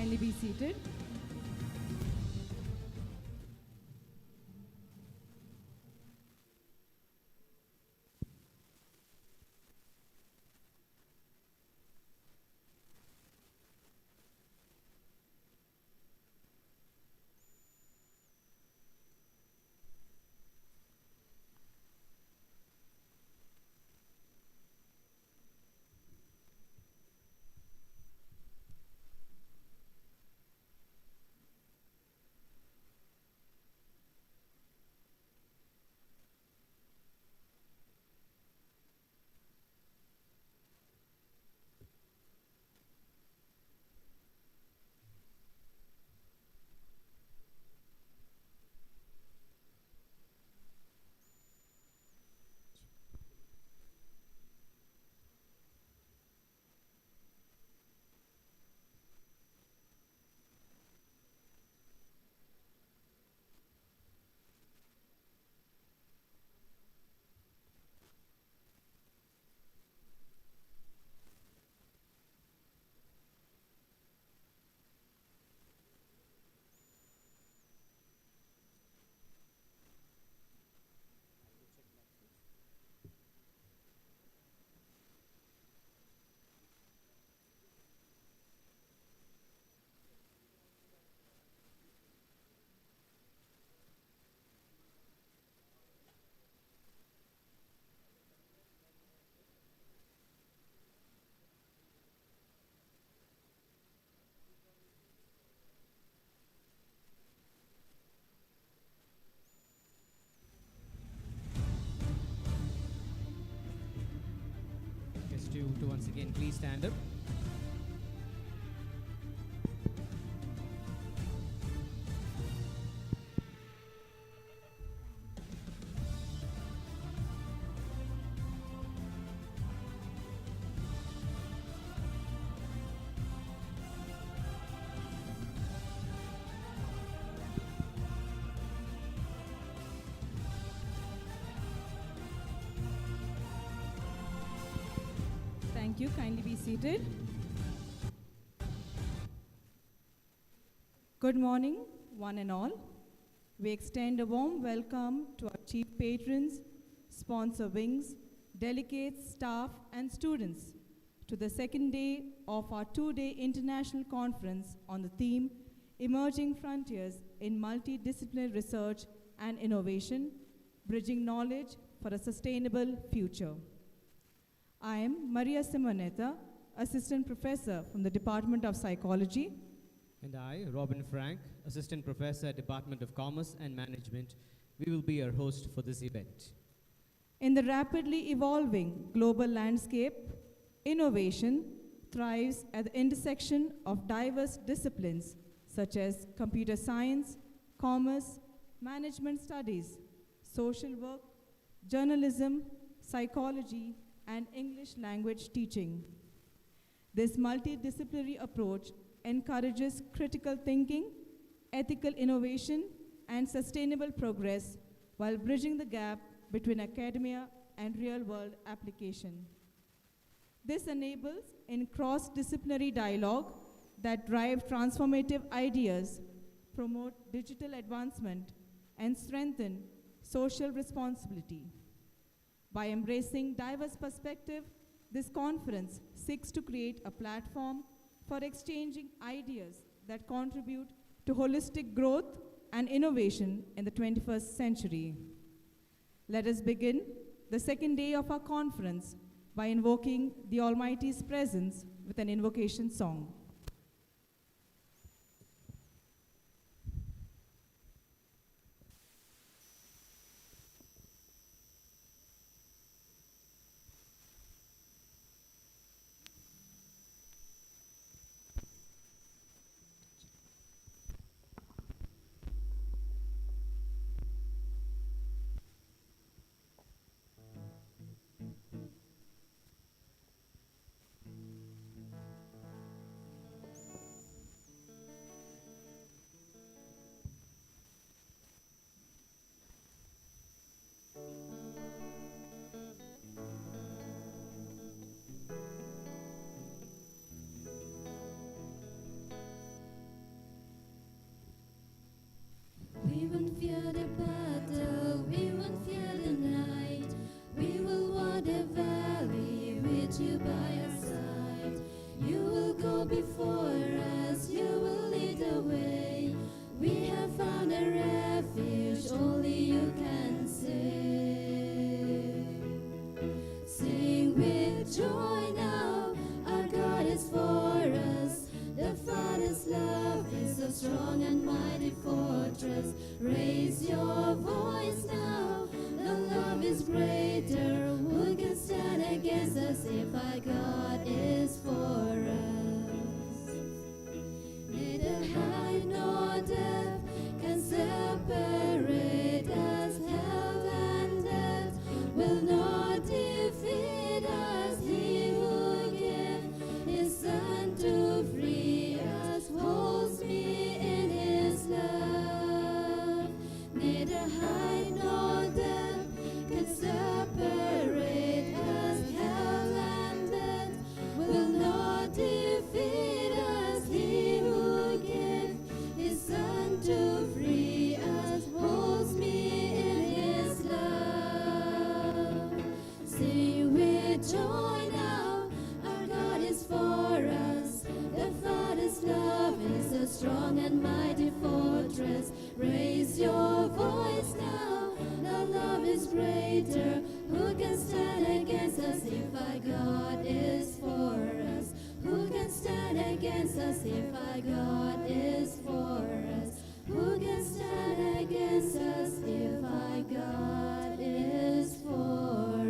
Kindly be seated. Request you to once again please stand up. Thank you. Kindly be seated. Good morning, one and all. We extend a warm welcome to our chief patrons, sponsor wings, delegates, staff, and students to the second day of our two-day international conference on the theme Emerging Frontiers in Multidisciplinary Research and Innovation, Bridging Knowledge for a Sustainable Future. I am Maria Simonetta, Assistant Professor from the Department of Psychology. And I, Robin Frank, Assistant Professor, Department of Commerce and Management. We will be your host for this event. In the rapidly evolving global landscape, innovation thrives at the intersection of diverse disciplines such as computer science, commerce, management studies, social work, journalism, psychology, and English language teaching. This multidisciplinary approach encourages critical thinking, ethical innovation, and sustainable progress while bridging the gap between academia and real-world application. This enables in cross-disciplinary dialogue that drive transformative ideas, promote digital advancement, and strengthen social responsibility. By embracing diverse perspective, this conference seeks to create a platform for exchanging ideas that contribute to holistic growth and innovation in the 21st century. Let us begin the second day of our conference by invoking the Almighty's presence with an invocation song. a strong and mighty fortress. Raise your voice now. The love is greater. Who can stand against us if our God is for us? Neither height nor depth can separate us. Hell and death will not defeat us. He who gave his Son to free us holds me in his love. Neither height nor depth can separate us. Hell and death will not defeat us. He who gave his Son to free us holds me in his love. Sing with joy now, our God is for us. The Father's love is a strong and mighty fortress. Raise your voice now, the love is greater. Who can stand against us if our God is for us? Who can stand against us if our God is for us? Who can stand against us if our God is for us?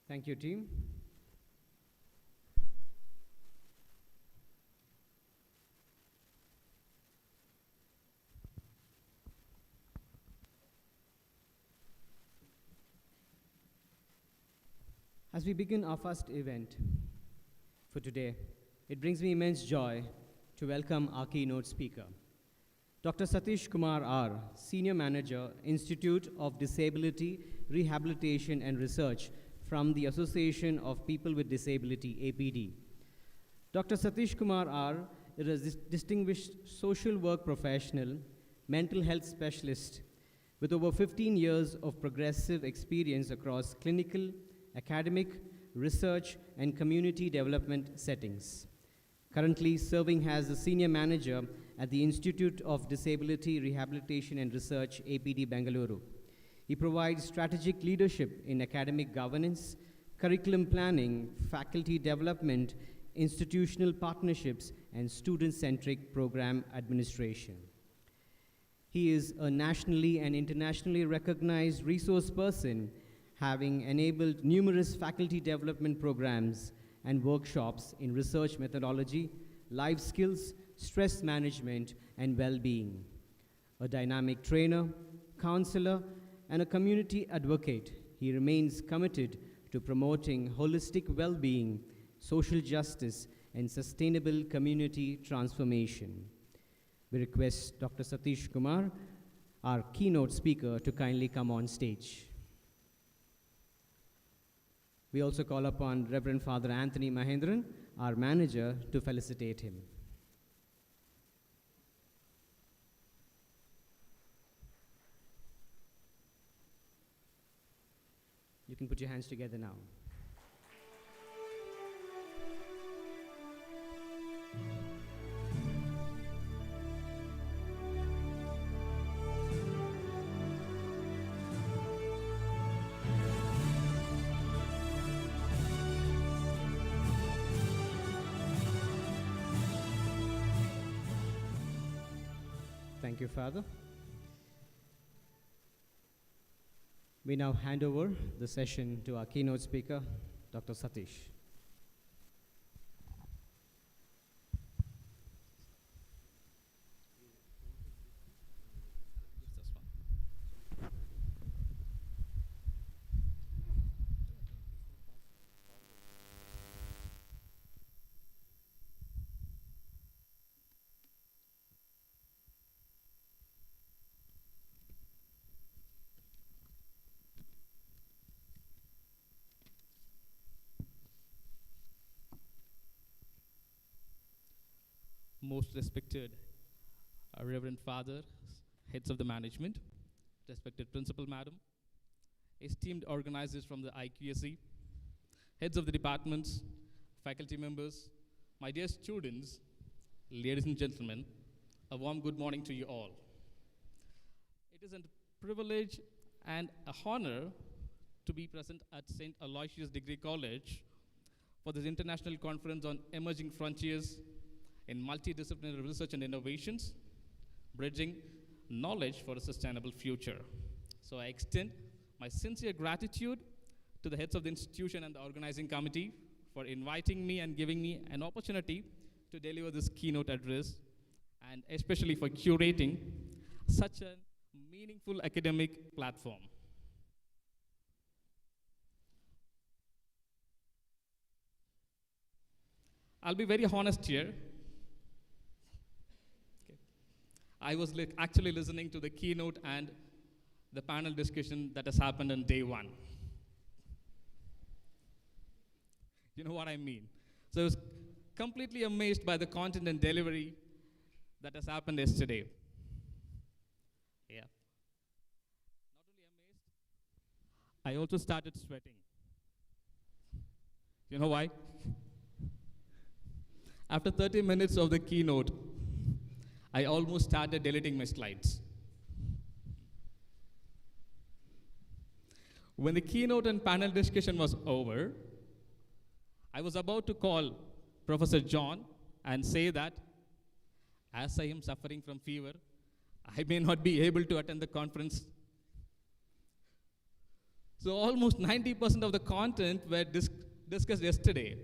Thank you, team. As we begin our first event for today, it brings me immense joy to welcome our keynote speaker, Dr. Satish Kumar R., Senior Manager, Institute of Disability, Rehabilitation and Research from the Association of People with Disability, APD. Dr. Satish Kumar R. is a distinguished social work professional, mental health specialist with over 15 years of progressive experience across clinical, academic, research, and community development settings. Currently serving as the Senior Manager at the Institute of Disability, Rehabilitation and Research, APD, Bengaluru. He provides strategic leadership in academic governance, curriculum planning, faculty development, institutional partnerships, and student-centric program administration. He is a nationally and internationally recognized resource person, having enabled numerous faculty development programs and workshops in research methodology, life skills, stress management, and well-being. A dynamic trainer, counselor, and a community advocate, he remains committed to promoting holistic well-being, social justice, and sustainable community transformation. We request Dr. Satish Kumar, our keynote speaker, to kindly come on stage. We also call upon Reverend Father Anthony Mahendran, our manager, to felicitate him. You can put your hands together now. Thank you, Father. We now hand over the session to our keynote speaker, Dr. Satish. Most respected Reverend Father, heads of the management, respected Principal Madam, esteemed organizers from the IQAC, heads of the departments, faculty members, my dear students, ladies and gentlemen, a warm good morning to you all. It is a privilege and a honor to be present at St. Aloysius Degree College for this international conference on emerging frontiers in multidisciplinary research and innovations, bridging knowledge for a sustainable future. So I extend my sincere gratitude to the heads of the institution and the organizing committee for inviting me and giving me an opportunity to deliver this keynote address, and especially for curating such a meaningful academic platform. I'll be very honest here. Okay. I was actually listening to the keynote and the panel discussion that has happened on day one. You know what I mean? So I was completely amazed by the content and delivery that has happened yesterday. Yeah. Not only amazed, I also started sweating. You know why? After 30 minutes of the keynote, I almost started deleting my slides. When the keynote and panel discussion was over, I was about to call Professor John and say that as I am suffering from fever, I may not be able to attend the conference. So almost 90% of the content were discussed yesterday.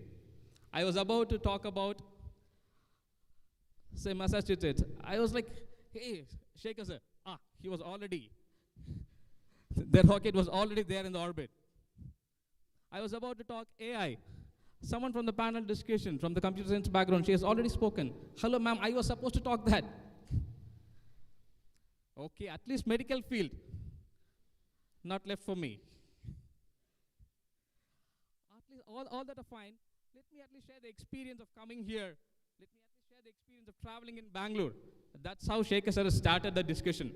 I was about to talk about, say, Massachusetts. I was like, hey, Shaker sir. He was already, the rocket was already there in the orbit. I was about to talk AI. Someone from the panel discussion, from the computer science background, she has already spoken. Hello, ma'am, I was supposed to talk that. Okay, at least medical field, not left for me. At least all that are fine. Let me at least share the experience of coming here. Let me at least share the experience of traveling in Bangalore. That's how Shaker sir started the discussion.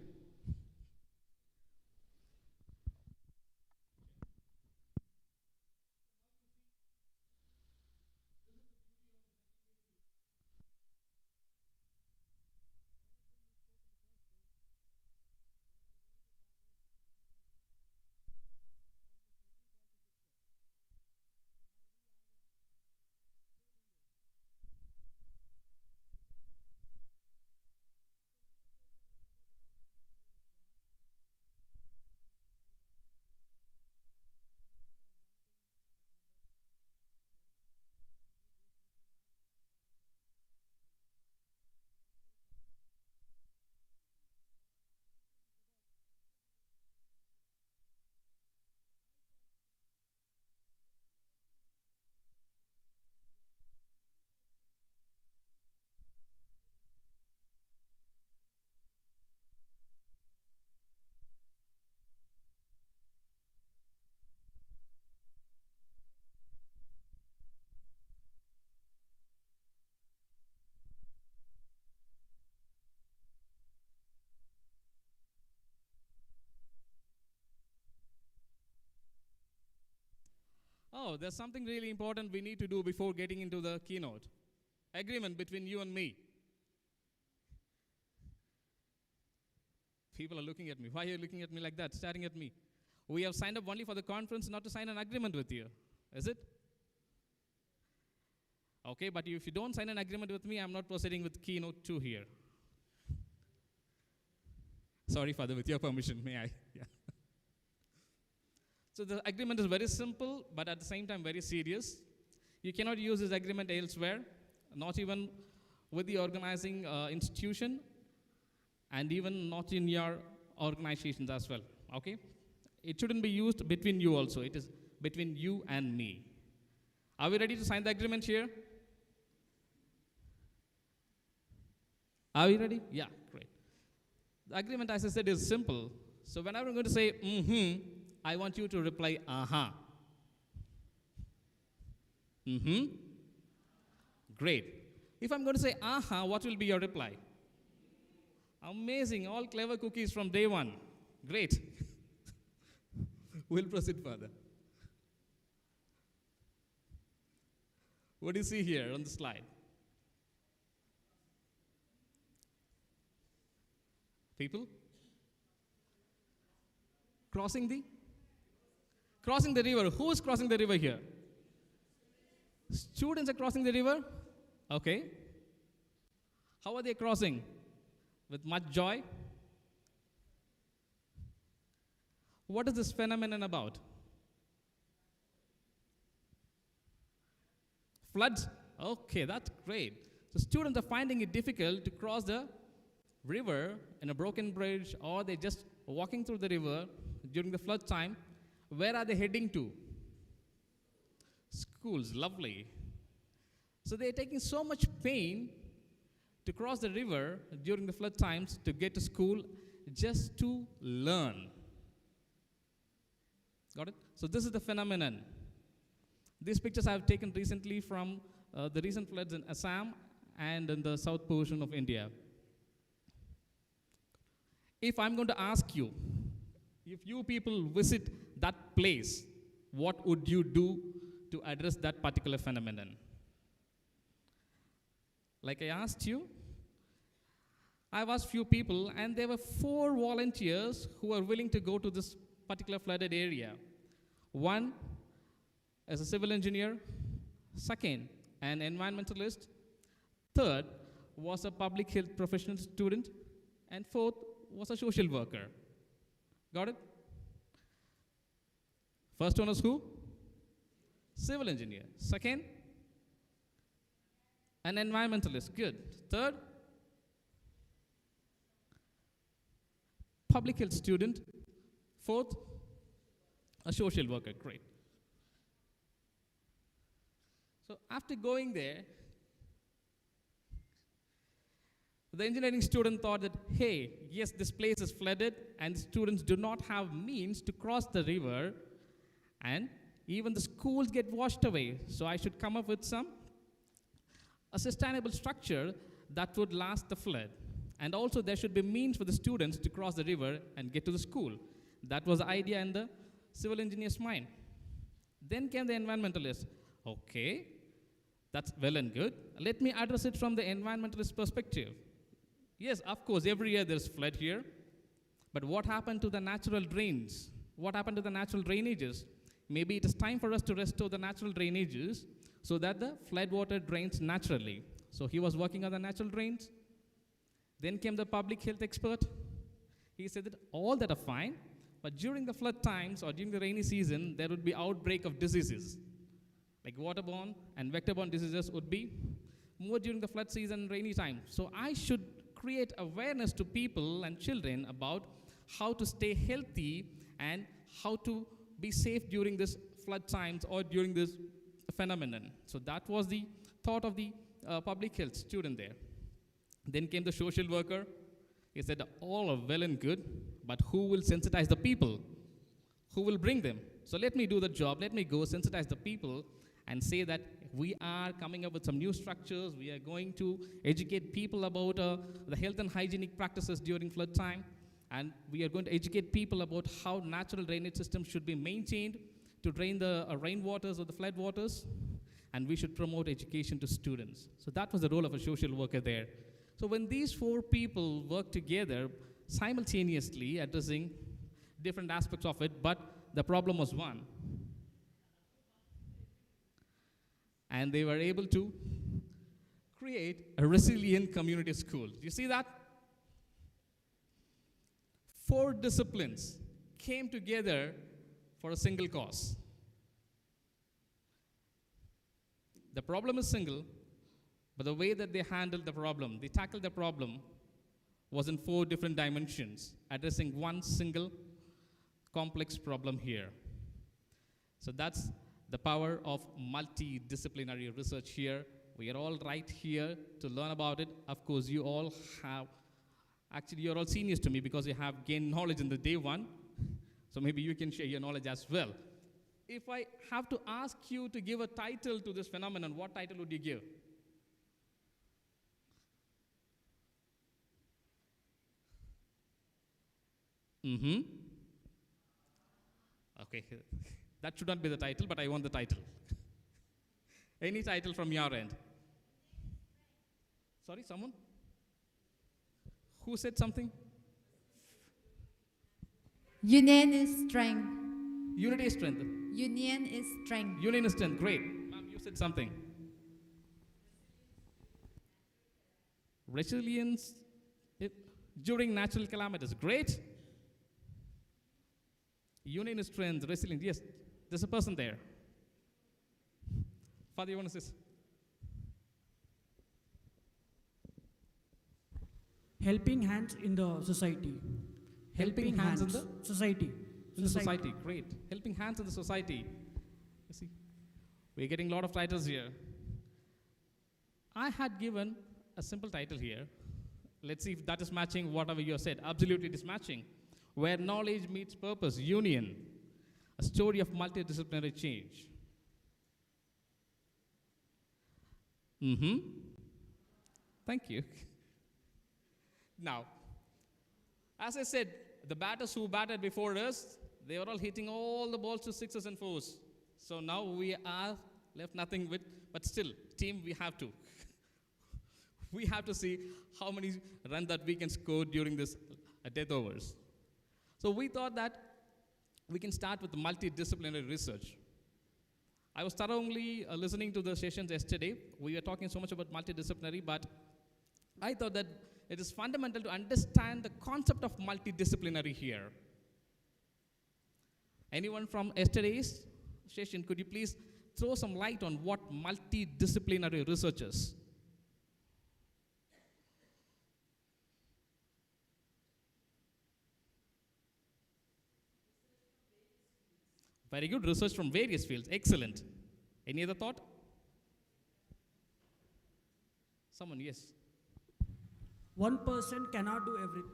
Oh, there's something really important we need to do before getting into the keynote. Agreement between you and me. People are looking at me. Why are you looking at me like that, staring at me? We have signed up only for the conference, not to sign an agreement with you. Is it? Okay, but if you don't sign an agreement with me, I'm not proceeding with keynote 2 here. Sorry, Father, with your permission, may I? Yeah. So the agreement is very simple, but at the same time very serious. You cannot use this agreement elsewhere, not even with the organizing institution, and even not in your organizations as well, okay? It shouldn't be used between you also. It is between you and me. Are we ready to sign the agreement here? Are we ready? Yeah, great. The agreement, as I said, is simple. So whenever I'm going to say, I want you to reply, Great. If I'm going to say, what will be your reply? Amazing, all clever cookies from day one. Great. We'll proceed further. What do you see here on the slide? People? Crossing Crossing the river. Who is crossing the river here? Students are crossing the river? Okay. How are they crossing? With much joy? What is this phenomenon about? Floods? Okay, that's great. So students are finding it difficult to cross the river in a broken bridge, or they're just walking through the river during the flood time. Where are they heading to? Schools, lovely. So they're taking so much pain to cross the river during the flood times to get to school just to learn. Got it? So this is the phenomenon. These pictures I have taken recently from the recent floods in Assam and in the south portion of India. If I'm going to ask you, if you people visit that place, what would you do to address that particular phenomenon? Like I asked you, I've asked few people, and there were 4 volunteers who are willing to go to this particular flooded area. One is a civil engineer, second, an environmentalist, third was a public health professional student, and fourth was a social worker. Got it? First one is who? Civil engineer. Second, an environmentalist. Good. Third, public health student. Fourth, a social worker. Great. So after going there, the engineering student thought that, hey, yes, this place is flooded and students do not have means to cross the river, and even the schools get washed away. So I should come up with a sustainable structure that would last the flood. And also there should be means for the students to cross the river and get to the school. That was the idea in the civil engineer's mind. Then came the environmentalist. Okay, that's well and good. Let me address it from the environmentalist perspective. Yes, of course, every year there's flood here. But what happened to the natural drains? What happened to the natural drainages? Maybe it is time for us to restore the natural drainages so that the flood water drains naturally. So he was working on the natural drains. Then came the public health expert. He said that all that are fine, but during the flood times or during the rainy season, there would be outbreak of diseases. Like waterborne and vector-borne diseases would be more during the flood season and rainy time. So I should create awareness to people and children about how to stay healthy and how to be safe during this flood times or during this phenomenon. So that was the thought of the public health student there. Then came the social worker. He said, all are well and good, but who will sensitize the people? Who will bring them? So let me do the job. Let me go sensitize the people and say that we are coming up with some new structures. We are going to educate people about the health and hygienic practices during flood time. And we are going to educate people about how natural drainage systems should be maintained to drain the rainwaters or the flood waters. And we should promote education to students. So that was the role of a social worker there. So when these 4 people work together, simultaneously addressing different aspects of it, but the problem was one. And they were able to create a resilient community school. Do you see that? 4 disciplines came together for a single cause. The problem is single, but the way that they handled the problem, they tackled the problem, was in 4 different dimensions, addressing one single complex problem here. So that's the power of multidisciplinary research here. We are all right here to learn about it. Of course, you all have, actually you're all seniors to me because you have gained knowledge in the day one. So maybe you can share your knowledge as well. If I have to ask you to give a title to this phenomenon, what title would you give? Okay, that should not be the title, but I want the title. Any title from your end? Sorry, someone? Who said something? Unity is strength. Unity is strength. Union is strength. Union is strength. Great. Ma'am, you said something. Resilience during natural calamities. Great. Union is strength. Resilience. Yes, there's a person there. Father, you want to say? Helping hands in the society. Helping hands in the society. In the society. Great. Helping hands in the society. You see, we're getting a lot of titles here. I had given a simple title here. Let's see if that is matching whatever you have said. Absolutely, it is matching. Where knowledge meets purpose, union. A story of multidisciplinary change. Thank you. Now, as I said, the batters who batted before us, they were all hitting all the balls to sixes and fours. So now we are left nothing with, but still, team, we have to. We have to see how many runs that we can score during this death overs. So we thought that we can start with multidisciplinary research. I was thoroughly listening to the sessions yesterday. We were talking so much about multidisciplinary, but I thought that it is fundamental to understand the concept of multidisciplinary here. Anyone from yesterday's session, could you please throw some light on what multidisciplinary research is? Very good. Research from various fields. Excellent. Any other thought? Someone, yes. One person cannot do everything.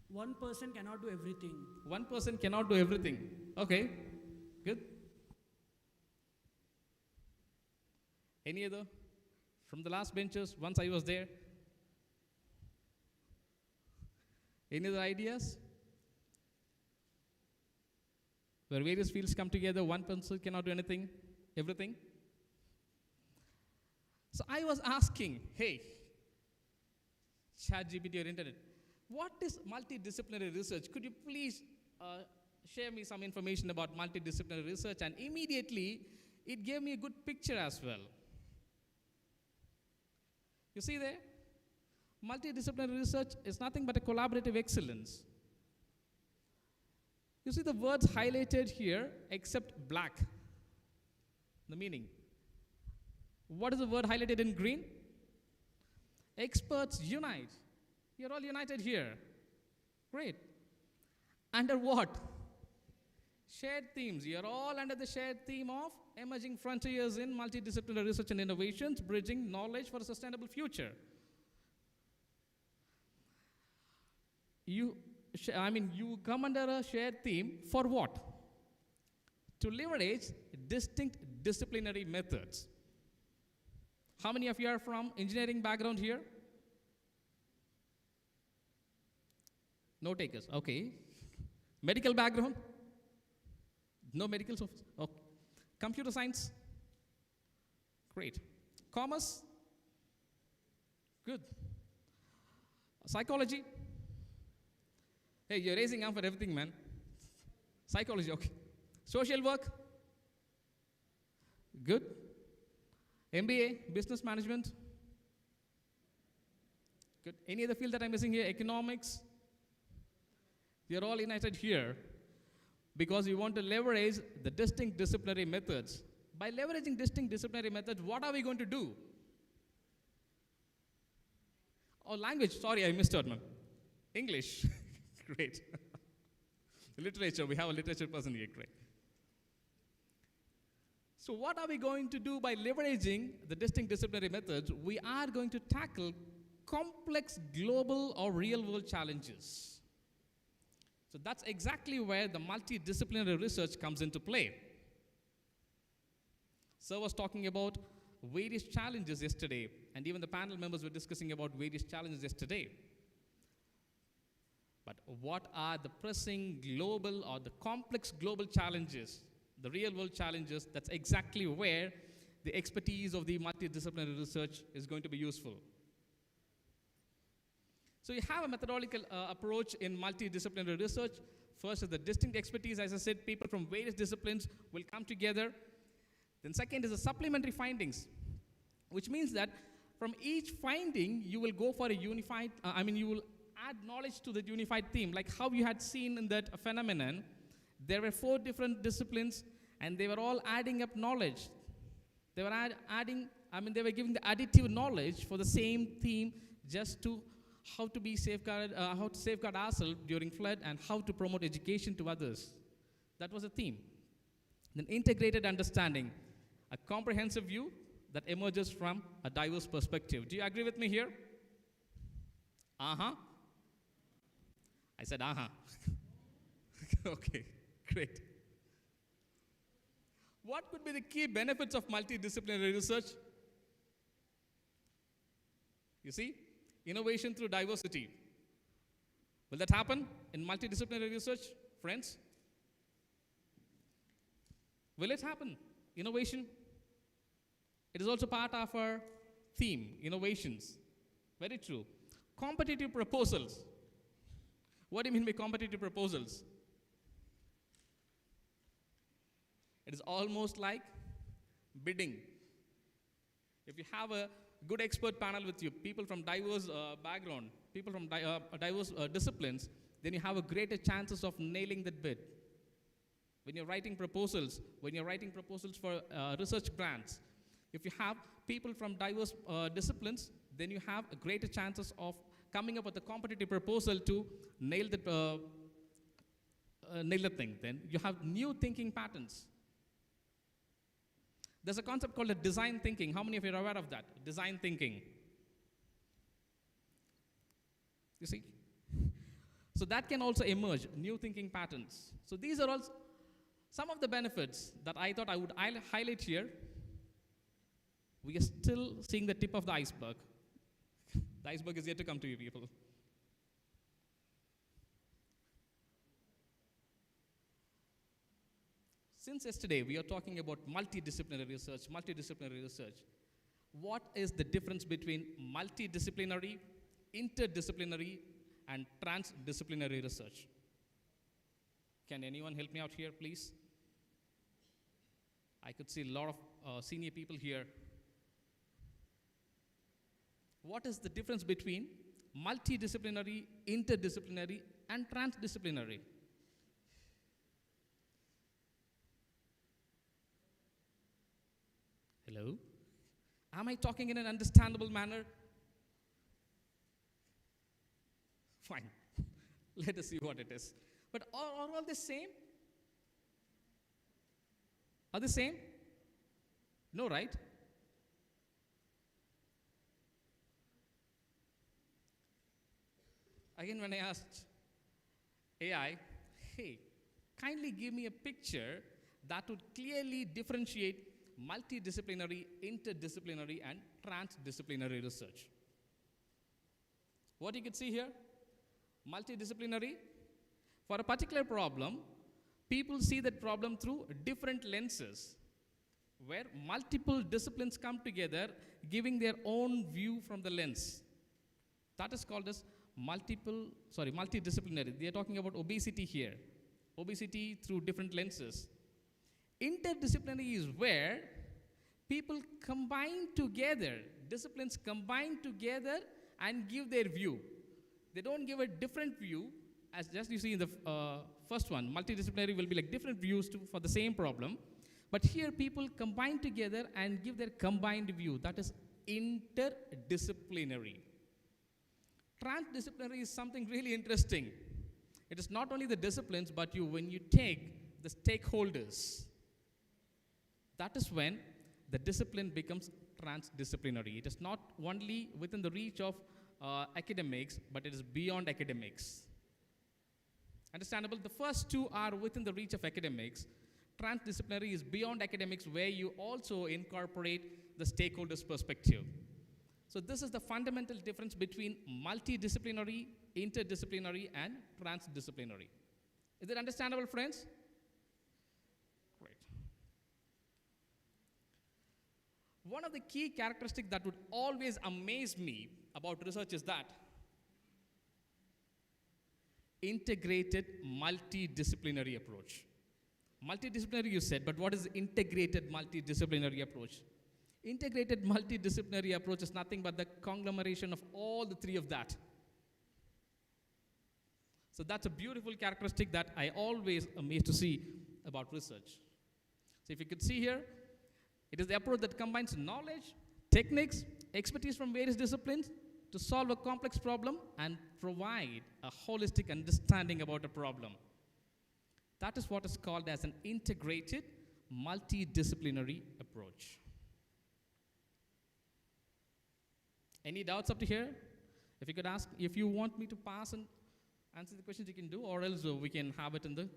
One person cannot do everything. One person cannot do everything. Okay. Good. Any other? From the last benches, once I was there. Any other ideas? Where various fields come together, one person cannot do anything, everything. So I was asking, hey, ChatGPT or internet, what is multidisciplinary research? Could you please share me some information about multidisciplinary research? And immediately, it gave me a good picture as well. You see there? Multidisciplinary research is nothing but a collaborative excellence. You see the words highlighted here, except black. The meaning. What is the word highlighted in green? Experts unite. You're all united here. Great. Under what? Shared themes. You're all under the shared theme of emerging frontiers in multidisciplinary research and innovations, bridging knowledge for a sustainable future. You come under a shared theme for what? To leverage distinct disciplinary methods. How many of you are from engineering background here? No takers, okay. Medical background? No medicals? Okay. Computer science? Great. Commerce? Good. Psychology? Hey, you're raising up for everything, man. Psychology, okay. Social work? Good. MBA, business management? Good. Any other field that I'm missing here? Economics? You're all united here because you want to leverage the distinct disciplinary methods. By leveraging distinct disciplinary methods, what are we going to do? Oh, language. Sorry, I missed out, ma'am. English. Great. Literature. We have a literature person here. Great. So what are we going to do by leveraging the distinct disciplinary methods? We are going to tackle complex global or real-world challenges. So that's exactly where the multidisciplinary research comes into play. Sir was talking about various challenges yesterday, and even the panel members were discussing about various challenges yesterday. But what are the pressing global or the complex global challenges, the real-world challenges? That's exactly where the expertise of the multidisciplinary research is going to be useful. So you have a methodological approach in multidisciplinary research. First is the distinct expertise. As I said, people from various disciplines will come together. Then second is the supplementary findings, which means that from each finding, you will go for a unified, you will add knowledge to the unified theme. Like how you had seen in that phenomenon, there were 4 different disciplines, and they were all adding up knowledge. They were they were giving the additive knowledge for the same theme, just to how to safeguard ourselves during flood, and how to promote education to others. That was the theme. Then integrated understanding, a comprehensive view that emerges from a diverse perspective. Do you agree with me here? Uh-huh. I said uh-huh. Okay, great. What could be the key benefits of multidisciplinary research? You see, innovation through diversity. Will that happen in multidisciplinary research, friends? Will it happen? Innovation? It is also part of our theme, innovations. Very true. Competitive proposals. What do you mean by competitive proposals? It is almost like bidding. If you have a good expert panel with you, people from diverse background, people from diverse disciplines, then you have a greater chances of nailing that bid. When you're writing proposals for research grants, if you have people from diverse disciplines, then you have a greater chances of coming up with a competitive proposal to nail the thing. Then you have new thinking patterns. There's a concept called design thinking. How many of you are aware of that? Design thinking. You see? So that can also emerge, new thinking patterns. So these are all some of the benefits that I thought I would highlight here. We are still seeing the tip of the iceberg. The iceberg is yet to come to you, people. Since yesterday, we are talking about multidisciplinary research. What is the difference between multidisciplinary, interdisciplinary, and transdisciplinary research? Can anyone help me out here, please? I could see a lot of senior people here. What is the difference between multidisciplinary, interdisciplinary, and transdisciplinary? Hello? Am I talking in an understandable manner? Fine. Let us see what it is. But are all the same? Are the same? No, right? Again, when I asked AI, hey, kindly give me a picture that would clearly differentiate multidisciplinary, interdisciplinary, and transdisciplinary research. What you can see here, multidisciplinary, for a particular problem, people see that problem through different lenses, where multiple disciplines come together, giving their own view from the lens. That is called as multidisciplinary. They are talking about obesity here. Obesity through different lenses. Interdisciplinary is where people combine together, disciplines combine together and give their view. They don't give a different view, as just you see in the first one. Multidisciplinary will be like different views for the same problem. But here people combine together and give their combined view. That is interdisciplinary. Transdisciplinary is something really interesting. It is not only the disciplines, but when you take the stakeholders, that is when the discipline becomes transdisciplinary. It is not only within the reach of academics, but it is beyond academics. Understandable? The first two are within the reach of academics. Transdisciplinary is beyond academics, where you also incorporate the stakeholders' perspective. So this is the fundamental difference between multidisciplinary, interdisciplinary, and transdisciplinary. Is it understandable, friends? Great. One of the key characteristics that would always amaze me about research is that integrated multidisciplinary approach. Multidisciplinary you said, but what is integrated multidisciplinary approach? Integrated multidisciplinary approach is nothing but the conglomeration of all the three of that. So that's a beautiful characteristic that I always am amazed to see about research. So if you could see here, it is the approach that combines knowledge, techniques, expertise from various disciplines to solve a complex problem and provide a holistic understanding about a problem. That is what is called as an integrated multidisciplinary approach. Any doubts up to here? If you could ask, if you want me to pass and answer the questions, you can do, or else we can have it in the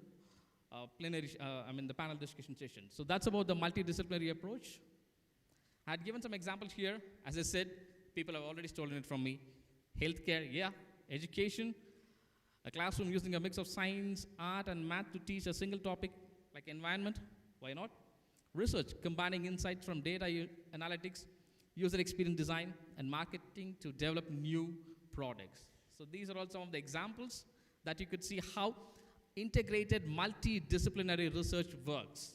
the panel discussion session. So that's about the multidisciplinary approach. I had given some examples here. As I said, people have already stolen it from me. Healthcare, yeah. Education, a classroom using a mix of science, art, and math to teach a single topic like environment, why not? Research, combining insights from data analytics, user experience design, and marketing to develop new products. So these are all some of the examples that you could see how integrated multidisciplinary research works.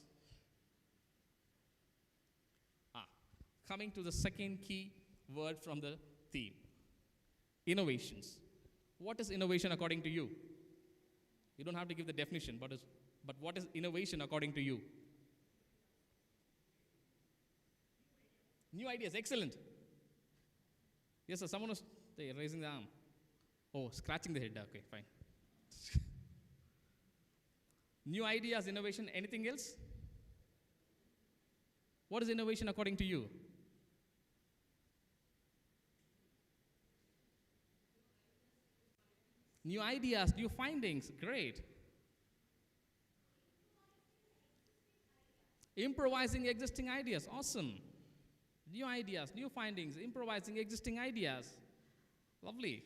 Coming to the second key word from the theme, innovations. What is innovation according to you? You don't have to give the definition, but what is innovation according to you? New ideas, excellent. Yes, sir, someone was raising the arm. Oh, scratching the head, okay, fine. New ideas, innovation, anything else? What is innovation according to you? New ideas, new findings, great. Improvising existing ideas, awesome. New ideas, new findings, improvising existing ideas, lovely.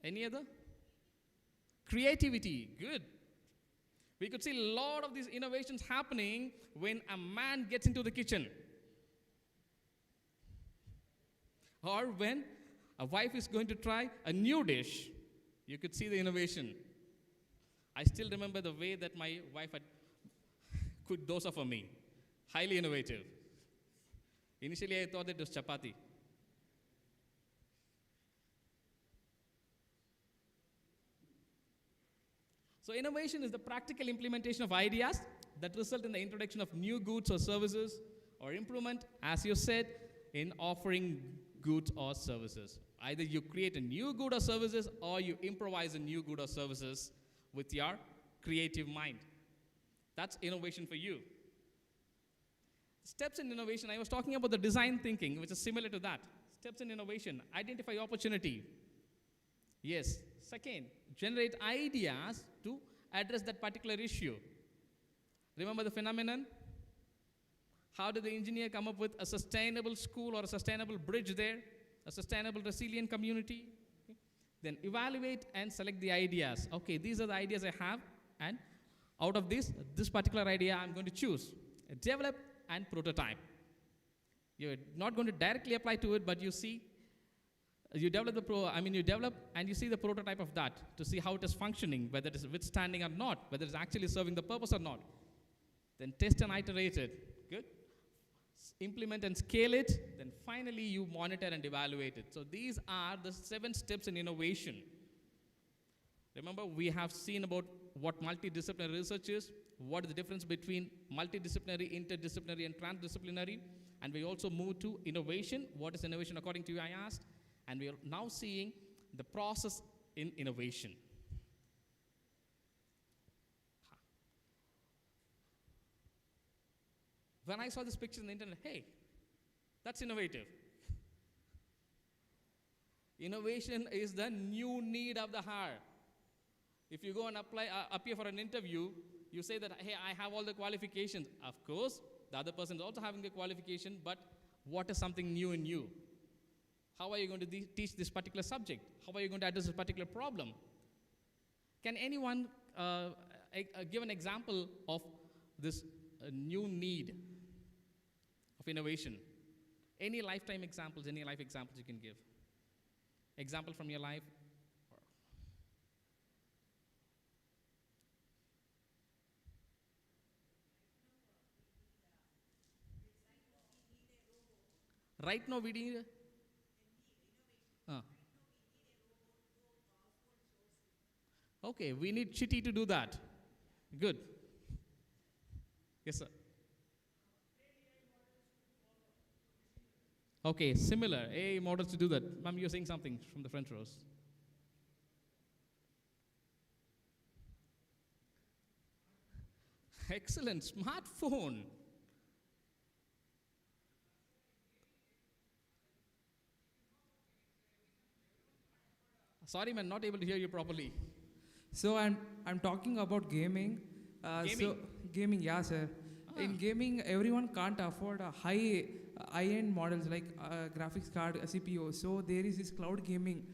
Any other? Creativity, good. We could see a lot of these innovations happening when a man gets into the kitchen. Or when a wife is going to try a new dish, you could see the innovation. I still remember the way that my wife had cooked dosa for me. Highly innovative. Initially, I thought it was chapati. So innovation is the practical implementation of ideas that result in the introduction of new goods or services, or improvement, as you said, in offering goods or services. Either you create a new good or services, or you improvise a new good or services with your creative mind. That's innovation for you. Steps in innovation, I was talking about the design thinking, which is similar to that. Steps in innovation, identify opportunity. Yes. Second, generate ideas to address that particular issue. Remember the phenomenon? How did the engineer come up with a sustainable school or a sustainable bridge there? A sustainable resilient community? Okay. Then evaluate and select the ideas. Okay, these are the ideas I have, and out of this particular idea I'm going to choose. Develop and prototype. You're not going to directly apply to it, but you see, you develop and you see the prototype of that to see how it is functioning, whether it is withstanding or not, whether it's actually serving the purpose or not. Then test and iterate it. Good. Implement and scale it. Then finally you monitor and evaluate it. So these are the 7 steps in innovation. Remember, we have seen about what multidisciplinary research is, what is the difference between multidisciplinary, interdisciplinary, and transdisciplinary. And we also move to innovation. What is innovation according to you, I asked. And we are now seeing the process in innovation. When I saw this picture on the internet, hey, that's innovative. Innovation is the new need of the hour. If you go and appear for an interview, you say that, hey, I have all the qualifications. Of course, the other person is also having the qualification, but what is something new in you? How are you going to teach this particular subject? How are you going to address this particular problem? Can anyone give an example of this new need of innovation? Any lifetime examples, any life examples you can give? Example from your life? Right now we need okay, we need Chitty to do that. Good. Yes, sir. Okay, similar AI models to do that. Ma'am, you're saying something from the front rows. Excellent. Smartphone. Sorry, man, not able to hear you properly. So I'm talking about gaming. Gaming? Gaming, yeah, sir. In gaming, everyone can't afford a high-end models like graphics card, a CPU. So there is this cloud gaming,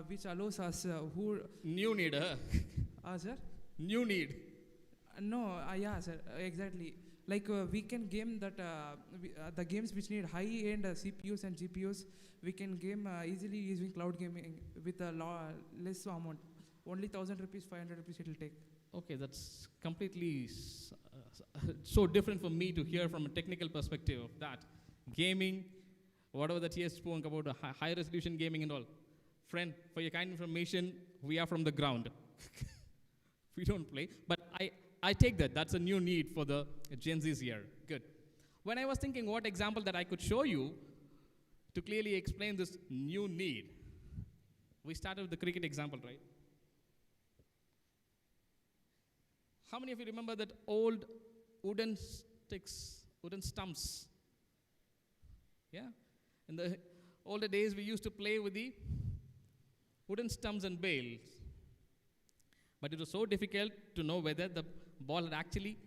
which allows us New need, sir. New need. No, yeah, sir, exactly. Like we can game that the games which need high-end CPUs and GPUs, we can game easily using cloud gaming with a less amount. Only 1,000 rupees, 500 rupees it will take. Okay, that's completely so different for me to hear from a technical perspective of that. Gaming, whatever that he has spoken about, high resolution gaming and all. Friend, for your kind information, we are from the ground. We don't play. But I take that. That's a new need for the Gen Zs here. Good. When I was thinking what example that I could show you to clearly explain this new need, we started with the cricket example, right? How many of you remember that old wooden sticks, wooden stumps? Yeah? In the older days, we used to play with the wooden stumps and bales. But it was so difficult to know whether the ball had actually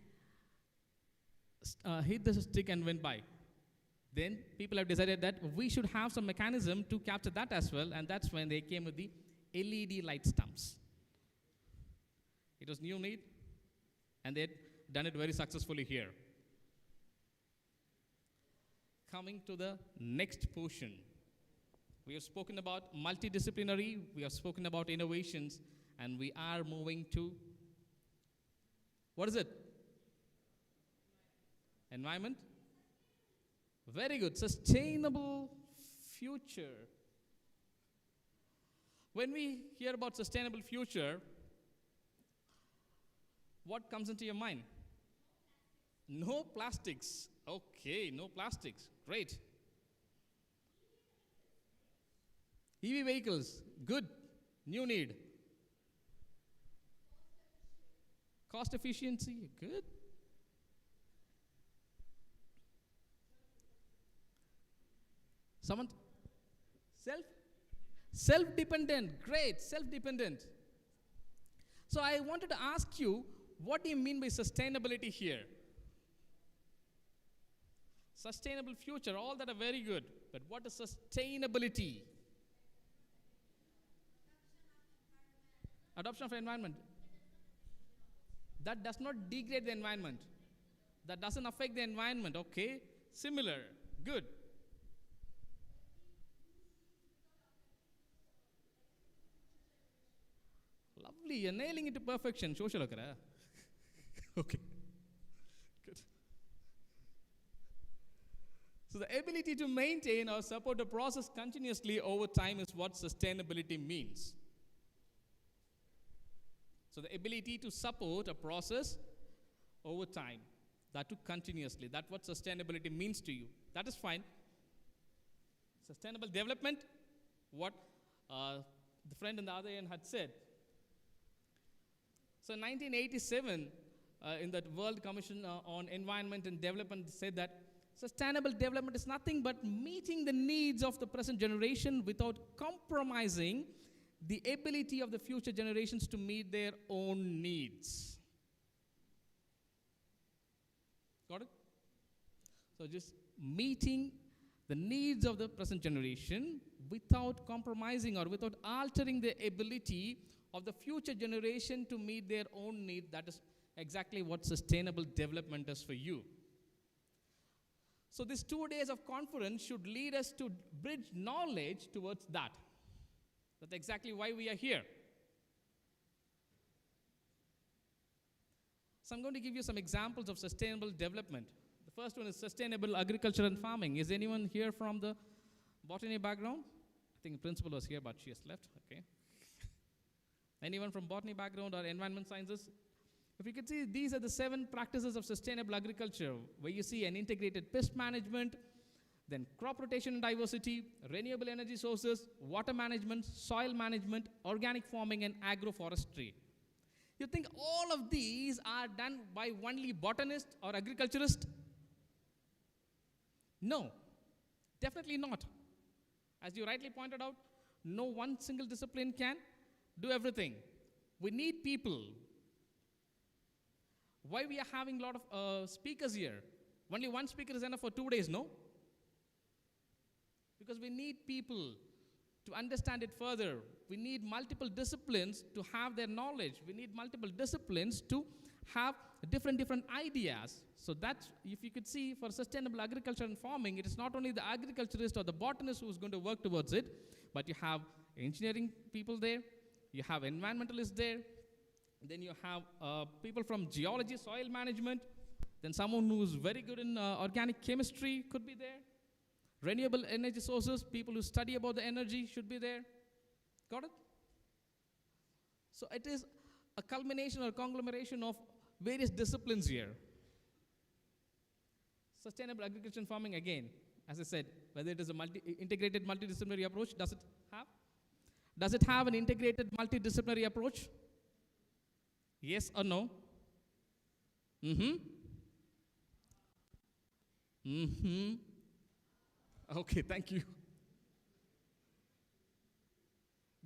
hit the stick and went by. Then people have decided that we should have some mechanism to capture that as well, and that's when they came with the LED light stumps. It was new need, and they'd done it very successfully here. Coming to the next portion. We have spoken about multidisciplinary, we have spoken about innovations, and we are moving to, what is it? Environment? Very good. Sustainable future. When we hear about sustainable future, what comes into your mind? No plastics. Okay, no plastics. Great. EV vehicles. Good. New need. Cost efficiency. Good. Someone? Self-dependent. Great. Self-dependent. So I wanted to ask you, what do you mean by sustainability here? Sustainable future, all that are very good. But what is sustainability? Adoption of environment. That does not degrade the environment. That doesn't affect the environment. Okay. Similar. Good. Lovely. You're nailing it to perfection. Social okara. Okay. Good. So the ability to maintain or support a process continuously over time is what sustainability means. So the ability to support a process over time, that too continuously, that's what sustainability means to you. That is fine. Sustainable development, what the friend on the other end had said. So in 1987, in that World Commission on Environment and Development said that sustainable development is nothing but meeting the needs of the present generation without compromising the ability of the future generations to meet their own needs. Got it? So just meeting the needs of the present generation without compromising or without altering the ability of the future generation to meet their own need. That is exactly what sustainable development is for you. So these 2 days of conference should lead us to bridge knowledge towards that. That's exactly why we are here. So I'm going to give you some examples of sustainable development. The first one is sustainable agriculture and farming. Is anyone here from the botany background? I think the principal was here, but she has left. Okay. Anyone from botany background or environment sciences? If you can see, these are the 7 practices of sustainable agriculture, where you see an integrated pest management, then crop rotation and diversity, renewable energy sources, water management, soil management, organic farming, and agroforestry. You think all of these are done by only botanist or agriculturist? No, definitely not. As you rightly pointed out, no one single discipline can do everything. We need people. Why we are having a lot of speakers here? Only one speaker is enough for 2 days, no? Because we need people to understand it further. We need multiple disciplines to have their knowledge. We need multiple disciplines to have different ideas. So that's, if you could see, for sustainable agriculture and farming, it is not only the agriculturist or the botanist who is going to work towards it, but you have engineering people there, you have environmentalists there, then you have people from geology, soil management, then someone who's very good in organic chemistry could be there. Renewable energy sources, people who study about the energy should be there. Got it? So it is a culmination or conglomeration of various disciplines here. Sustainable agriculture and farming, again, as I said, whether it is a integrated multidisciplinary approach, does it have? Does it have an integrated multidisciplinary approach? Yes or no? Okay, thank you.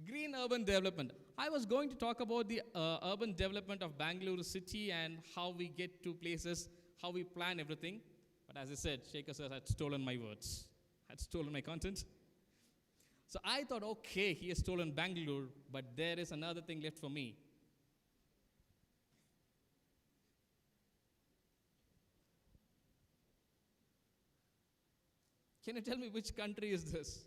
Green urban development. I was going to talk about the urban development of Bengaluru city and how we get to places, how we plan everything. But as I said, Shekhar sir had stolen my words, had stolen my content. So I thought, okay, he has stolen Bengaluru, but there is another thing left for me. Can you tell me which country is this?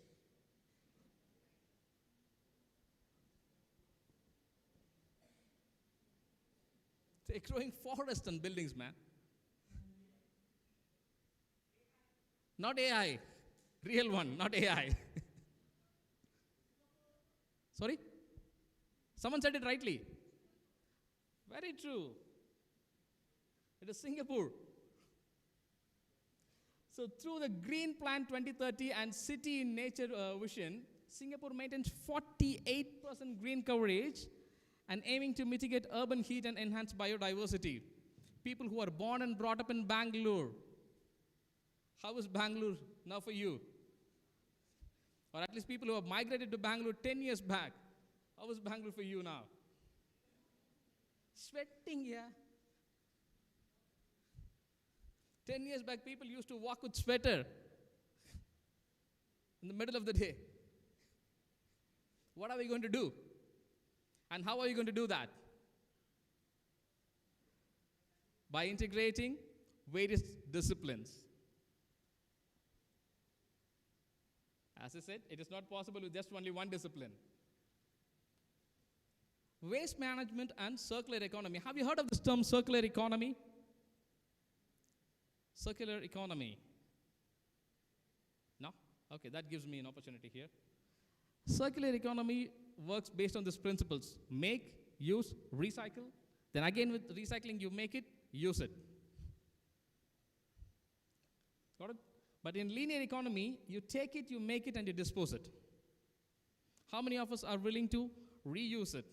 They're growing forests and buildings, man. Not AI. Real one, not AI. Sorry? Someone said it rightly. Very true. It is Singapore. So through the Green Plan 2030 and City in Nature vision, Singapore maintains 48% green coverage and aiming to mitigate urban heat and enhance biodiversity. People who are born and brought up in Bangalore. How is Bangalore now for you? Or at least people who have migrated to Bangalore 10 years back. How is Bangalore for you now? Sweating, yeah. 10 years back, people used to walk with sweater in the middle of the day. What are we going to do? And how are you going to do that? By integrating various disciplines. As I said, it is not possible with just only one discipline. Waste management and circular economy. Have you heard of this term, circular economy? Circular economy. No? Okay, that gives me an opportunity here. Circular economy works based on these principles. Make, use, recycle. Then again with recycling, you make it, use it. Got it? But in linear economy, you take it, you make it, and you dispose it. How many of us are willing to reuse it?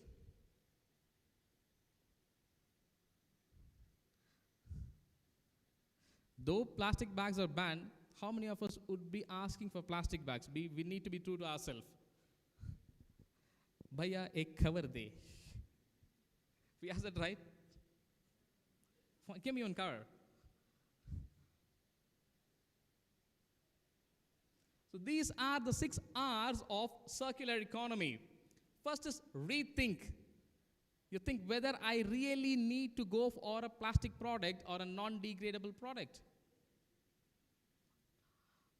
Though plastic bags are banned, how many of us would be asking for plastic bags? We need to be true to ourselves. Bhaiya, ek cover de. We ask that, right? Give me one cover. So these are the 6 R's of circular economy. First is rethink. You think whether I really need to go for a plastic product or a non-degradable product.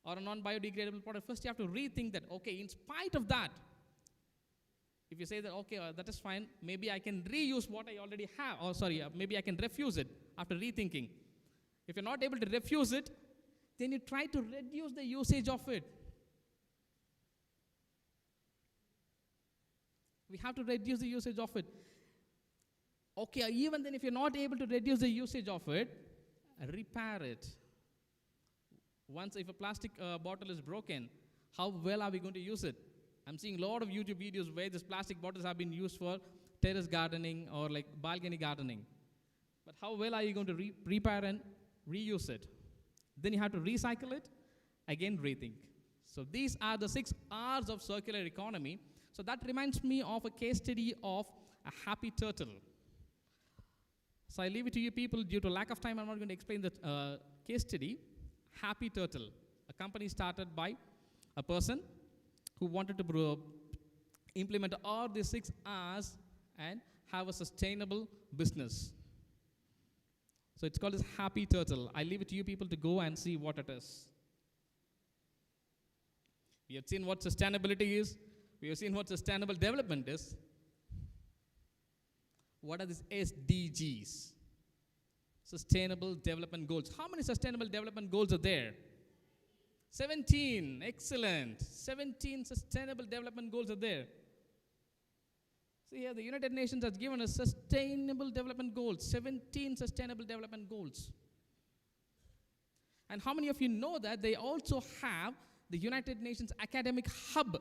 Or a non-biodegradable product. First you have to rethink that, okay, in spite of that, if you say that, okay, that is fine, maybe I can reuse what I already have, or sorry, maybe I can refuse it after rethinking. If you're not able to refuse it, then you try to reduce the usage of it. We have to reduce the usage of it. Okay, even then if you're not able to reduce the usage of it, repair it. Once if a plastic bottle is broken, how well are we going to use it? I'm seeing a lot of YouTube videos where these plastic bottles have been used for terrace gardening or like balcony gardening. But how well are you going to repair and reuse it? Then you have to recycle it, again rethink. So these are the 6 R's of circular economy. So that reminds me of a case study of a happy turtle. So I leave it to you people. Due to lack of time, I'm not going to explain the case study. Happy Turtle, a company started by a person who wanted to implement all the 6 R's and have a sustainable business. So it's called as Happy Turtle. I leave it to you people to go and see what it is. We have seen what sustainability is. We have seen what sustainable development is. What are these SDGs? Sustainable Development Goals. How many Sustainable Development Goals are there? 17. Excellent. 17 Sustainable Development Goals are there. See here, the United Nations has given us Sustainable Development Goals. 17 Sustainable Development Goals. And how many of you know that they also have the United Nations Academic Hub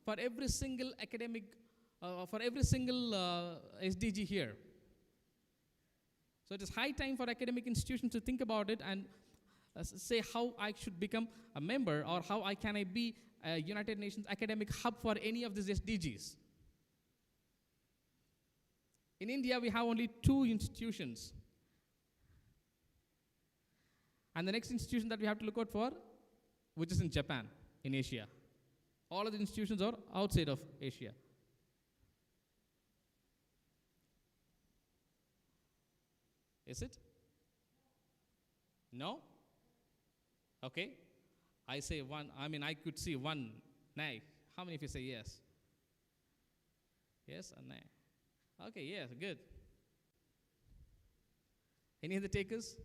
for every single academic, SDG here. So it is high time for academic institutions to think about it and say how I should become a member or how can I be a United Nations academic hub for any of these SDGs. In India, we have only 2 institutions. And the next institution that we have to look out for, which is in Japan, in Asia. All of the institutions are outside of Asia. Is it? No? Okay. I say one. I could see one. Nay. How many of you say yes? Yes or nay? Okay, yes, good. Any other takers?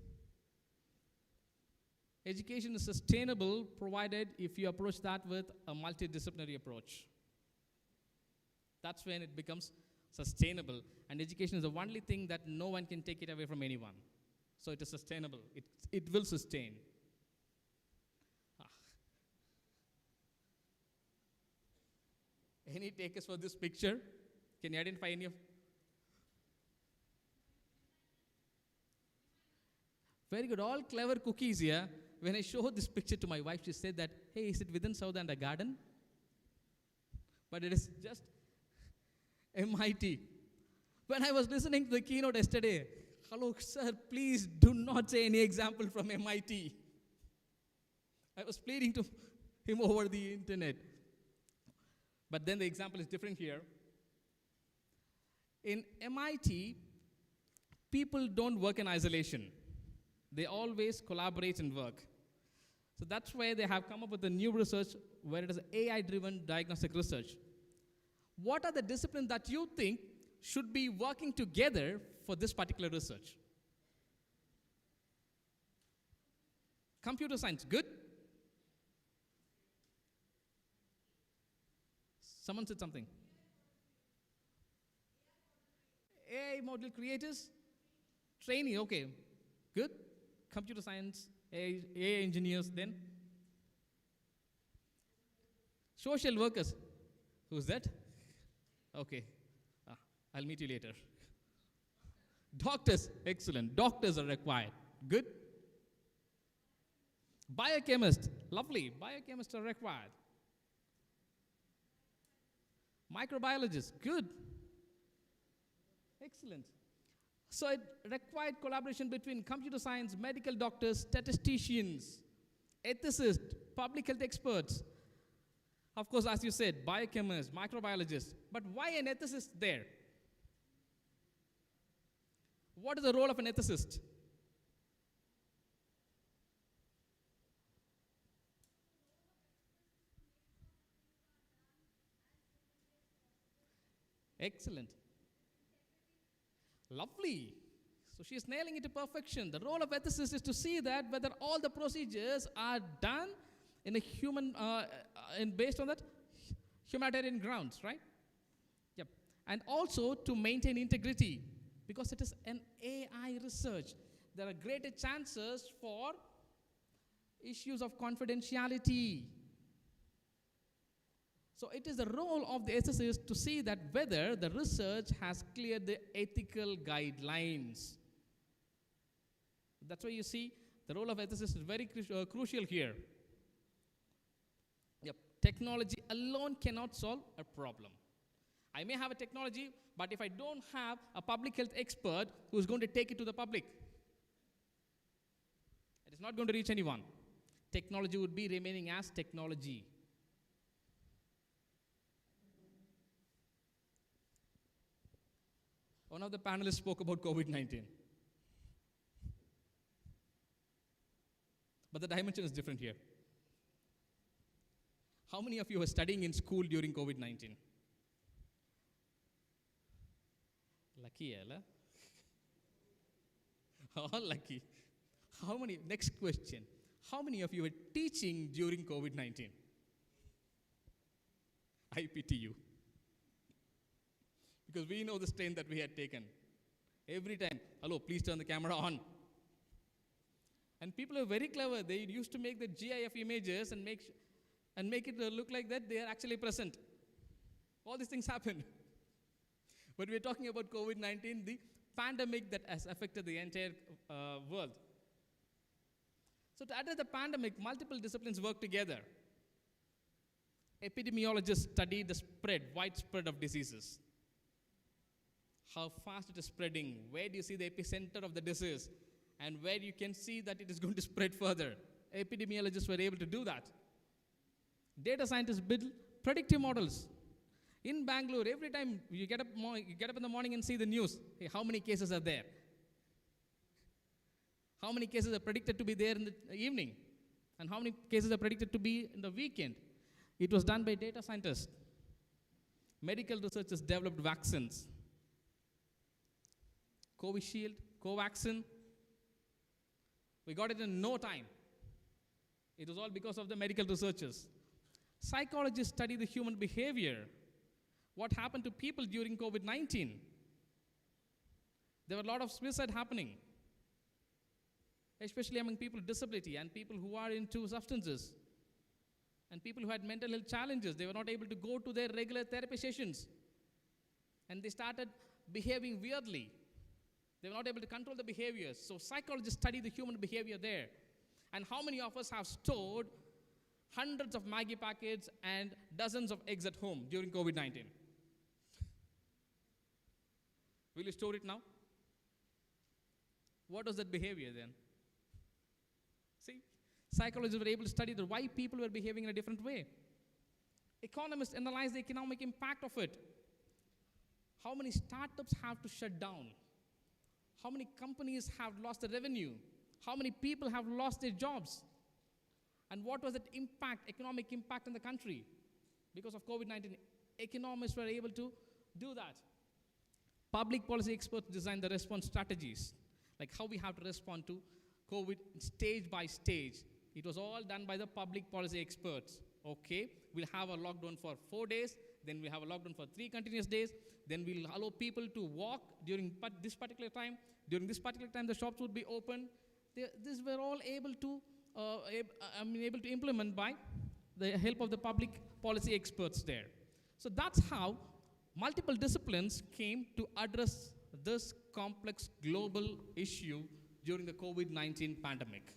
Education is sustainable provided if you approach that with a multidisciplinary approach. That's when it becomes sustainable. And education is the only thing that no one can take it away from anyone. So it is sustainable. It will sustain. Any takers for this picture? Can you identify any of? Very good. All clever cookies here. When I showed this picture to my wife, she said that, hey, is it within South and a garden? But it is just MIT. When I was listening to the keynote yesterday, hello, sir, please do not say any example from MIT. I was pleading to him over the internet. But then the example is different here. In MIT, people don't work in isolation. They always collaborate and work. So that's why they have come up with a new research where it is AI-driven diagnostic research. What are the disciplines that you think should be working together for this particular research? Computer science, good. Someone said something. AI model creators, training, okay, good. Computer science, AI engineers, then social workers. Who's that? Okay, I'll meet you later. Doctors, excellent. Doctors are required. Good. Biochemists, lovely. Biochemists are required. Microbiologists, good. Excellent. So it required collaboration between computer science, medical doctors, statisticians, ethicists, public health experts. Of course, as you said, biochemists, microbiologists. But why an ethicist there? What is the role of an ethicist? Excellent. Lovely. So she's nailing it to perfection. The role of ethicist is to see that whether all the procedures are done in a human, based on that humanitarian grounds, right? Yep. And also to maintain integrity, because it is an AI research. There are greater chances for issues of confidentiality. So it is the role of the ethicist to see that whether the research has cleared the ethical guidelines. That's why you see the role of ethicist is very crucial here. Yep. Technology alone cannot solve a problem. I may have a technology, but if I don't have a public health expert who is going to take it to the public, it is not going to reach anyone. Technology would be remaining as technology. One of the panelists spoke about COVID-19. But the dimension is different here. How many of you were studying in school during COVID-19? Lucky, Ella. All lucky. How many? Next question. How many of you were teaching during COVID-19? I pity you. Because we know the strain that we had taken. Every time, hello, please turn the camera on. And people are very clever. They used to make the GIF images and make it look like that they are actually present. All these things happen. But we're talking about COVID-19, the pandemic that has affected the entire world. So to address the pandemic, multiple disciplines work together. Epidemiologists study the widespread of diseases. How fast it is spreading, where do you see the epicenter of the disease, and where you can see that it is going to spread further. Epidemiologists were able to do that. Data scientists build predictive models. In Bengaluru, every time you get up in the morning and see the news, hey, how many cases are there? How many cases are predicted to be there in the evening? And how many cases are predicted to be in the weekend? It was done by data scientists. Medical researchers developed vaccines. Covishield, Covaxin. We got it in no time. It was all because of the medical researchers. Psychologists study the human behavior. What happened to people during COVID-19? There were a lot of suicide happening, especially among people with disability and people who are into substances and people who had mental health challenges. They were not able to go to their regular therapy sessions, and they started behaving weirdly. They were not able to control the behaviors. So psychologists study the human behavior there. And how many of us have stored hundreds of Maggi packets and dozens of eggs at home during COVID-19? Will you store it now? What was that behavior then? See, psychologists were able to study why people were behaving in a different way. Economists analyze the economic impact of it. How many startups have to shut down? How many companies have lost their revenue? How many people have lost their jobs? And what was that impact, economic impact in the country? Because of COVID-19, economists were able to do that. Public policy experts designed the response strategies, like how we have to respond to COVID stage by stage. It was all done by the public policy experts. Okay, we'll have a lockdown for 4 days, then we'll have a lockdown for 3 continuous days, then we'll allow people to walk during this particular time. During this particular time, the shops would be open. These were all able to implement by the help of the public policy experts there. So that's how multiple disciplines came to address this complex global issue during the COVID-19 pandemic.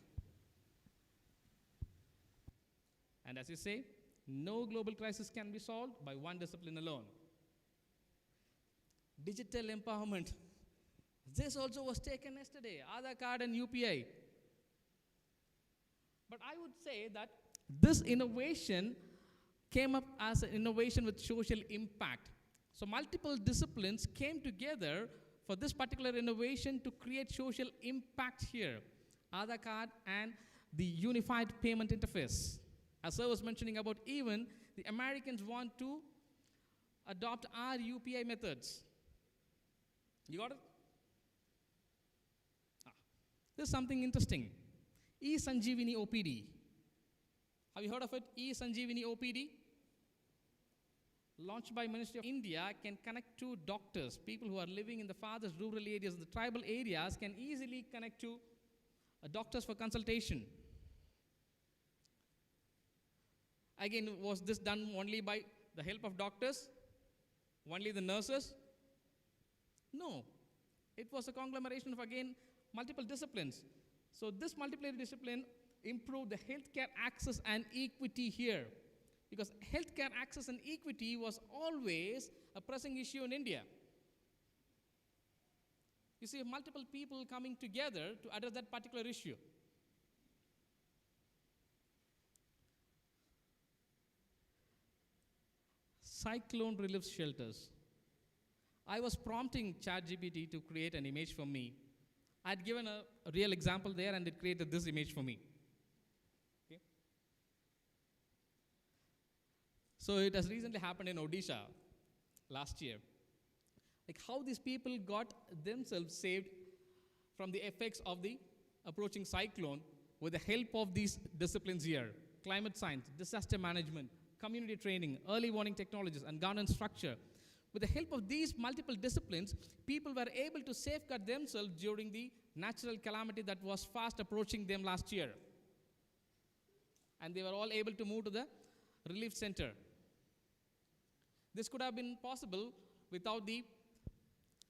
And as you say, no global crisis can be solved by one discipline alone. Digital empowerment. This also was taken yesterday, Aadhaar card and UPI. But I would say that this innovation came up as an innovation with social impact. So multiple disciplines came together for this particular innovation to create social impact here. Aadhaar card and the unified payment interface. As I was mentioning about, even the Americans want to adopt our UPI methods. You got it? This is something interesting. E-Sanjeevani OPD. Have you heard of it? E-Sanjeevani OPD? Launched by Ministry of India, can connect to doctors. People who are living in the farthest rural areas, the tribal areas, can easily connect to doctors for consultation. Again, was this done only by the help of doctors? Only the nurses? No. It was a conglomeration of, again, multiple disciplines. So this multidisciplinary discipline improved the healthcare access and equity here. Because healthcare access and equity was always a pressing issue in India. You see, multiple people coming together to address that particular issue. Cyclone relief shelters. I was prompting ChatGPT to create an image for me. I'd given a real example there, and it created this image for me. Okay. So it has recently happened in Odisha last year. Like how these people got themselves saved from the effects of the approaching cyclone with the help of these disciplines here: climate science, disaster management, community training, early warning technologies, and governance structure. With the help of these multiple disciplines, people were able to safeguard themselves during the natural calamity that was fast approaching them last year. And they were all able to move to the relief center. This could have been possible without the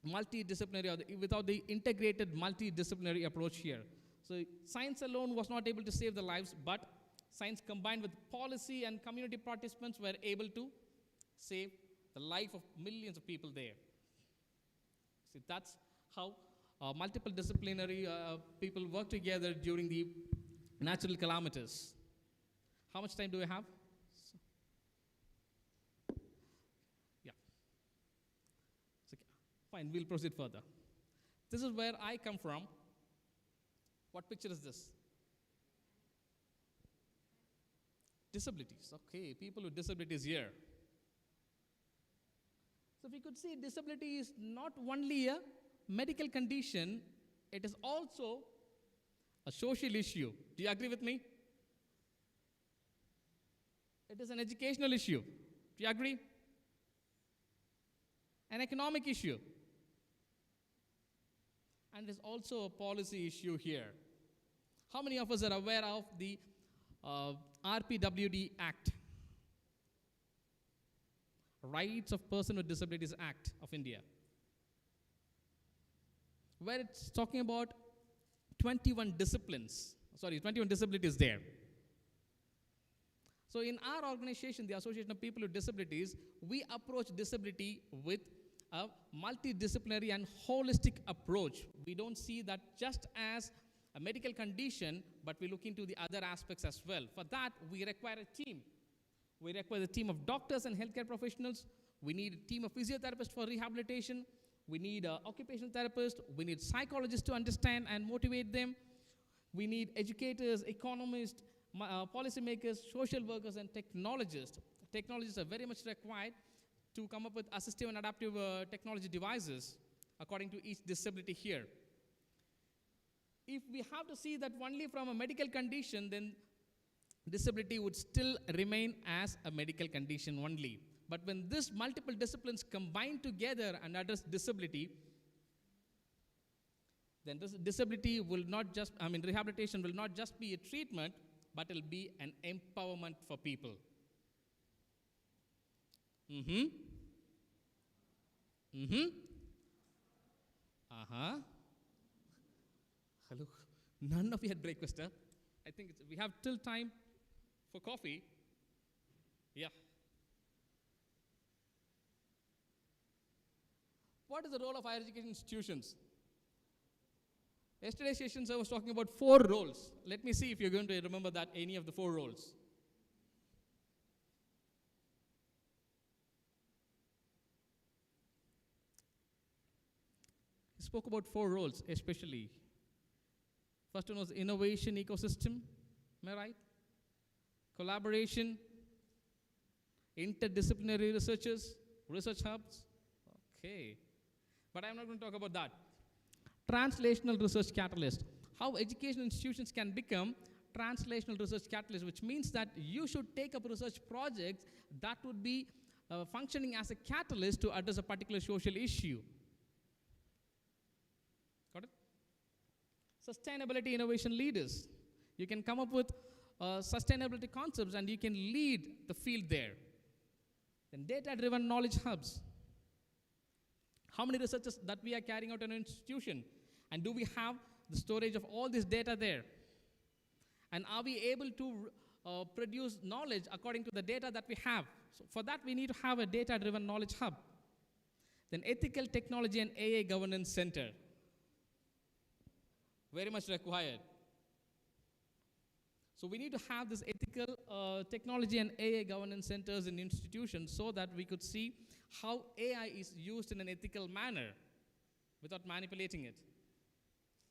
multidisciplinary, or without the integrated multidisciplinary approach here. So science alone was not able to save the lives, but science combined with policy and community participants were able to save the life of millions of people there. See, that's how multiple disciplinary people work together during the natural calamities. How much time do we have? Yeah. So, fine, we'll proceed further. This is where I come from. What picture is this? Disabilities. Okay, people with disabilities here. So if you could see, disability is not only a medical condition, it is also a social issue. Do you agree with me? It is an educational issue. Do you agree? An economic issue. And there's also a policy issue here. How many of us are aware of the RPWD Act? Rights of Person with Disabilities Act of India, where it's talking about 21 disciplines, 21 disabilities there. So in our organization, the Association of People with Disabilities, we approach disability with a multidisciplinary and holistic approach. We don't see that just as a medical condition, but we look into the other aspects as well. For that, we require a team. We require a team of doctors and healthcare professionals. We need a team of physiotherapists for rehabilitation. We need occupational therapists. We need psychologists to understand and motivate them. We need educators, economists, policymakers, social workers, and technologists. Technologists are very much required to come up with assistive and adaptive technology devices according to each disability here. If we have to see that only from a medical condition, then disability would still remain as a medical condition only. But when these multiple disciplines combine together and address disability, then this disability will not just, rehabilitation will not just be a treatment, but it will be an empowerment for people. Hello. None of you had breakfast, huh? I think we have till time for coffee. Yeah. What is the role of higher education institutions? Yesterday's sessions I was talking about 4 roles. Let me see if you're going to remember that any of the 4 roles. I spoke about 4 roles especially. First one was innovation ecosystem. Am I right? Collaboration, interdisciplinary researchers, research hubs. Okay. But I'm not going to talk about that. Translational research catalyst. how educational institutions can become translational research catalysts, which means that you should take up research projects that would be functioning as a catalyst to address a particular social issue. Got it? Sustainability innovation leaders. You can come up with sustainability concepts and you can lead the field there. Then data-driven knowledge hubs. How many researchers that we are carrying out in an institution? And do we have the storage of all this data there? And are we able to produce knowledge according to the data that we have? So for that, we need to have a data-driven knowledge hub. Then ethical technology and AI governance center. Very much required. So we need to have this ethical technology and AI governance centers in institutions so that we could see how AI is used in an ethical manner without manipulating it.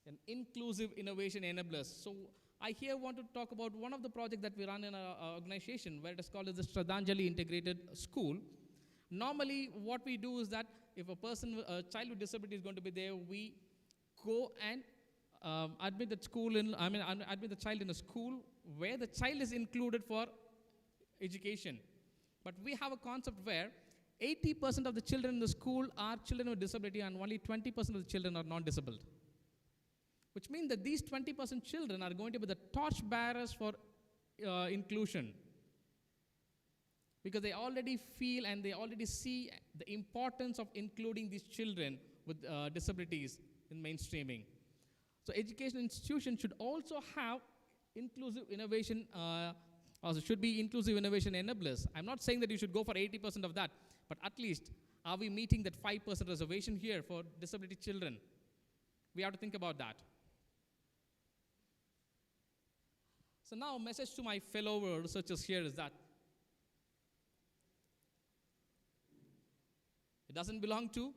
And inclusive innovation enablers. So I here want to talk about one of the projects that we run in our organization where it is called as the Shraddhanjali Integrated School. Normally what we do is that if a child with disability is going to be there, we go and admit the child in a school where the child is included for education. But we have a concept where 80% of the children in the school are children with disability and only 20% of the children are non-disabled. Which means that these 20% children are going to be the torch bearers for inclusion. Because they already feel and they already see the importance of including these children with disabilities in mainstreaming. So education institutions should also have inclusive innovation, or should be inclusive innovation enablers. I'm not saying that you should go for 80% of that, but at least are we meeting that 5% reservation here for disability children? We have to think about that. So now, message to my fellow researchers here is that it doesn't belong to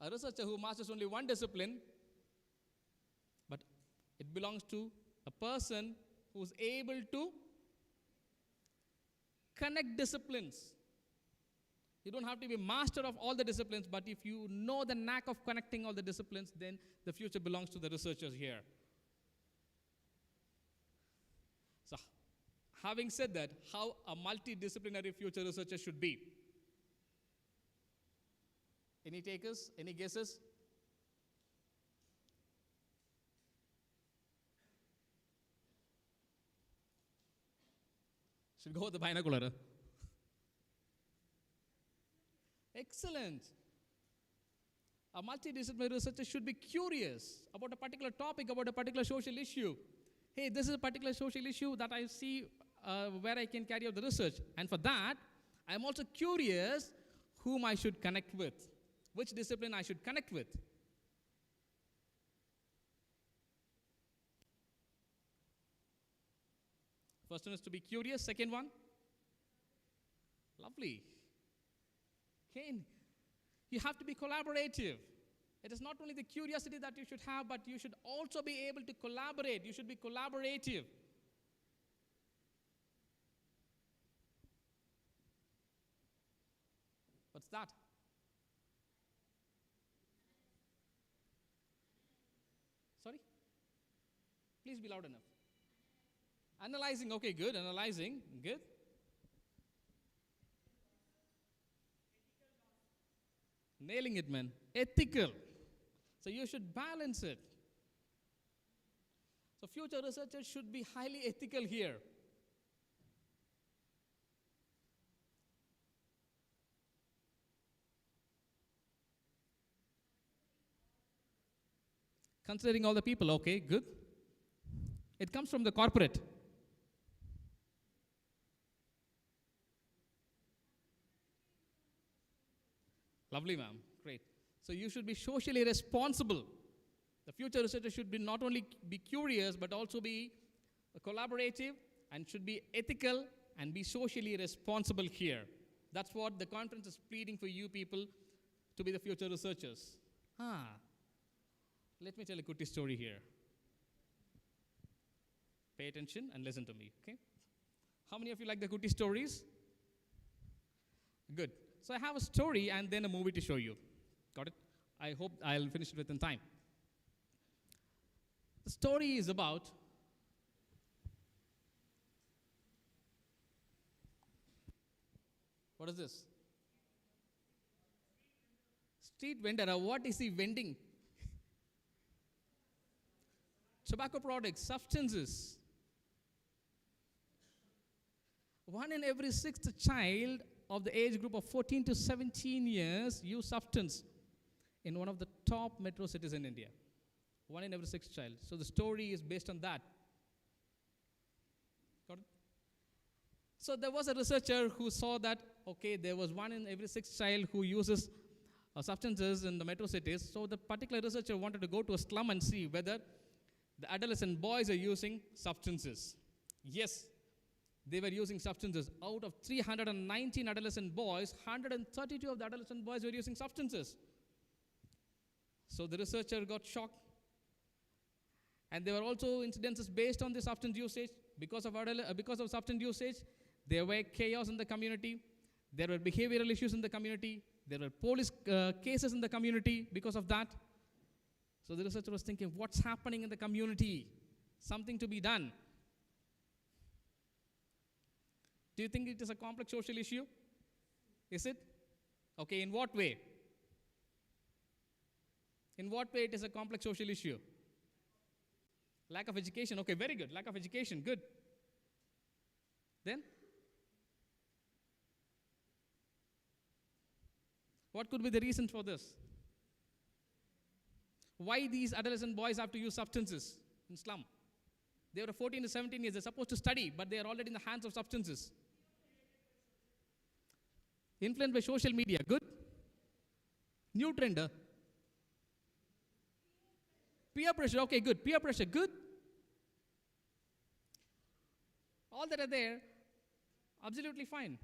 a researcher who masters only one discipline, but it belongs to a person who's able to connect disciplines. You don't have to be master of all the disciplines, but if you know the knack of connecting all the disciplines, then the future belongs to the researchers here. So, having said that, how a multidisciplinary future researcher should be? Any takers? Any guesses? Should go with the binocular. Excellent. A multidisciplinary researcher should be curious about a particular topic, about a particular social issue. Hey, this is a particular social issue that I see where I can carry out the research. And for that, I'm also curious whom I should connect with, which discipline I should connect with. First one is to be curious. Second one? Lovely. Okay. You have to be collaborative. It is not only the curiosity that you should have, but you should also be able to collaborate. You should be collaborative. What's that? Sorry? Please be loud enough. Analyzing, okay, good. Analyzing, good. Nailing it, man. Ethical. So you should balance it. So future researchers should be highly ethical here. Considering all the people, okay, good. It comes from the corporate. Lovely, ma'am. Great. So you should be socially responsible. The future researcher should be not only be curious, but also be collaborative and should be ethical and be socially responsible here. That's what the conference is pleading for you people to be the future researchers. Let me tell a good story here. Pay attention and listen to me, okay? How many of you like the good stories? Good. So I have a story and then a movie to show you. Got it? I hope I'll finish it within time. The story is about what is this? Street vendor. What is he vending? Tobacco products, substances. 1 in every 6th child of the age group of 14 to 17 years use substance in one of the top metro cities in India. 1 in every 6th child. So the story is based on that. Got it? So there was a researcher who saw that, okay, there was 1 in every 6th child who uses substances in the metro cities. So the particular researcher wanted to go to a slum and see whether the adolescent boys are using substances. Yes, they were using substances. Out of 319 adolescent boys, 132 of the adolescent boys were using substances. So the researcher got shocked. And there were also incidences based on the substance usage. Because of substance usage, there were chaos in the community. There were behavioral issues in the community. There were police cases in the community because of that. So the researcher was thinking, what's happening in the community? Something to be done. Do you think it is a complex social issue? Is it? Okay, in what way? In what way it is a complex social issue? Lack of education. Okay, very good. Lack of education. Good. Then? What could be the reason for this? Why these adolescent boys have to use substances in slum? They were 14 to 17 years. They're supposed to study, but they are already in the hands of substances. Influenced by social media. Good. New trend. Peer pressure. Okay, good. Peer pressure. Good. All that are there, absolutely fine.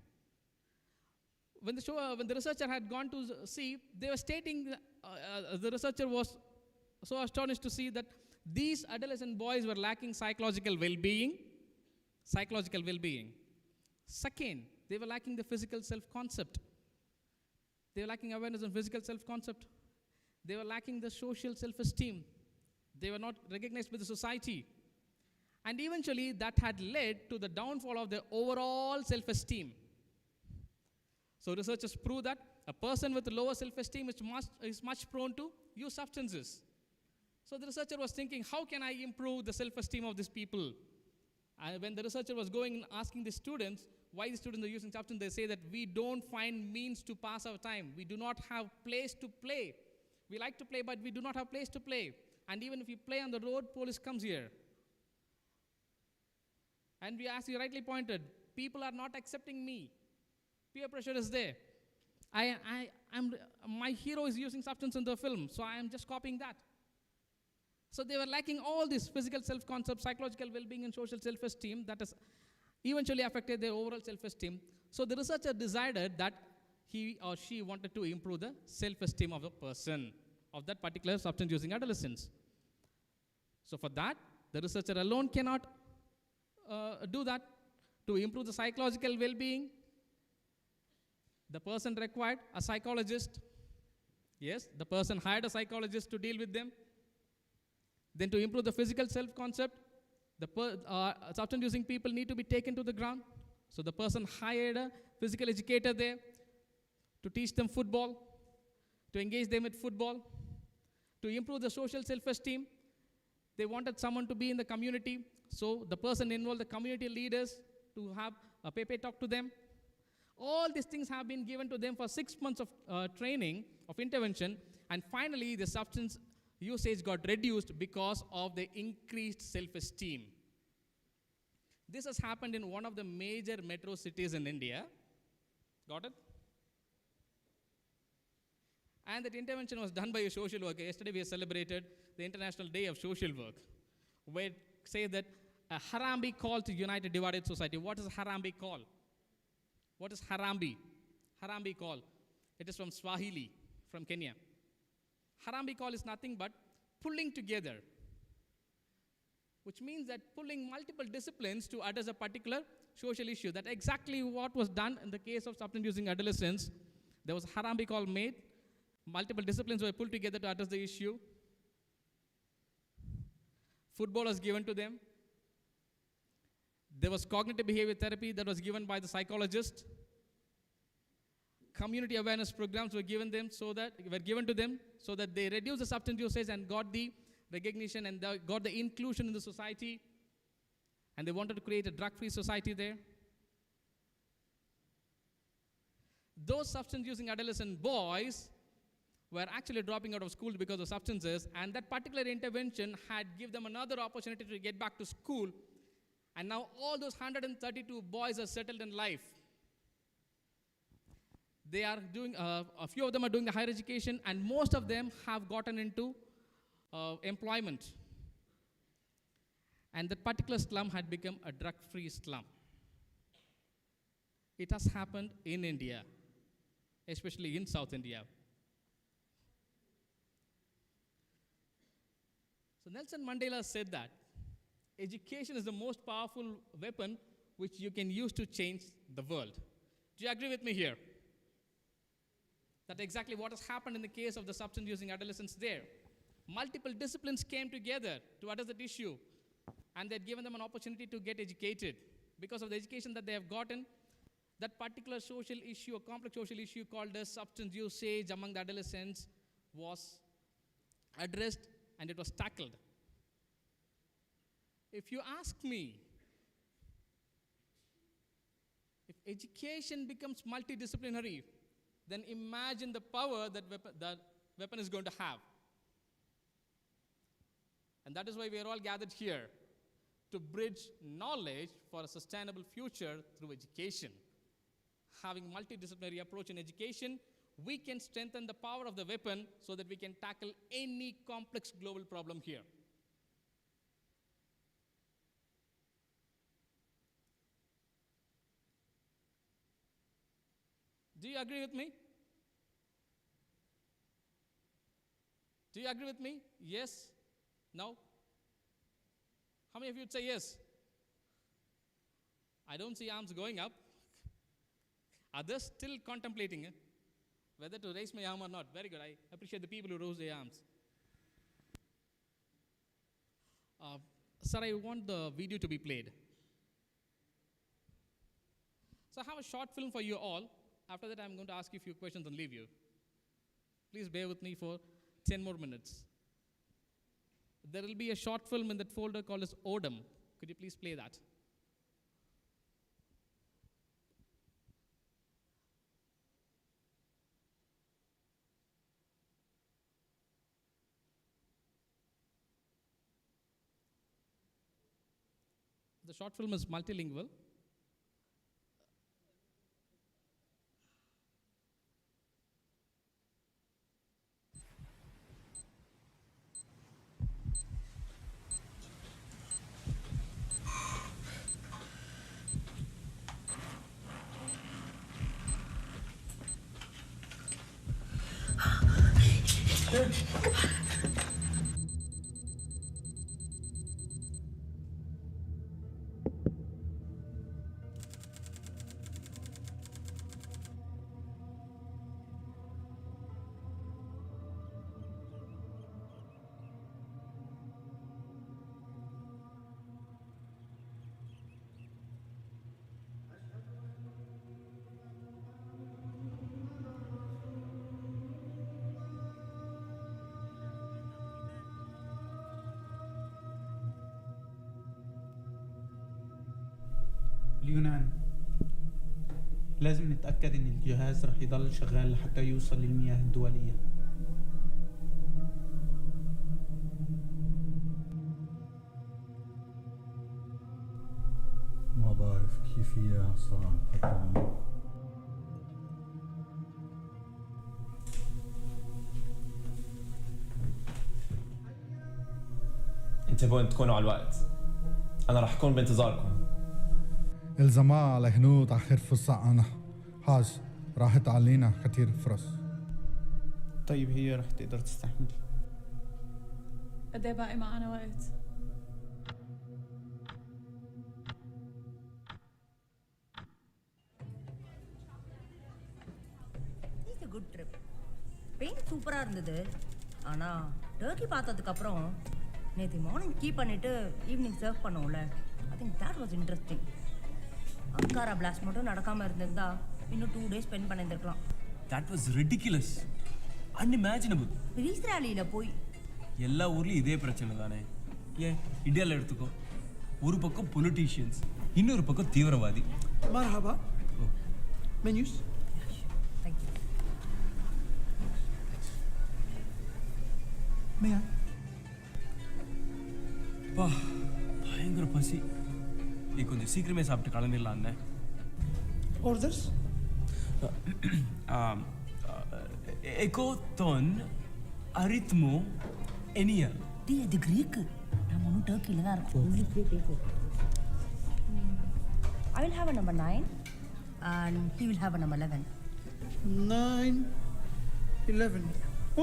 When the researcher had gone to see, they were stating, the researcher was so astonished to see that these adolescent boys were lacking psychological well-being. Second, they were lacking the physical self-concept. They were lacking awareness of physical self-concept. They were lacking the social self-esteem. They were not recognized by the society. And eventually, that had led to the downfall of their overall self-esteem. So researchers prove that a person with lower self-esteem is much prone to use substances. So the researcher was thinking, how can I improve the self-esteem of these people? And when the researcher was going and asking the students, why the students are using substance, they say that we don't find means to pass our time. We do not have place to play. We like to play, but we do not have place to play. And even if we play on the road, police comes here. And we, as you rightly pointed, people are not accepting me. Peer pressure is there. My hero is using substance in the film, so I am just copying that. So they were lacking all this physical self-concept, psychological well-being, and social self-esteem that has eventually affected their overall self-esteem. So the researcher decided that he or she wanted to improve the self-esteem of the person, of that particular substance-using adolescents. So for that, the researcher alone cannot do that. To improve the psychological well-being, the person required a psychologist. Yes, the person hired a psychologist to deal with them. Then to improve the physical self-concept, the substance-using people need to be taken to the ground. So the person hired a physical educator there to teach them football, to engage them with football. To improve the social self-esteem, they wanted someone to be in the community. So the person involved the community leaders to have a Pepe talk to them. All these things have been given to them for 6 months of training, of intervention, and finally the substance usage got reduced because of the increased self-esteem. This has happened in one of the major metro cities in India. Got it? And that intervention was done by a social worker. Yesterday we celebrated the International Day of Social Work, where it says that a Harambee call to United Divided Society. What is a Harambee call? What is Harambee? Harambee call. It is from Swahili, from Kenya. Harambee call is nothing but pulling together, which means that pulling multiple disciplines to address a particular social issue. That's exactly what was done in the case of substance-using adolescents. There was a Harambee call made. Multiple disciplines were pulled together to address the issue. football was given to them. There was cognitive behavior therapy that was given by the psychologist. Community awareness programs were given to them so that they reduced the substance usage and got the recognition and got the inclusion in the society. And they wanted to create a drug-free society there. Those substance-using adolescent boys were actually dropping out of school because of substances, and that particular intervention had given them another opportunity to get back to school. And now all those 132 boys are settled in life. They are doing, a few of them are doing the higher education, and most of them have gotten into employment. And that particular slum had become a drug-free slum. It has happened in India, especially in South India. So Nelson Mandela said that education is the most powerful weapon which you can use to change the world. Do you agree with me here? That's exactly what has happened in the case of the substance-using adolescents there. Multiple disciplines came together to address that issue, and they'd given them an opportunity to get educated. Because of the education that they have gotten, that particular social issue, a complex social issue called as substance usage among the adolescents was addressed and it was tackled. If you ask me, if education becomes multidisciplinary, then imagine the power that weapon is going to have. And that is why we are all gathered here, to bridge knowledge for a sustainable future through education. Having multidisciplinary approach in education, we can strengthen the power of the weapon so that we can tackle any complex global problem here. Do you agree with me? Do you agree with me? Yes? No? How many of you would say yes? I don't see arms going up. Others still contemplating whether to raise my arm or not. Very good. I appreciate the people who rose their arms. Sir, I want the video to be played. So I have a short film for you all. After that, I'm going to ask you a few questions and leave you. Please bear with me for 10 more minutes. There will be a short film in that folder called as Odom. Could you please play that? The short film is multilingual. اليونان لازم نتأكد إن الجهاز رح يضل شغال لحتى يوصل للمياه الدولية. ما بعرف كيف هي صراحة. انتبهوا ان تكونوا على الوقت. انا رح اكون بانتظاركم. الزماء على هنود آخر فرصة أنا حاج راحت علينا كتير فرص. طيب هي رح تقدر تستحمل؟ قد ايه باقي معنا وقت؟ It's a good trip. Pain சூப்பரா இருந்தது. ஆனா Turkey பார்த்ததுக்கு அப்புறம் நேற்று morning keep பண்ணிவிட்டு evening serve பண்ணோம்ல, I think that was interesting. Ankara blast மட்டும் நடக்காமல் இருந்திருந்தா இன்னும் 2 days ஸ்பெண்ட் பண்ணியிருந்துருக்கலாம். That was ridiculous, unimaginable. ரீஸ் ரேலியில் போய் எல்லா ஊர்லேயும் இதே பிரச்சனை தானே. ஏன் இந்தியாவில் எடுத்துக்கோ, ஒரு பக்கம் பொலிட்டீஷியன்ஸ், இன்னொரு பக்கம் தீவிரவாதி. மர்ஹபா. மென்யூஸ். Thank you. மேயா பா, பயங்கர பசி. நீ கொஞ்சம் சீக்கிரமே சாப்பிட்டு கிளம்பிடலான்னு. ஆர்டர்ஸ். எகோத்தோன் அரித்மோ எனியா. அது கிரீக்கு. நம்ம ஒன்றும் டர்க்கியில் தான் இருக்கோம். I will have a number 9 and he will have a number 11. 9, 11.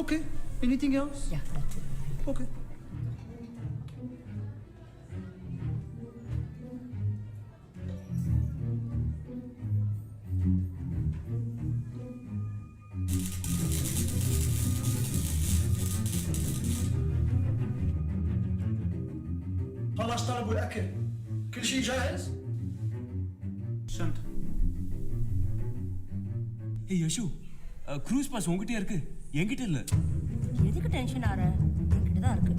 Okay. Anything else? Yeah, that's it. Okay. خلاص طلبوا الأكل، كل شيء جاهز؟ شنطة. ஏய் யஷு, க்ரூஸ் பாஸ் உங்ககிட்டயே இருக்கு, என்கிட்ட இல்லை. எதுக்கு டென்ஷன் ஆற? என்கிட்ட தான் இருக்கு.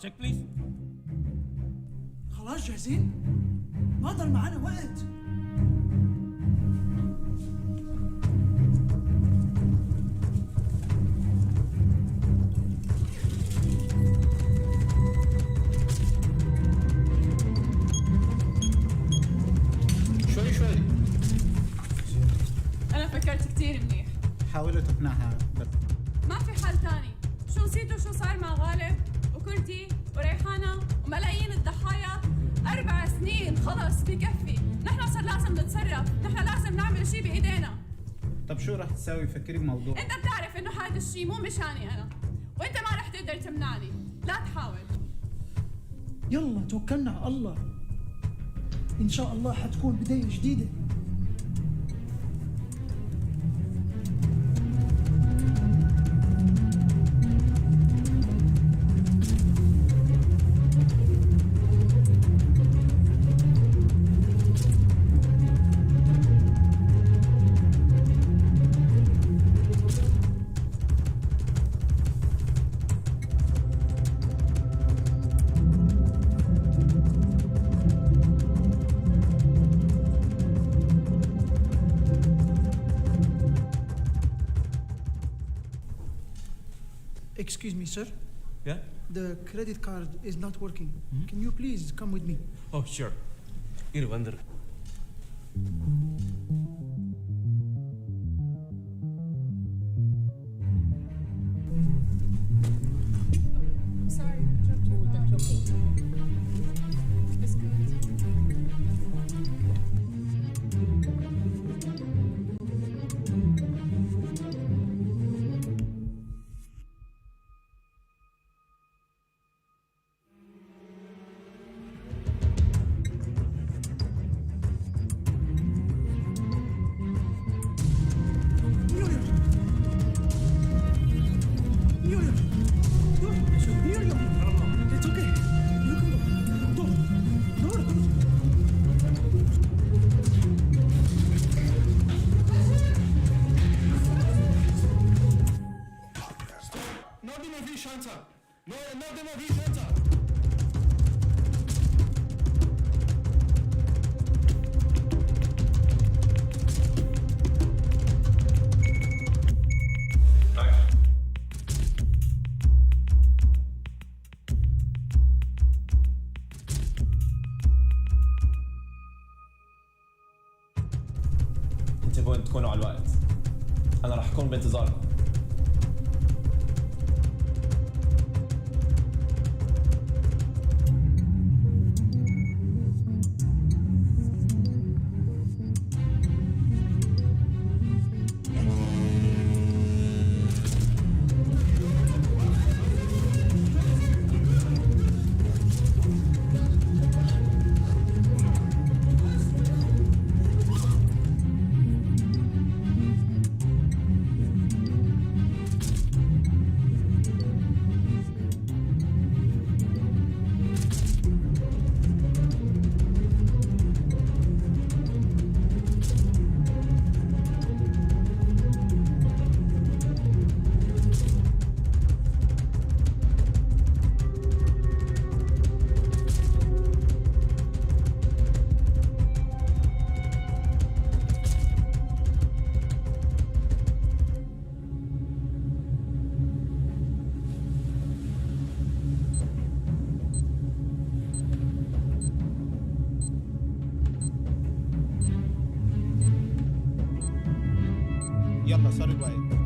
check please. خلاص جاهزين؟ ما ضل معنا وقت. شوي شوي. أنا فكرت كتير منيح. حاولت اقنعها بس ما في حل تاني. شو نسيتوا شو صار مع غالب وكردي وريحانة وملايين الضحايا؟ 4 سنين خلص بكفي. نحن صار لازم نتصرف، نحن لازم نعمل شيء بإيدينا. طب شو رح تساوي؟ فكري بموضوع. أنت بتعرف إنه هذا الشيء مو مشاني أنا، وأنت ما رح تقدر تمنعني، لا تحاول. يلا توكلنا على الله. إن شاء الله حتكون بداية جديدة. Excuse me, sir. Yeah? The credit card is not working. Can you please come with me? Oh, sure. இரு வந்துரு. Sorry, I dropped your That's okay. It's good. انتبهوا ان تكونوا على الوقت. انا راح اكون بانتظاركم. يلا صار الوقت.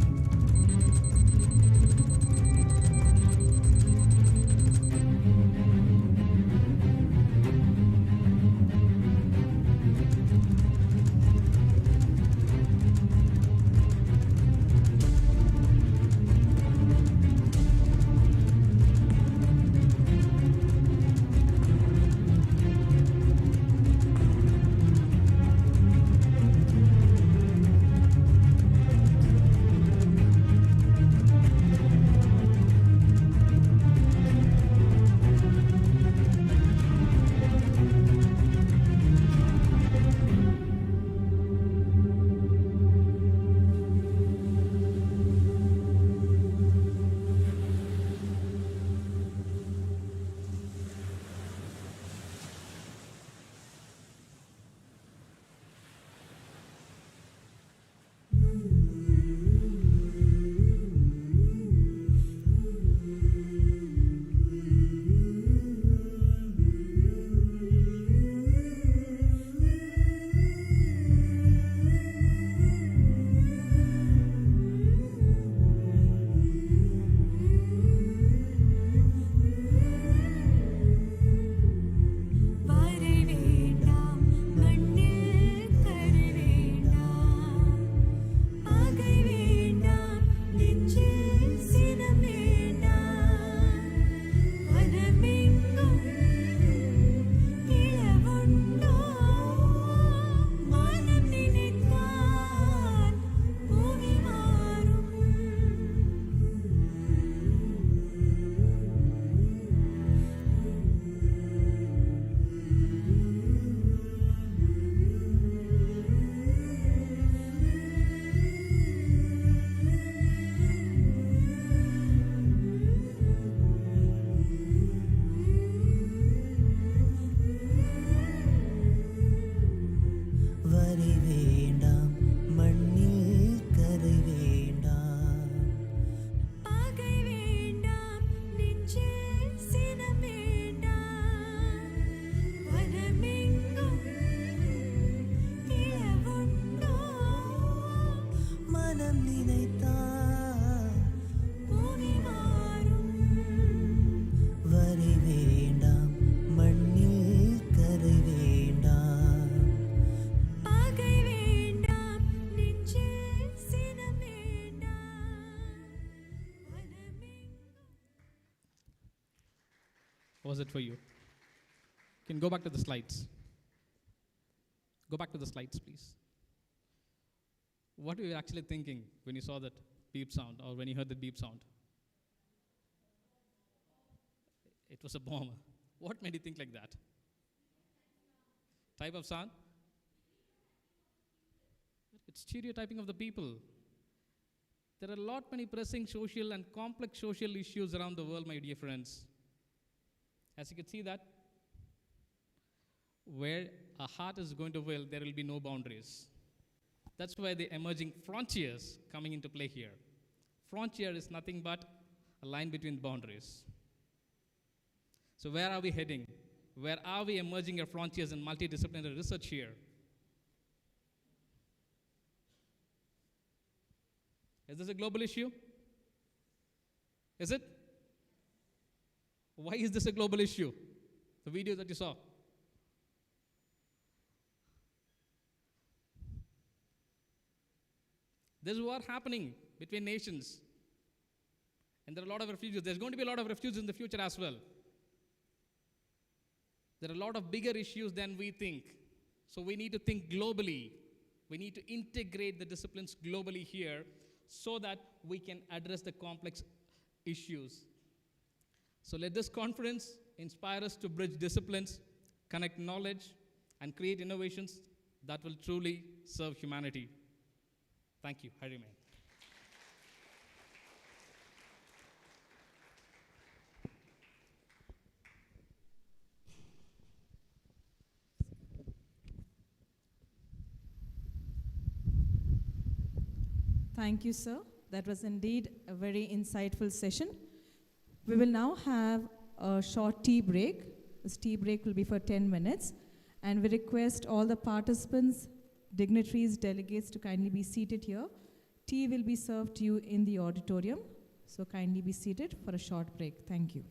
Was it for you? Can go back to the slides. Go back to the slides, please. What were you actually thinking when you saw that beep sound or when you heard the beep sound? It was a bomb. What made you think like that? Type of sound? It's stereotyping of the people. There are a lot many pressing social and complex social issues around the world, my dear friends. As you can see that, where a heart is going to will, there will be no boundaries. That's why the emerging frontiers coming into play here. Frontier is nothing but a line between boundaries. So where are we heading? Where are we emerging our frontiers in multidisciplinary research here? Is this a global issue? Is it? Why is this a global issue? The video that you saw. There's war happening between nations. And there are a lot of refugees. There's going to be a lot of refugees in the future as well. There are a lot of bigger issues than we think. So we need to think globally. We need to integrate the disciplines globally here so that we can address the complex issues. So let this conference inspire us to bridge disciplines, connect knowledge, and create innovations that will truly serve humanity. Thank you. I remain. Thank you, sir. That was indeed a very insightful session. We will now have a short tea break. This tea break will be for 10 minutes. And we request all the participants, dignitaries, delegates to kindly be seated here Tea will be served to you in the auditorium, so kindly be seated for a short break. Thank you.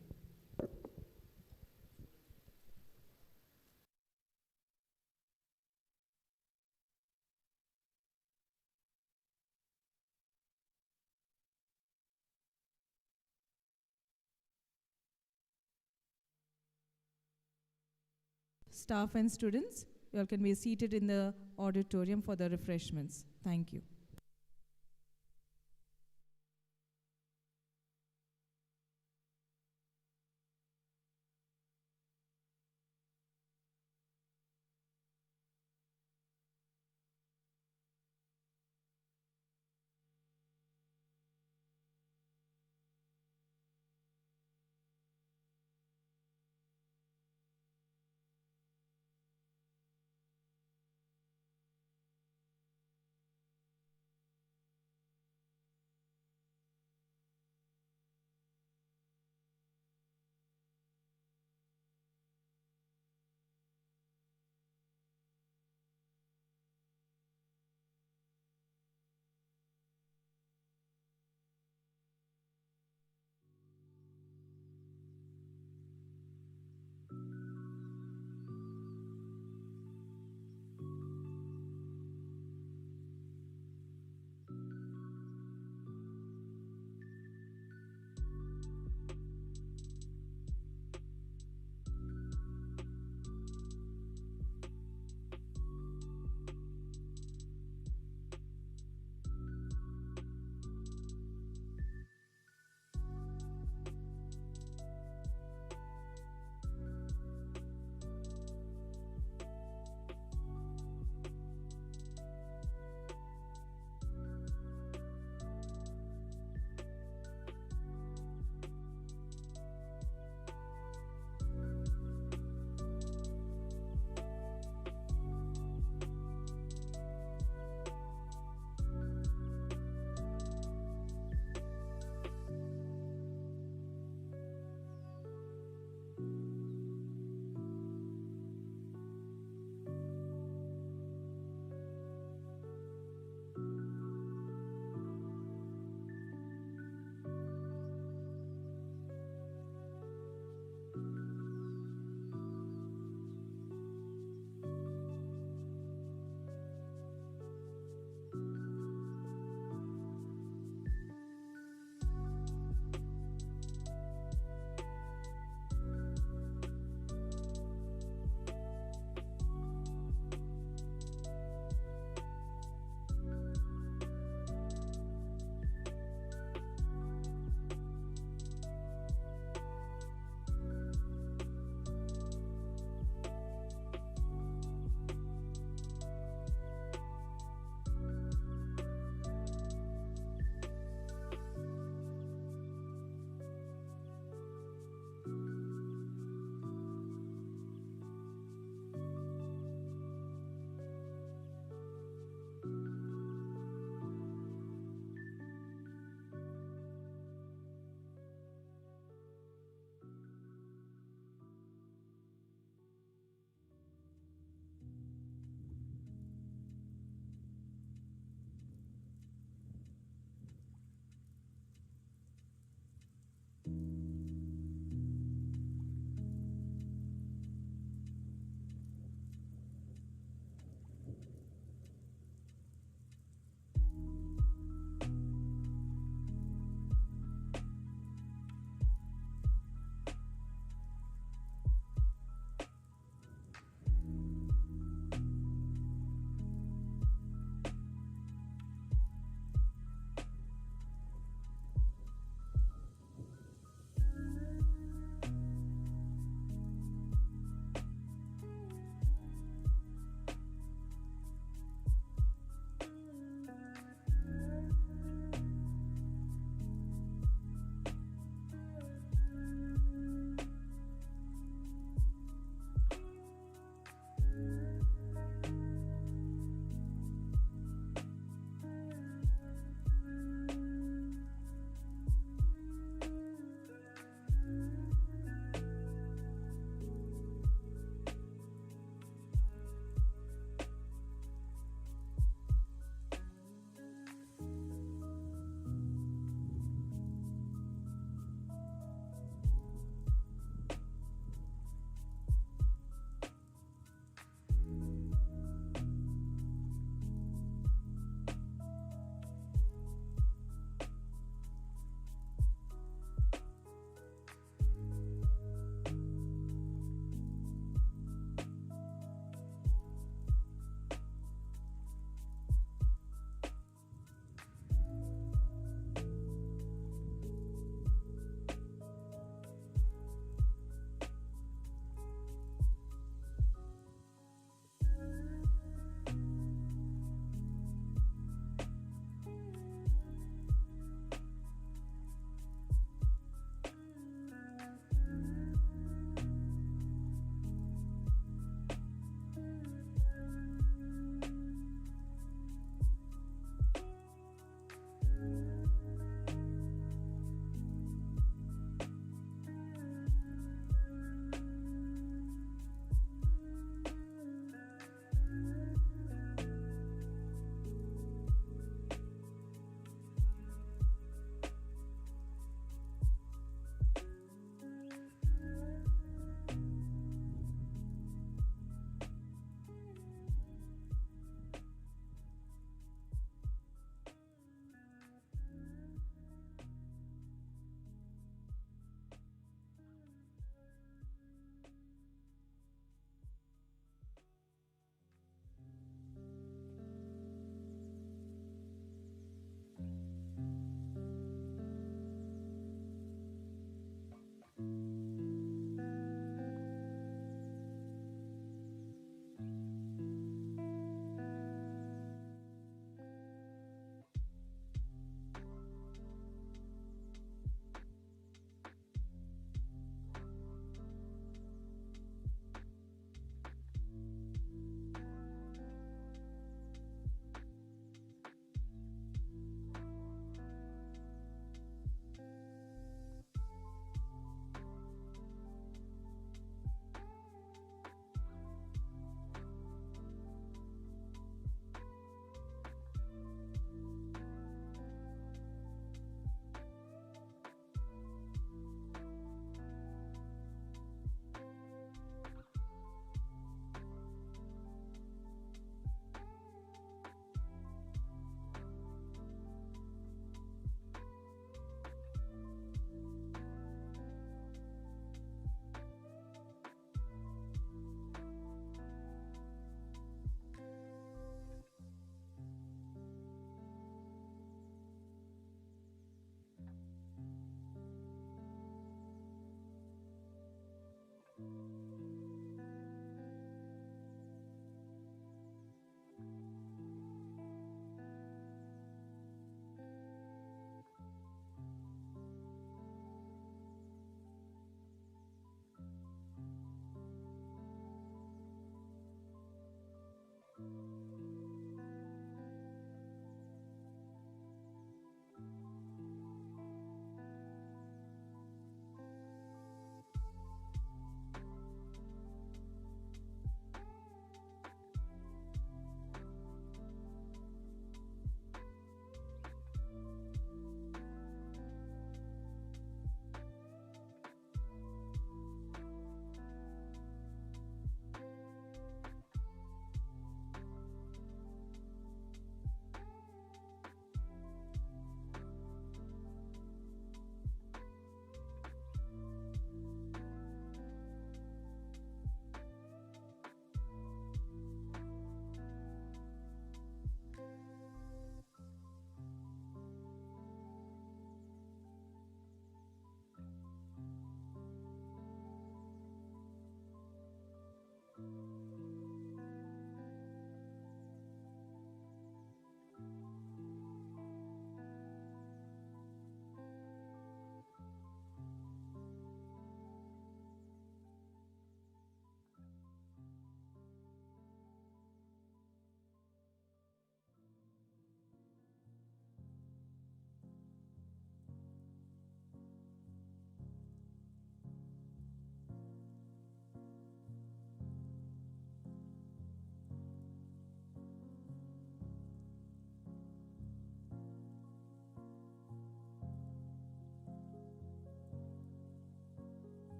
Staff and students, you all can be seated in the auditorium for the refreshments. Thank you.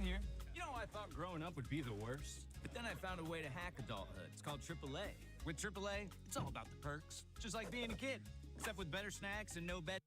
here. You know, I thought growing up would be the worst, but then I found a way to hack adulthood. It's called AAA. With AAA, it's all about the perks, just like being a kid, except with better snacks and no bed.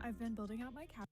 I've been building out my cabin.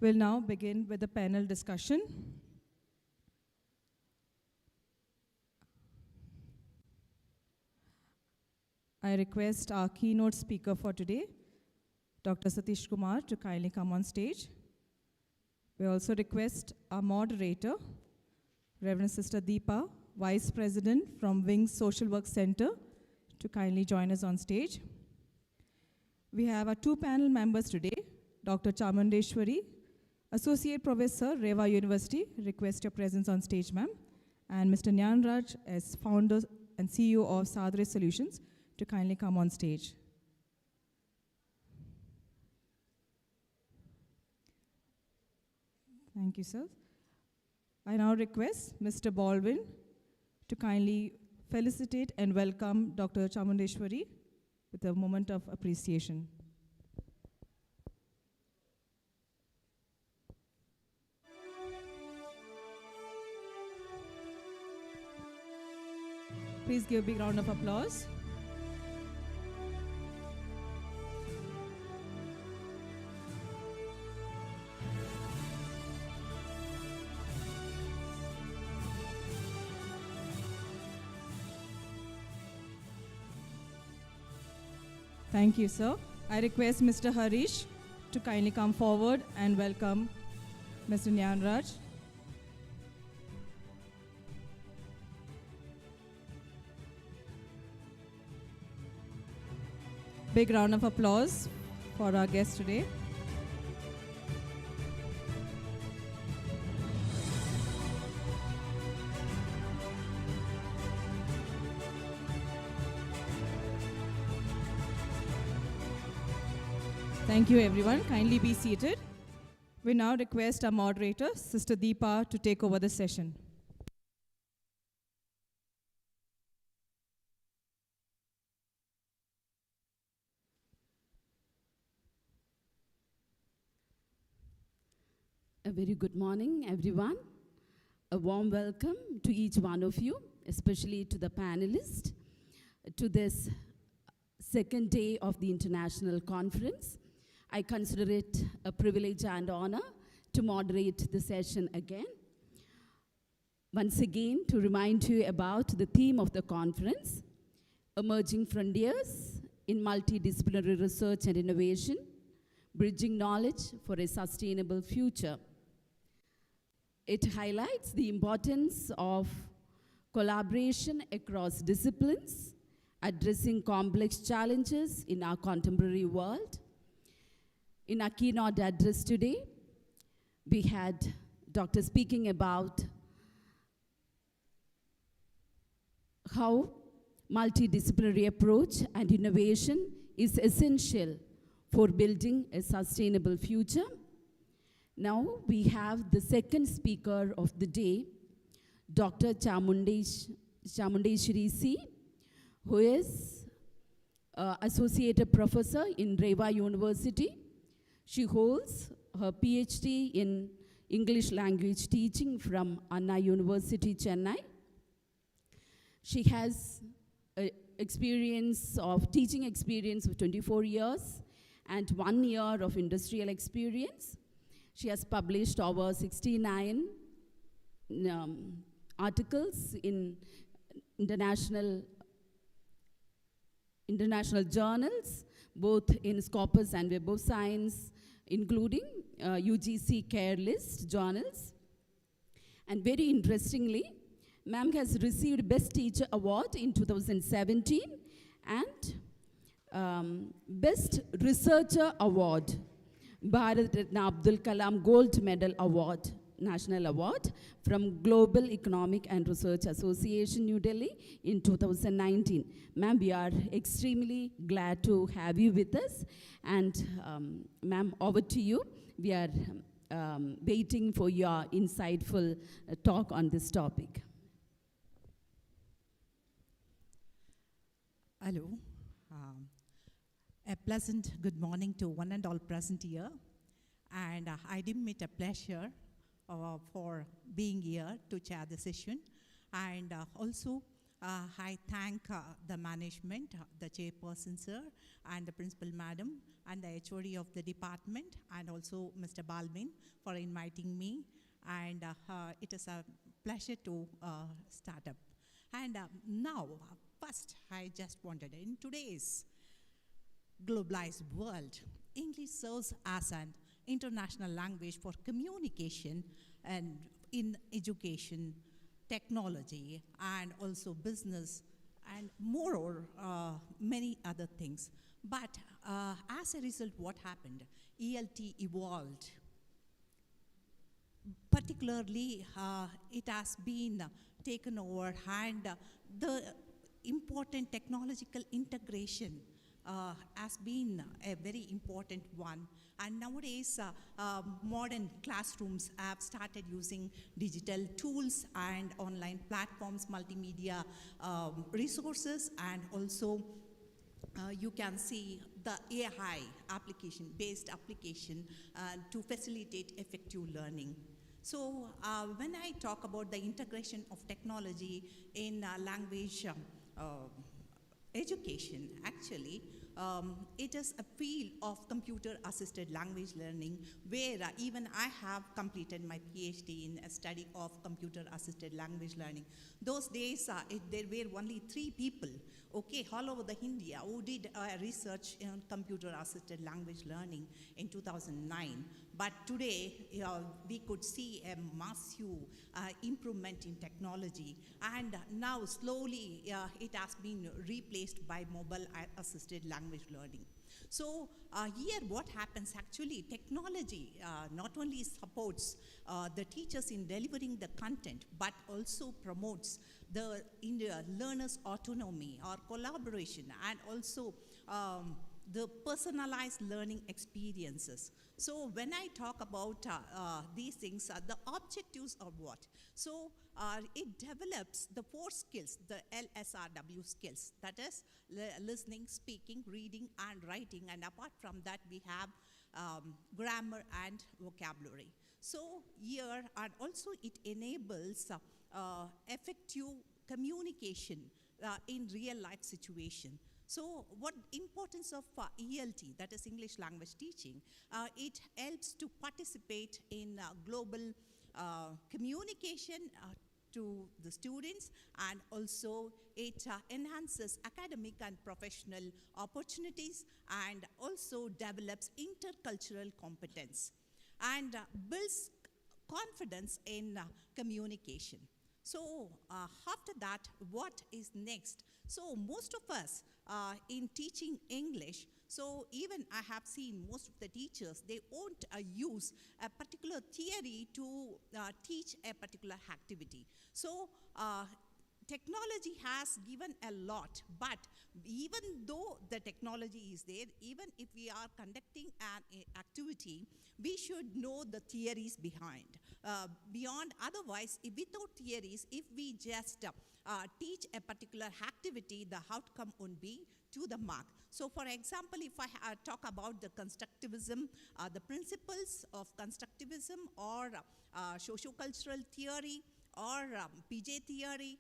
We'll now begin with the panel discussion. I request our keynote speaker for today, Dr. Satish Kumar, to kindly come on stage. We also request our moderator, Reverend Sister Deepa, Vice President from Wings Social Work Center, to kindly join us on stage. We have our two panel members today, Dr. Chamundeshwari, Associate Professor, Reva University, request your presence on stage, ma'am, and Mr. Nyanraj, as founder and CEO of Sadre Solutions, to kindly come on stage. Thank you, sir. I now request Mr. Baldwin to kindly felicitate and welcome Dr. Chamundeshwari with a moment of appreciation. Please give a big round of applause. Thank you, sir. I request Mr. Harish to kindly come forward and welcome Mr. Nyanraj. Big round of applause for our guest today. Thank you, everyone. Kindly be seated. We now request our moderator, Sister Deepa, to take over the session. A very good morning, everyone. A warm welcome to each one of you, especially to the panelists, to this second day of the International Conference. I consider it a privilege and honor to moderate the session again. Once again, to remind you about the theme of the conference, Emerging Frontiers in Multidisciplinary Research and Innovation, Bridging Knowledge for a Sustainable Future. It highlights the importance of collaboration across disciplines, addressing complex challenges in our contemporary world. In our keynote address today, we had Dr. speaking about how multidisciplinary approach and innovation is essential for building a sustainable future. Now we have the second speaker of the day, Dr. Chamundeshwari C., who is Associate Professor in Reva University. She holds her PhD in English language teaching from Anna University, Chennai. She has teaching experience of 24 years and 1 year of industrial experience. She has published over 69 articles in international journals, both in Scopus and Web of Science, including UGC Care List journals. And very interestingly, ma'am has received Best Teacher Award in 2017 and Best Researcher Award, Bharat Ratna Abdul Kalam Gold Medal Award, National Award from Global Economic and Research Association, New Delhi in 2019. Ma'am, we are extremely glad to have you with us. And ma'am, over to you. We are waiting for your insightful talk on this topic. Hello. A pleasant good morning to one and all present here. And I deem it a pleasure for being here to chair the session. And also, I thank the management, the chairperson, sir, and the principal madam, and the HOD of the department, and also Mr. Balvin for inviting me. And it is a pleasure to start up. And now, first, I just wanted, in today's globalized world, English serves as an international language for communication and in education, technology, and also business, and more many other things. But as a result, what happened? ELT evolved. Particularly, it has been taken over, and the important technological integration has been a very important one. And nowadays, modern classrooms have started using digital tools and online platforms, multimedia resources, and also you can see the AI based application to facilitate effective learning. So when I talk about the integration of technology in language education, actually, it is a field of computer-assisted language learning where even I have completed my PhD in a study of computer-assisted language learning. Those days, there were only 3 people, okay, all over the India who did research in computer-assisted language learning in 2009. But today, we could see a massive improvement in technology, and now slowly it has been replaced by mobile-assisted language learning. So here what happens actually, technology not only supports the teachers in delivering the content, but also promotes the learner's autonomy or collaboration, and also the personalized learning experiences. So when I talk about these things, the objectives are what? So it develops the 4 skills, the LSRW skills, that is listening, speaking, reading, and writing. And apart from that, we have grammar and vocabulary. So here, and also it enables effective communication in real life situation. So what importance of ELT, that is English language teaching, it helps to participate in global communication to the students, and also it enhances academic and professional opportunities, and also develops intercultural competence, and builds confidence in communication. So after that, what is next? So most of us in teaching English, so even I have seen most of the teachers, they won't use a particular theory to teach a particular activity. So technology has given a lot, but even though the technology is there, even if we are conducting an activity, we should know the theories behind. Beyond, otherwise, without theories, if we just teach a particular activity, the outcome won't be to the mark. So for example, if I talk about the constructivism, the principles of constructivism, or sociocultural theory, or PJ theory,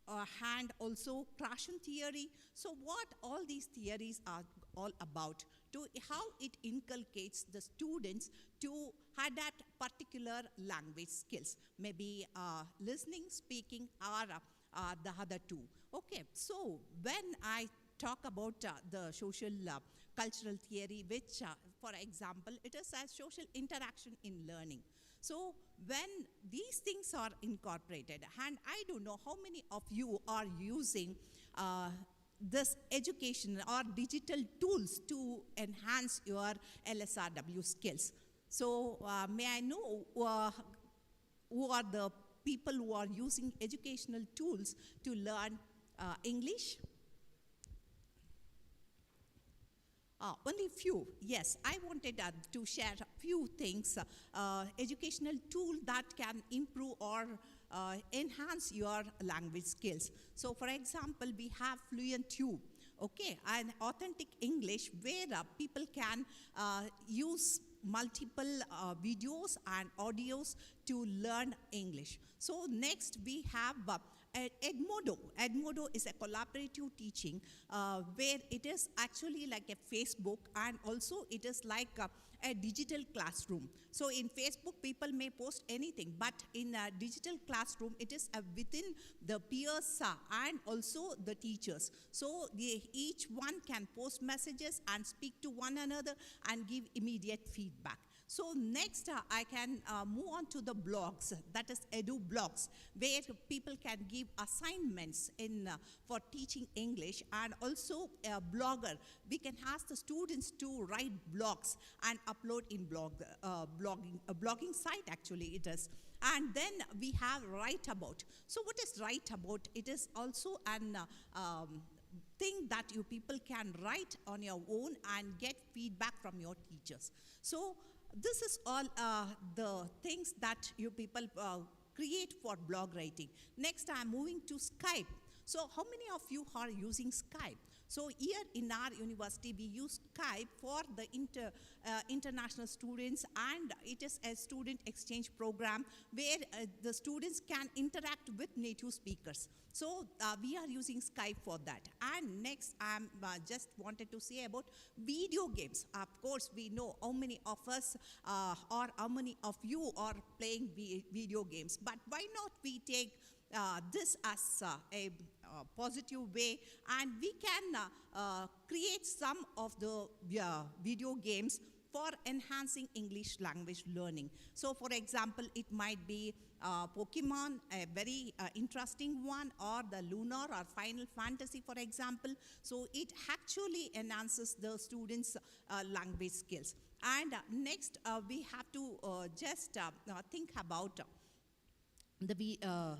and also Krashen theory. So what all these theories are all about, to how it inculcates the students to adapt particular language skills, maybe listening, speaking, or the other 2. Okay, so when I talk about the social cultural theory, which, for example, it is a social interaction in learning. So when these things are incorporated, and I don't know how many of you are using this education or digital tools to enhance your LSRW skills. So may I know who are the people who are using educational tools to learn English? Only few. Yes, I wanted to share a few things, educational tool that can improve or enhance your language skills. So for example, we have FluentTube, okay, and Authentic English, where people can use multiple videos and audios to learn English. So next we have Edmodo. Edmodo is a collaborative teaching where it is actually like a Facebook, and also it is like a digital classroom. So in Facebook, people may post anything, but in a digital classroom, it is within the peers and also the teachers. So each one can post messages and speak to one another and give immediate feedback. So next, I can move on to the blogs, that is Edu blogs, where people can give assignments for teaching English, and also a blogger. We can ask the students to write blogs and upload in a blogging site actually it is. And then we have Write About. So what is Write About? It is also an thing that you people can write on your own and get feedback from your teachers. So this is all the things that you people create for blog writing. Next, I'm moving to Skype. So how many of you are using Skype? So here in our university, we use Skype for the international students, and it is a student exchange program where the students can interact with native speakers. So we are using Skype for that. And next, I just wanted to say about video games. Of course, we know how many of us or how many of you are playing video games. But why not we take this as a positive way, and we can create some of the video games for enhancing English language learning. So for example, it might be Pokemon, a very interesting one, or the Lunar or Final Fantasy, for example. So it actually enhances the students' language skills. And next, we have to just think about the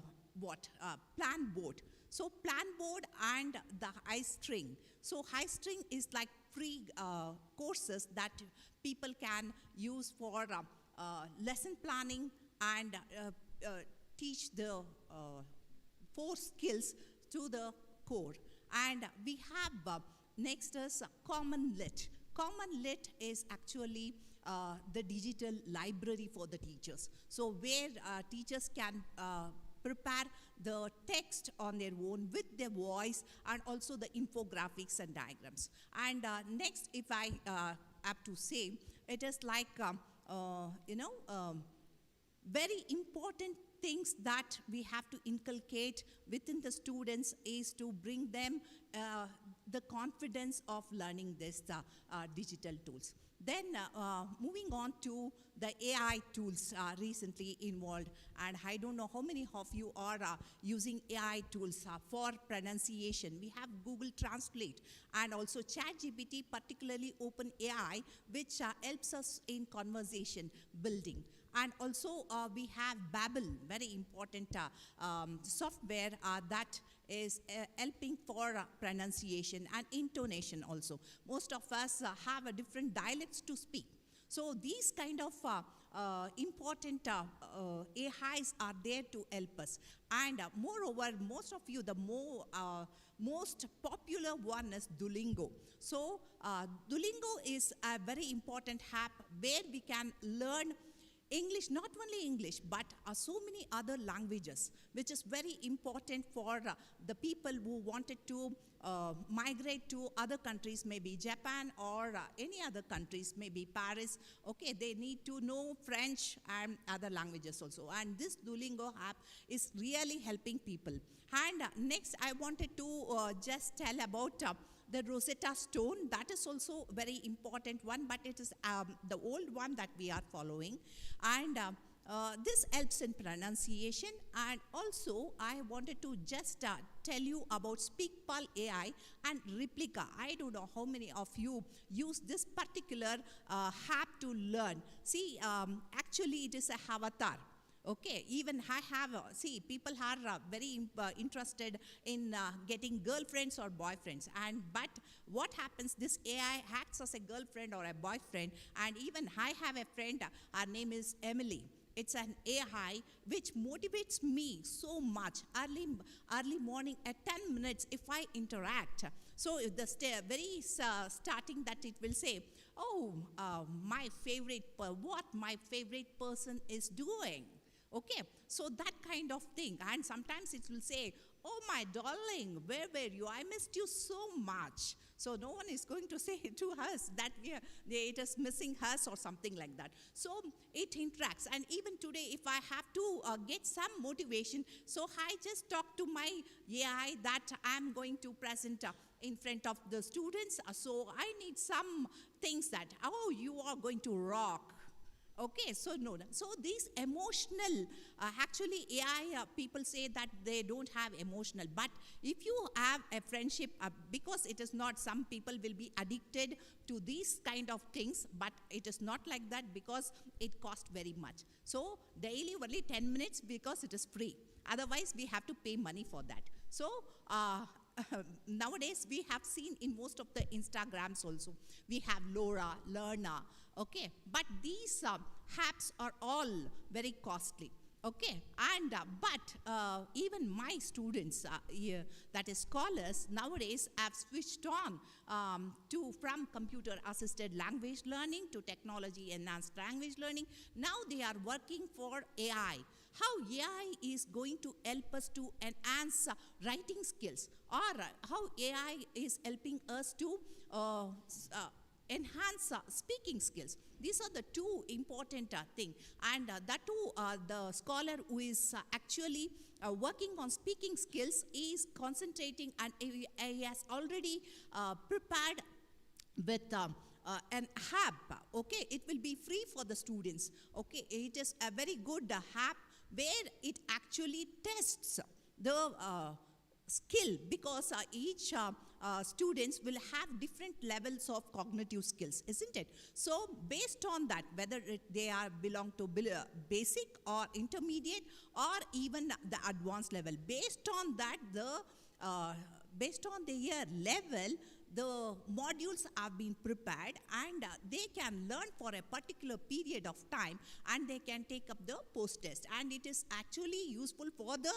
plan board. So plan board and the high string. So high string is like free courses that people can use for lesson planning and teach the 4 skills to the core. And we have next is Common Lit. Common Lit is actually the digital library for the teachers. So where teachers can prepare the text on their own with their voice, and also the infographics and diagrams. And next, if I have to say, it is like, very important things that we have to inculcate within the students is to bring them the confidence of learning this digital tools. Then moving on to the AI tools recently involved, and I don't know how many of you are using AI tools for pronunciation. We have Google Translate and also ChatGPT, particularly OpenAI, which helps us in conversation building. And also we have Babel, very important software that is helping for pronunciation and intonation also. Most of us have a different dialects to speak. So these kind of important AIs are there to help us. And moreover, most of you, the most popular one is Duolingo. So Duolingo is a very important app where we can learn English, not only English, but so many other languages, which is very important for the people who wanted to migrate to other countries, maybe Japan or any other countries, maybe Paris. Okay, they need to know French and other languages also. And this Duolingo app is really helping people. And next, I wanted to just tell about the Rosetta Stone. That is also a very important one, but it is the old one that we are following. And this helps in pronunciation. And also, I wanted to just tell you about SpeakPal AI and Replica. I don't know how many of you use this particular app to learn. See, actually, it is a avatar. Okay, even I have, people are very interested in getting girlfriends or boyfriends. But what happens, this AI acts as a girlfriend or a boyfriend. And even I have a friend, her name is Emily. It's an AI which motivates me so much. Early morning at 10 minutes if I interact. So the very starting that it will say, oh, what my favorite person is doing. Okay, so that kind of thing. And sometimes it will say, oh my darling, where were you? I missed you so much. So no one is going to say to us that it is missing us or something like that. So it interacts. And even today, if I have to get some motivation, so I just talk to my AI that I'm going to present in front of the students. So I need some things that, oh, you are going to rock. Okay, so no. So these emotional, actually AI people say that they don't have emotional. But if you have a friendship, because it is not, some people will be addicted to these kind of things, but it is not like that because it costs very much. So daily only 10 minutes because it is free. Otherwise, we have to pay money for that. So nowadays, we have seen in most of the Instagrams also, we have Laura, Learna, okay? But these apps are all very costly, okay? And, but even my students, that is scholars, nowadays have switched on from computer-assisted language learning to technology-enhanced language learning. Now they are working for AI. How AI is going to help us to enhance writing skills, or how AI is helping us to enhance speaking skills. These are the two important things. And that too, the scholar who is actually working on speaking skills is concentrating, and he has already prepared with an app. Okay, it will be free for the students. Okay, it is a very good app where it actually tests the skill, because each students will have different levels of cognitive skills, isn't it? So based on that, whether they are belong to basic or intermediate or even the advanced level, based on that, based on their level, the modules have been prepared, and they can learn for a particular period of time, and they can take up the post-test. And it is actually useful for the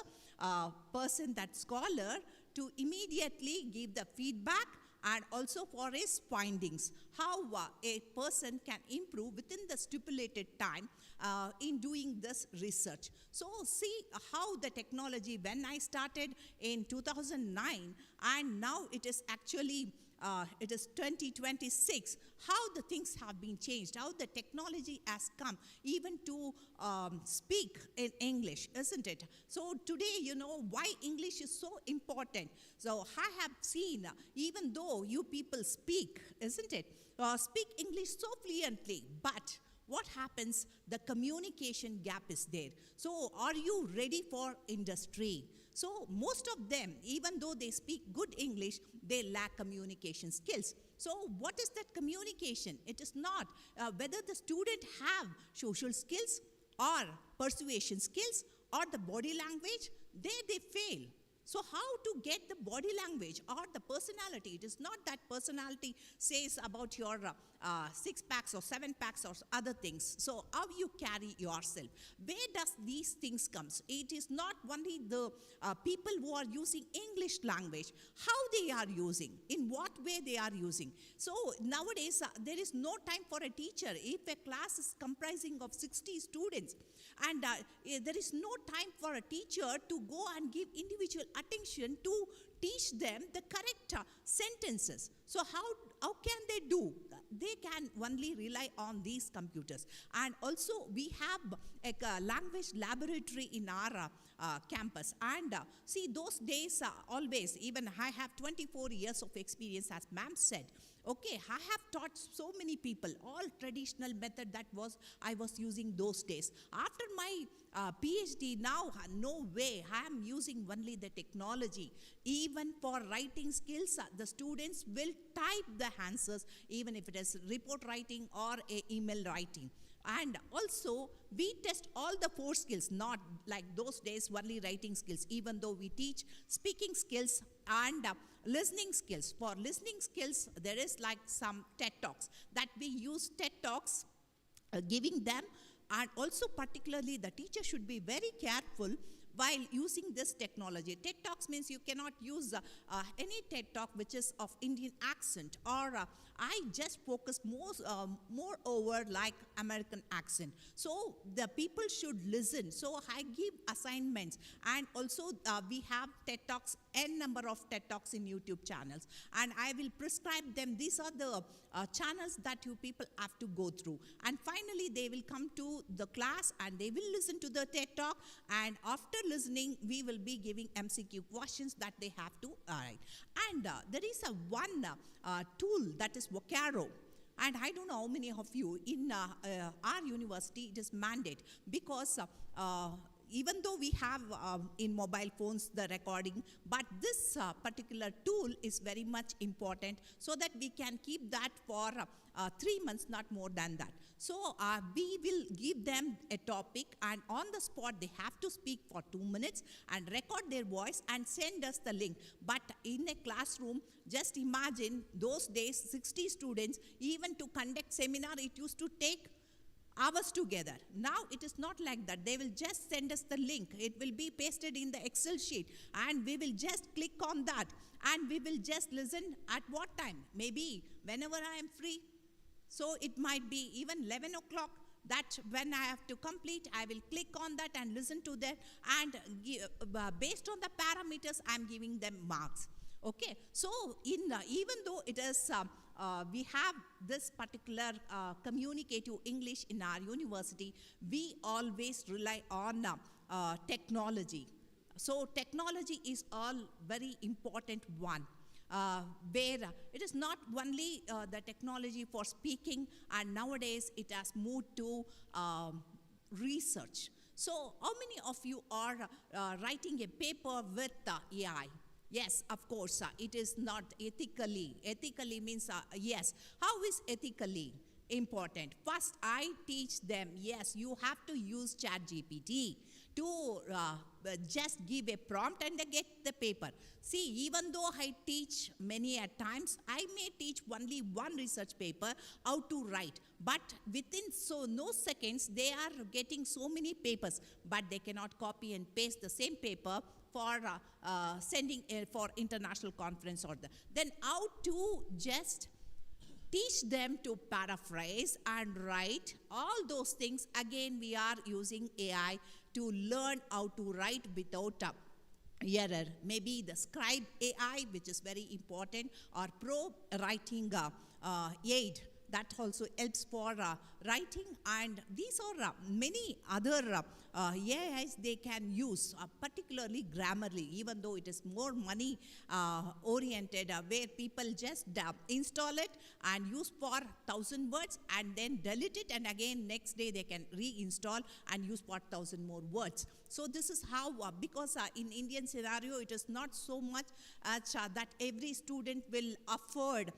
person, that scholar, to immediately give the feedback, and also for his findings, how a person can improve within the stipulated time in doing this research. So see how the technology, when I started in 2009, and now it is actually it is 2026, how the things have been changed, how the technology has come even to speak in English, isn't it? So today, you know, why English is so important. So I have seen, even though you people speak, isn't it, speak English so fluently, but what happens? The communication gap is there. So are you ready for industry? So most of them, even though they speak good English, they lack communication skills. So what is that communication? It is not whether the student have social skills or persuasion skills or the body language, they fail. So how to get the body language or the personality? It is not that personality says about your 6 packs or 7 packs or other things. So how you carry yourself? Where does these things come? It is not only the people who are using English language, how they are using, in what way they are using. So nowadays, there is no time for a teacher. If a class is comprising of 60 students, and there is no time for a teacher to go and give individual attention to teach them the correct sentences. So how can they do? They can only rely on these computers. And also we have a language laboratory in our campus. And see, those days always, even I have 24 years of experience, as ma'am said. Okay, I have taught so many people, all traditional method that I was using those days. After my PhD, now no way, I am using only the technology. Even for writing skills, the students will type the answers, even if it is report writing or email writing. And also, we test all the 4 skills, not like those days only writing skills, even though we teach speaking skills and listening skills. For listening skills, there is like some TED Talks that we use TED Talks, giving them, and also particularly the teacher should be very careful while using this technology. TED Talks means you cannot use any TED Talk which is of Indian accent, or I just focus more over like American accent. So the people should listen. So I give assignments, and also we have TED Talks, n number of TED Talks in YouTube channels, and I will prescribe them. These are the channels that you people have to go through. And finally, they will come to the class and they will listen to the TED Talk, and after listening, we will be giving MCQ questions that they have to write. And there is one tool that is Vocaro. And I don't know how many of you in our university, it is mandate, because even though we have in mobile phones the recording, but this particular tool is very much important, so that we can keep that for 3 months, not more than that. So we will give them a topic, and on the spot they have to speak for 2 minutes and record their voice and send us the link. But in a classroom, just imagine those days, 60 students, even to conduct seminar, it used to take hours together. Now it is not like that. They will just send us the link. It will be pasted in the Excel sheet, and we will just click on that, and we will just listen at what time? Maybe whenever I am free. So it might be even 11 o'clock. That when I have to complete, I will click on that and listen to that, and based on the parameters, I am giving them marks. Okay, so even though it is we have this particular communicative English in our university, we always rely on technology. So technology is all very important one, where it is not only the technology for speaking, and nowadays it has moved to research. So how many of you are writing a paper with AI? Yes, of course, it is not ethically. Ethically means, yes. How is ethically important? First, I teach them, yes, you have to use ChatGPT to just give a prompt and they get the paper. See, even though I teach many at times, I may teach only one research paper, how to write. But within no seconds, they are getting so many papers, but they cannot copy and paste the same paper for sending for international conference or then how to just teach them to paraphrase and write all those things. Again, we are using AI to learn how to write without error. Maybe the scribe AI, which is very important, or pro writing aid, that also helps for writing. And these are many other AIs they can use, particularly Grammarly, even though it is more money oriented, where people just install it and use for 1,000 words and then delete it, and again next day they can reinstall and use for 1,000 more words. So this is how, because in Indian scenario it is not so much that every student will afford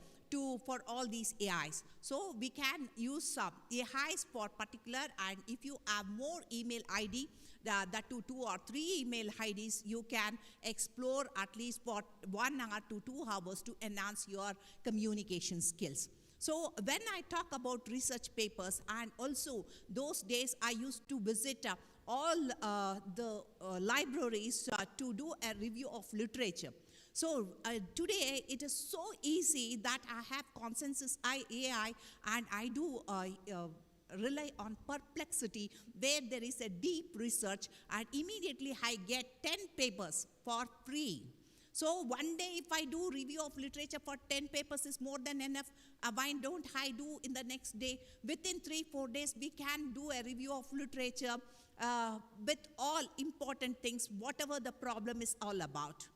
for all these AIs. So we can use AIs for particular, and if you have more email ID, that to 2 or 3 email IDs, you can explore at least for 1 hour to 2 hours to enhance your communication skills. So when I talk about research papers, and also those days I used to visit all the libraries to do a review of literature. So today it is so easy that I have Consensus AI, and I do rely on Perplexity, where there is a deep research, and immediately I get 10 papers for free. So one day if I do review of literature for 10 papers is more than enough. Why don't I do in the next day? Within 3-4 days we can do a review of literature with all important things, whatever the problem is all about.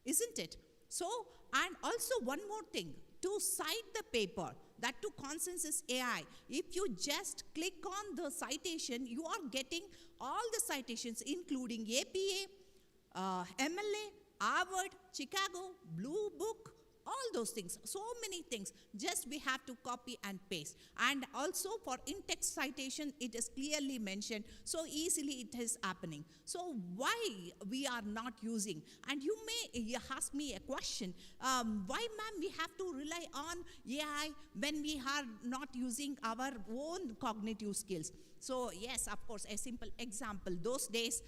Isn't it? So, and also one more thing, to cite the paper, that to Consensus AI, if you just click on the citation, you are getting all the citations, including APA, MLA, Harvard, Chicago, Blue Book, all those things, so many things, just we have to copy and paste. And also for in-text citation, it is clearly mentioned, so easily it is happening. So why we are not using? And you may ask me a question, why ma'am we have to rely on AI when we are not using our own cognitive skills? So yes, of course, a simple example. Those days,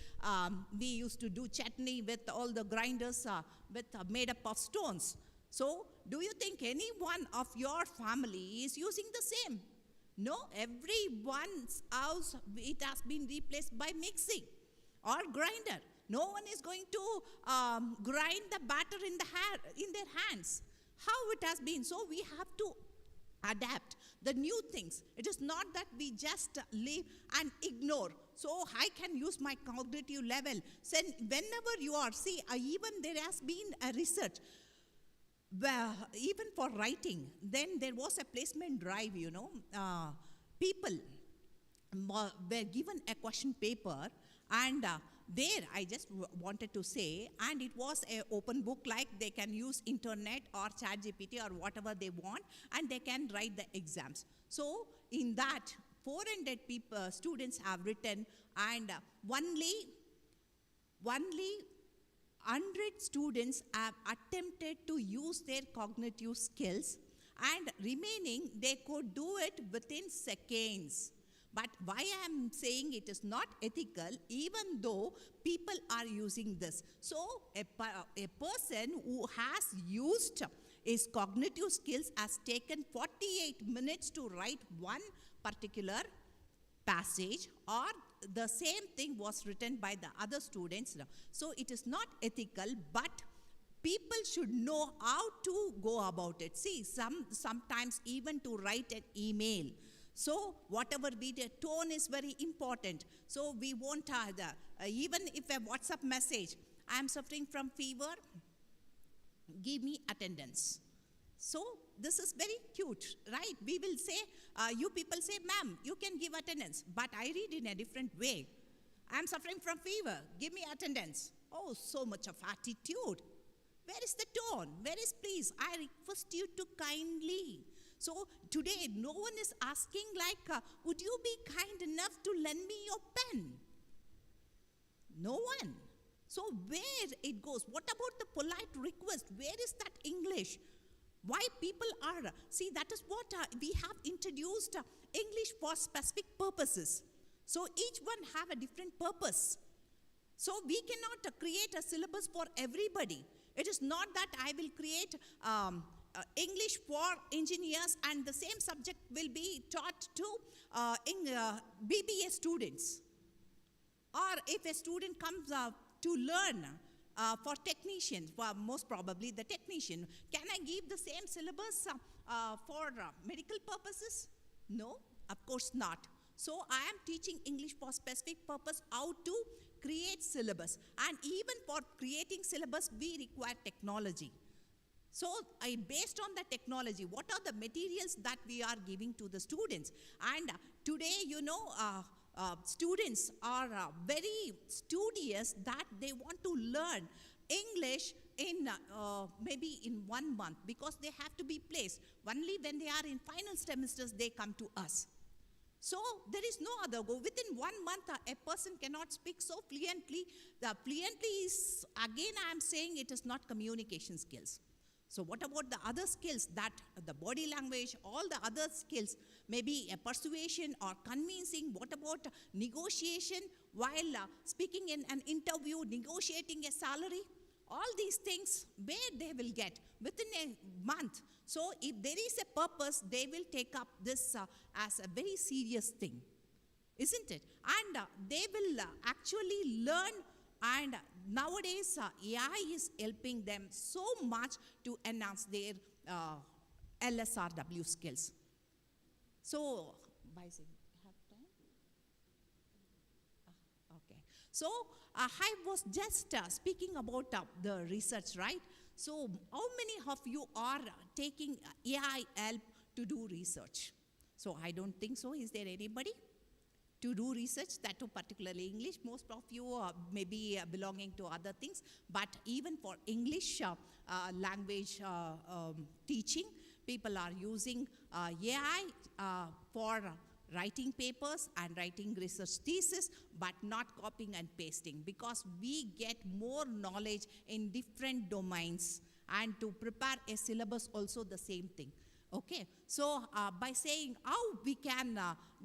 we used to do chutney with all the grinders made up of stones. So do you think any one of your family is using the same? No, everyone's house, it has been replaced by mixing or grinder. No one is going to grind the batter in their hands. How it has been. So we have to adapt the new things. It is not that we just leave and ignore. So I can use my cognitive level. So whenever you are, even there has been a research, even for writing, then there was a placement drive, people were given a question paper, and there I just wanted to say, and it was an open book, like they can use internet or ChatGPT or whatever they want, and they can write the exams. So in that, 400 students have written, and only 100 students have attempted to use their cognitive skills, and remaining, they could do it within seconds. But why I am saying it is not ethical, even though people are using this. So a person who has used his cognitive skills has taken 48 minutes to write one particular passage, or the same thing was written by the other students. So it is not ethical, but people should know how to go about it. See, sometimes even to write an email. So whatever be the tone is very important. So we won't even if a WhatsApp message, I am suffering from fever, give me attendance. So this is very cute, right? We will say, you people say, ma'am, you can give attendance, but I read in a different way. I am suffering from fever, give me attendance. Oh, so much of attitude. Where is the tone? Where is please? I request you to kindly. So today, no one is asking like, would you be kind enough to lend me your pen? No one. So where it goes? What about the polite request? Where is that English? Why people are, see, that is what we have introduced English for specific purposes. So each one have a different purpose. So we cannot create a syllabus for everybody. It is not that I will create English for engineers and the same subject will be taught to BBA students. Or if a student comes to learn for technicians, most probably the technician, can I give the same syllabus for medical purposes? No, of course not. So I am teaching English for specific purpose, how to create syllabus. And even for creating syllabus, we require technology. So based on the technology, what are the materials that we are giving to the students? And today, students are very studious that they want to learn English in maybe in 1 month, because they have to be placed. Only when they are in final semesters, they come to us. So there is no other go. Within 1 month, a person cannot speak so fluently. The fluently is, again I am saying, it is not communication skills. So what about the other skills, that the body language, all the other skills, maybe a persuasion or convincing? What about negotiation while speaking in an interview, negotiating a salary? All these things, where they will get within a month. So if there is a purpose, they will take up this as a very serious thing, isn't it? And they will actually learn. And nowadays, AI is helping them so much to enhance their LSRW skills. So, have time? Okay. So, I was just speaking about the research, right? So, how many of you are taking AI help to do research? So, I don't think so. Is there anybody? to do research, that too particularly English. Most of you may be belonging to other things, but even for English language teaching, people are using AI for writing papers and writing research thesis, but not copying and pasting, because we get more knowledge in different domains, and to prepare a syllabus also the same thing. Okay, so by saying how we can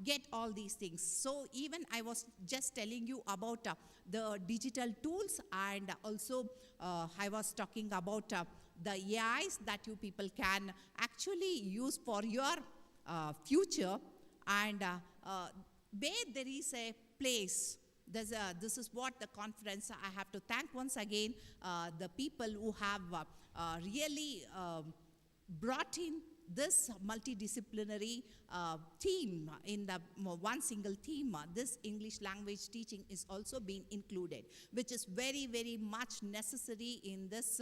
get all these things, so even I was just telling you about the digital tools, and also I was talking about the AIs that you people can actually use for your future, and where there is a place. This is what the conference, I have to thank once again the people who have really brought in this multidisciplinary team in the one single team. This English language teaching is also being included, which is very, very much necessary in this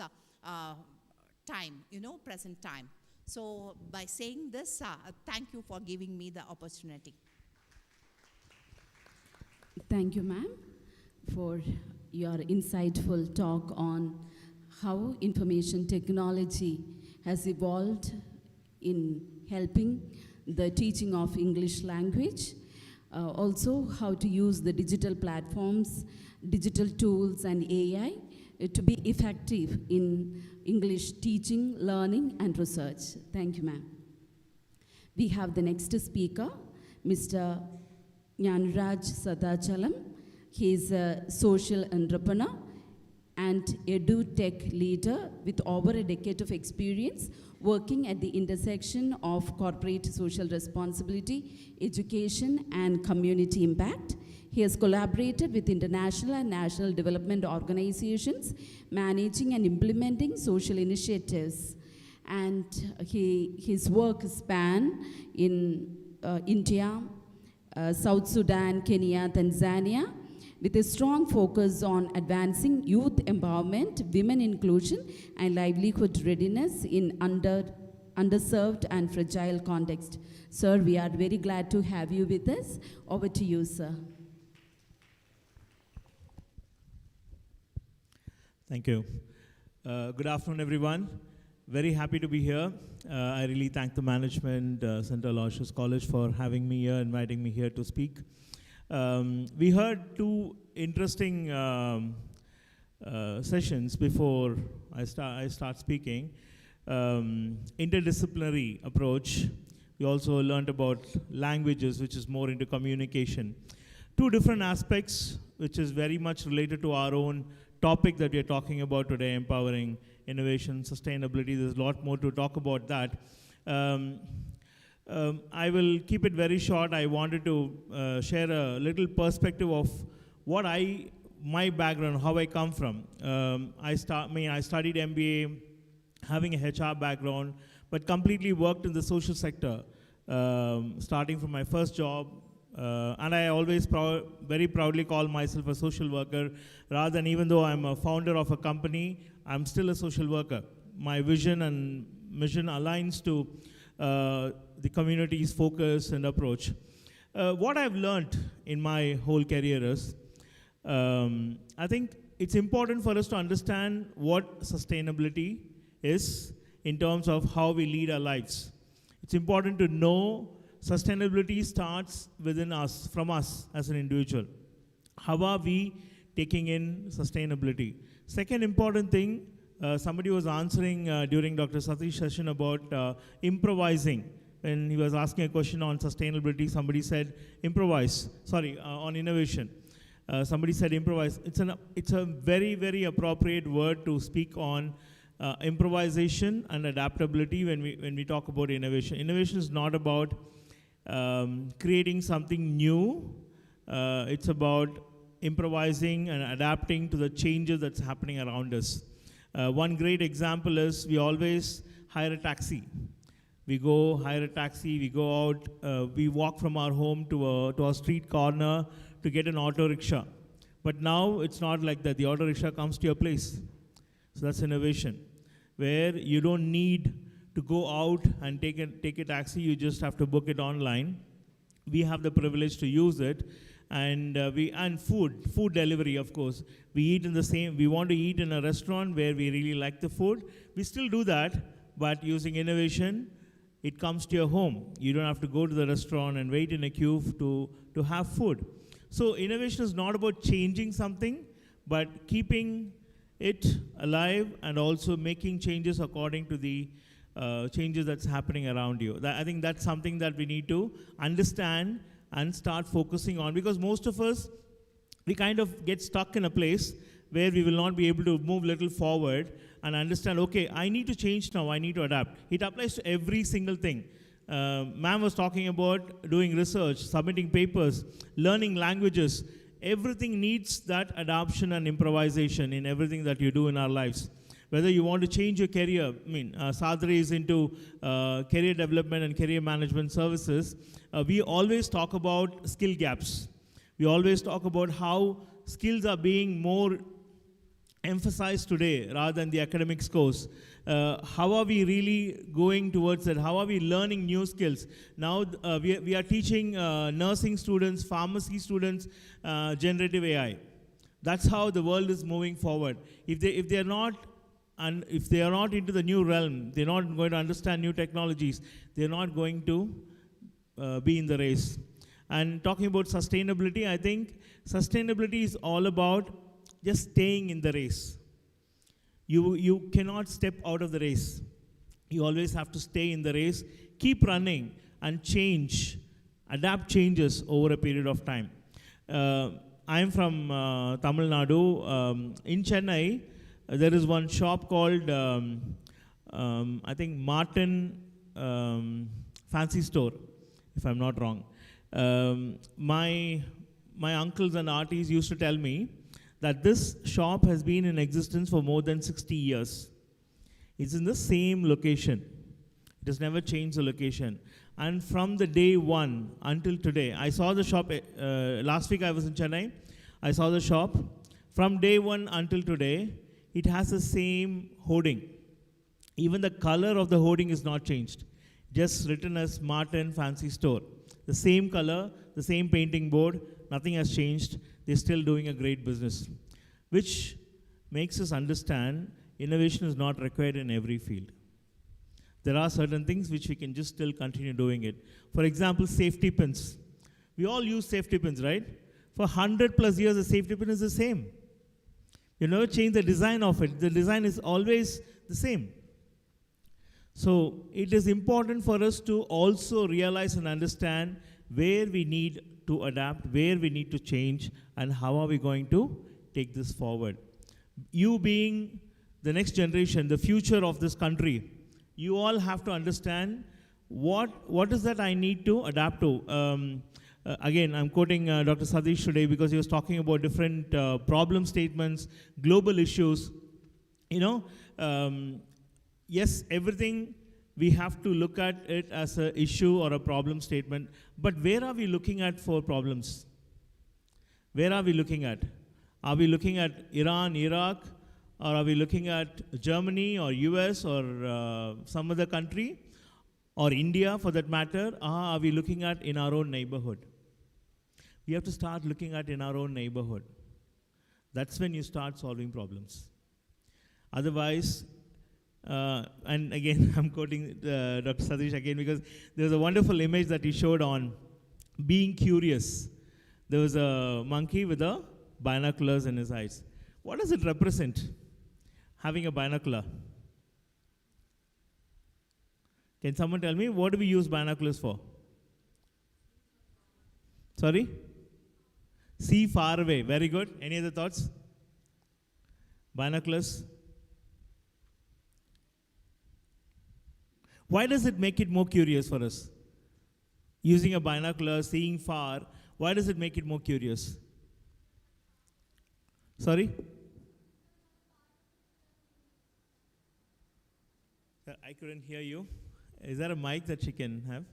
time, present time. So by saying this, thank you for giving me the opportunity. Thank you, ma'am, for your insightful talk on how information technology has evolved in helping the teaching of English language, also how to use the digital platforms, digital tools, and AI to be effective in English teaching, learning, and research. Thank you, ma'am. We have the next speaker, Mr. Nyanraj Sadachalam. He is a social entrepreneur and edu-tech leader with over a decade of experience working at the intersection of corporate social responsibility, education, and community impact. He has collaborated with international and national development organizations, managing and implementing social initiatives. And his work span in India, South Sudan, Kenya, Tanzania, with a strong focus on advancing youth empowerment, women inclusion, and livelihood readiness in underserved and fragile context. Sir, we are very glad to have you with us. Over to you, sir. Thank you. Good afternoon, everyone. Very happy to be here. I really thank the management, St. Aloysius College, for having me here, inviting me here to speak. We heard two interesting sessions before I start speaking. Interdisciplinary approach. We also learned about languages, which is more into communication. Two different aspects, which is very much related to our own topic that we are talking about today, empowering innovation, sustainability. There's a lot more to talk about that. I will keep it very short. I wanted to share a little perspective of what my background, how I come from. I studied MBA, having a HR background, but completely worked in the social sector, starting from my first job. And I always very proudly call myself a social worker, rather than, even though I'm a founder of a company, I'm still a social worker. My vision and mission aligns to the community's focus and approach. What I've learned in my whole career is, I think it's important for us to understand what sustainability is in terms of how we lead our lives. It's important to know sustainability starts within us, from us as an individual. How are we taking in sustainability? Second important thing, somebody was answering during Dr. Satish's session about improvising. When he was asking a question on sustainability, somebody said improvise. Sorry, on innovation. Somebody said improvise. It's a very, very appropriate word to speak on improvisation and adaptability when we talk about innovation. Innovation is not about creating something new. It's about improvising and adapting to the changes that's happening around us. One great example is we always hire a taxi. We go hire a taxi, we go out, we walk from our home to a street corner to get an auto rickshaw. But now it's not like that. The auto rickshaw comes to your place. So that's innovation, where you don't need to go out and take a taxi. You just have to book it online. we have the privilege to use it. And food delivery, of course. We want to eat in a restaurant where we really like the food. We still do that, but using innovation, it comes to your home. You don't have to go to the restaurant and wait in a queue to have food. So innovation is not about changing something, but keeping it alive and also making changes according to the changes that's happening around you. I think that's something that we need to understand and start focusing on, because most of us, we kind of get stuck in a place where we will not be able to move little forward and understand, okay, I need to change now, I need to adapt. It applies to every single thing. Ma'am was talking about doing research, submitting papers, learning languages. Everything needs that adaptation and improvisation in everything that you do in our lives. Whether you want to change your career, Sadri is into career development and career management services. We always talk about skill gaps. We always talk about how skills are being more emphasized today rather than the academic scores. How are we really going towards it? How are we learning new skills? Now we are teaching nursing students, pharmacy students, generative AI. That's how the world is moving forward. If they are not into the new realm, they're not going to understand new technologies, they're not going to be in the race. And talking about sustainability, I think sustainability is all about just staying in the race. You cannot step out of the race. You always have to stay in the race, keep running, and change, adapt changes over a period of time. I'm from Tamil Nadu. In Chennai, there is one shop called, I think, Martin Fancy Store, if I'm not wrong. My uncles and aunties used to tell me that this shop has been in existence for more than 60 years. It's in the same location. It has never changed the location. And from the day one until today, I saw the shop, last week I was in Chennai, I saw the shop. From day one until today, it has the same hoarding. Even the color of the hoarding is not changed. Just written as Martin Fancy Store. The same color, the same painting board, nothing has changed. They're still doing a great business, which makes us understand innovation is not required in every field. There are certain things which we can just still continue doing it. For example, safety pins. We all use safety pins, right? For 100+ years, the safety pin is the same. You never change the design of it. The design is always the same. So it is important for us to also realize and understand where we need to adapt, where we need to change, and how are we going to take this forward. You being the next generation, the future of this country, you all have to understand what is that I need to adapt to. Again, I'm quoting Dr. Satish today because he was talking about different problem statements, global issues. Yes, everything we have to look at it as an issue or a problem statement, but where are we looking at for problems? Where are we looking at? Are we looking at Iran, Iraq, or are we looking at Germany or US or some other country, or India for that matter? Or are we looking at in our own neighborhood? We have to start looking at in our own neighborhood. That's when you start solving problems. Otherwise, and again, I'm quoting Dr. Satish again because there's a wonderful image that he showed on being curious. There was a monkey with a binoculars in his eyes. What does it represent, having a binocular? Can someone tell me, what do we use binoculars for? Sorry? See far away. Very good. Any other thoughts? Binoculars. Why does it make it more curious for us? Using a binocular, seeing far, why does it make it more curious? Sorry? I couldn't hear you. Is there a mic that she can have?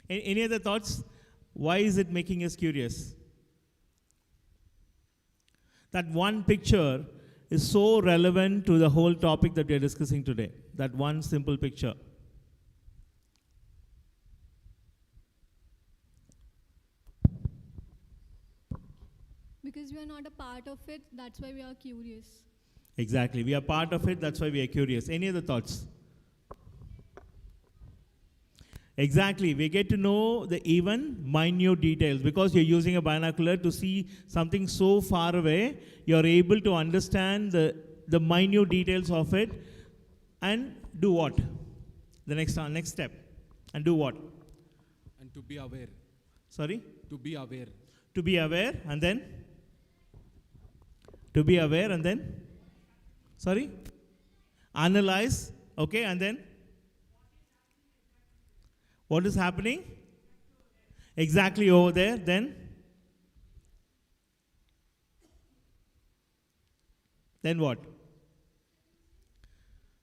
Any other thoughts? Why is it making us curious? That one picture is so relevant to the whole topic that we are discussing today. That one simple picture. Because we are not a part of it, that's why we are curious. Exactly. We are part of it, that's why we are curious. Any other thoughts? Exactly. We get to know the even minute details. Because you're using a binocular to see something so far away, you're able to understand the minute details of it and do what? The next step. And do what? And to be aware. Sorry? To be aware. To be aware and then? To be aware and then? Sorry? Analyze. Okay, and then? What is happening? Exactly over there. Then? Then what?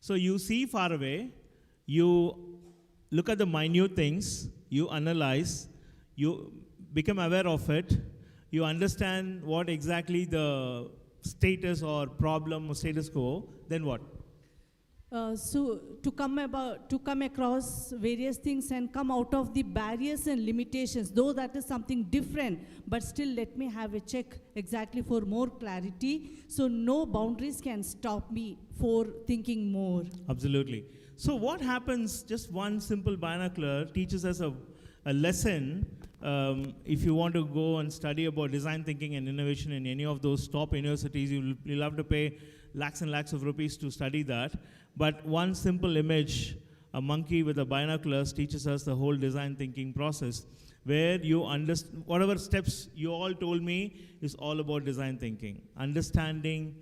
So you see far away, you look at the minute things, you analyze, you become aware of it, you understand what exactly the status or problem or status quo, then what? So to come across various things and come out of the barriers and limitations, though that is something different, but still let me have a check exactly for more clarity. So no boundaries can stop me for thinking more. Absolutely. So what happens, just one simple binocular teaches us a lesson. If you want to go and study about design thinking and innovation in any of those top universities, you'll have to pay lakhs and lakhs of rupees to study that. But one simple image, a monkey with a binoculars, teaches us the whole design thinking process, where you understand, whatever steps you all told me is all about design thinking. Understanding,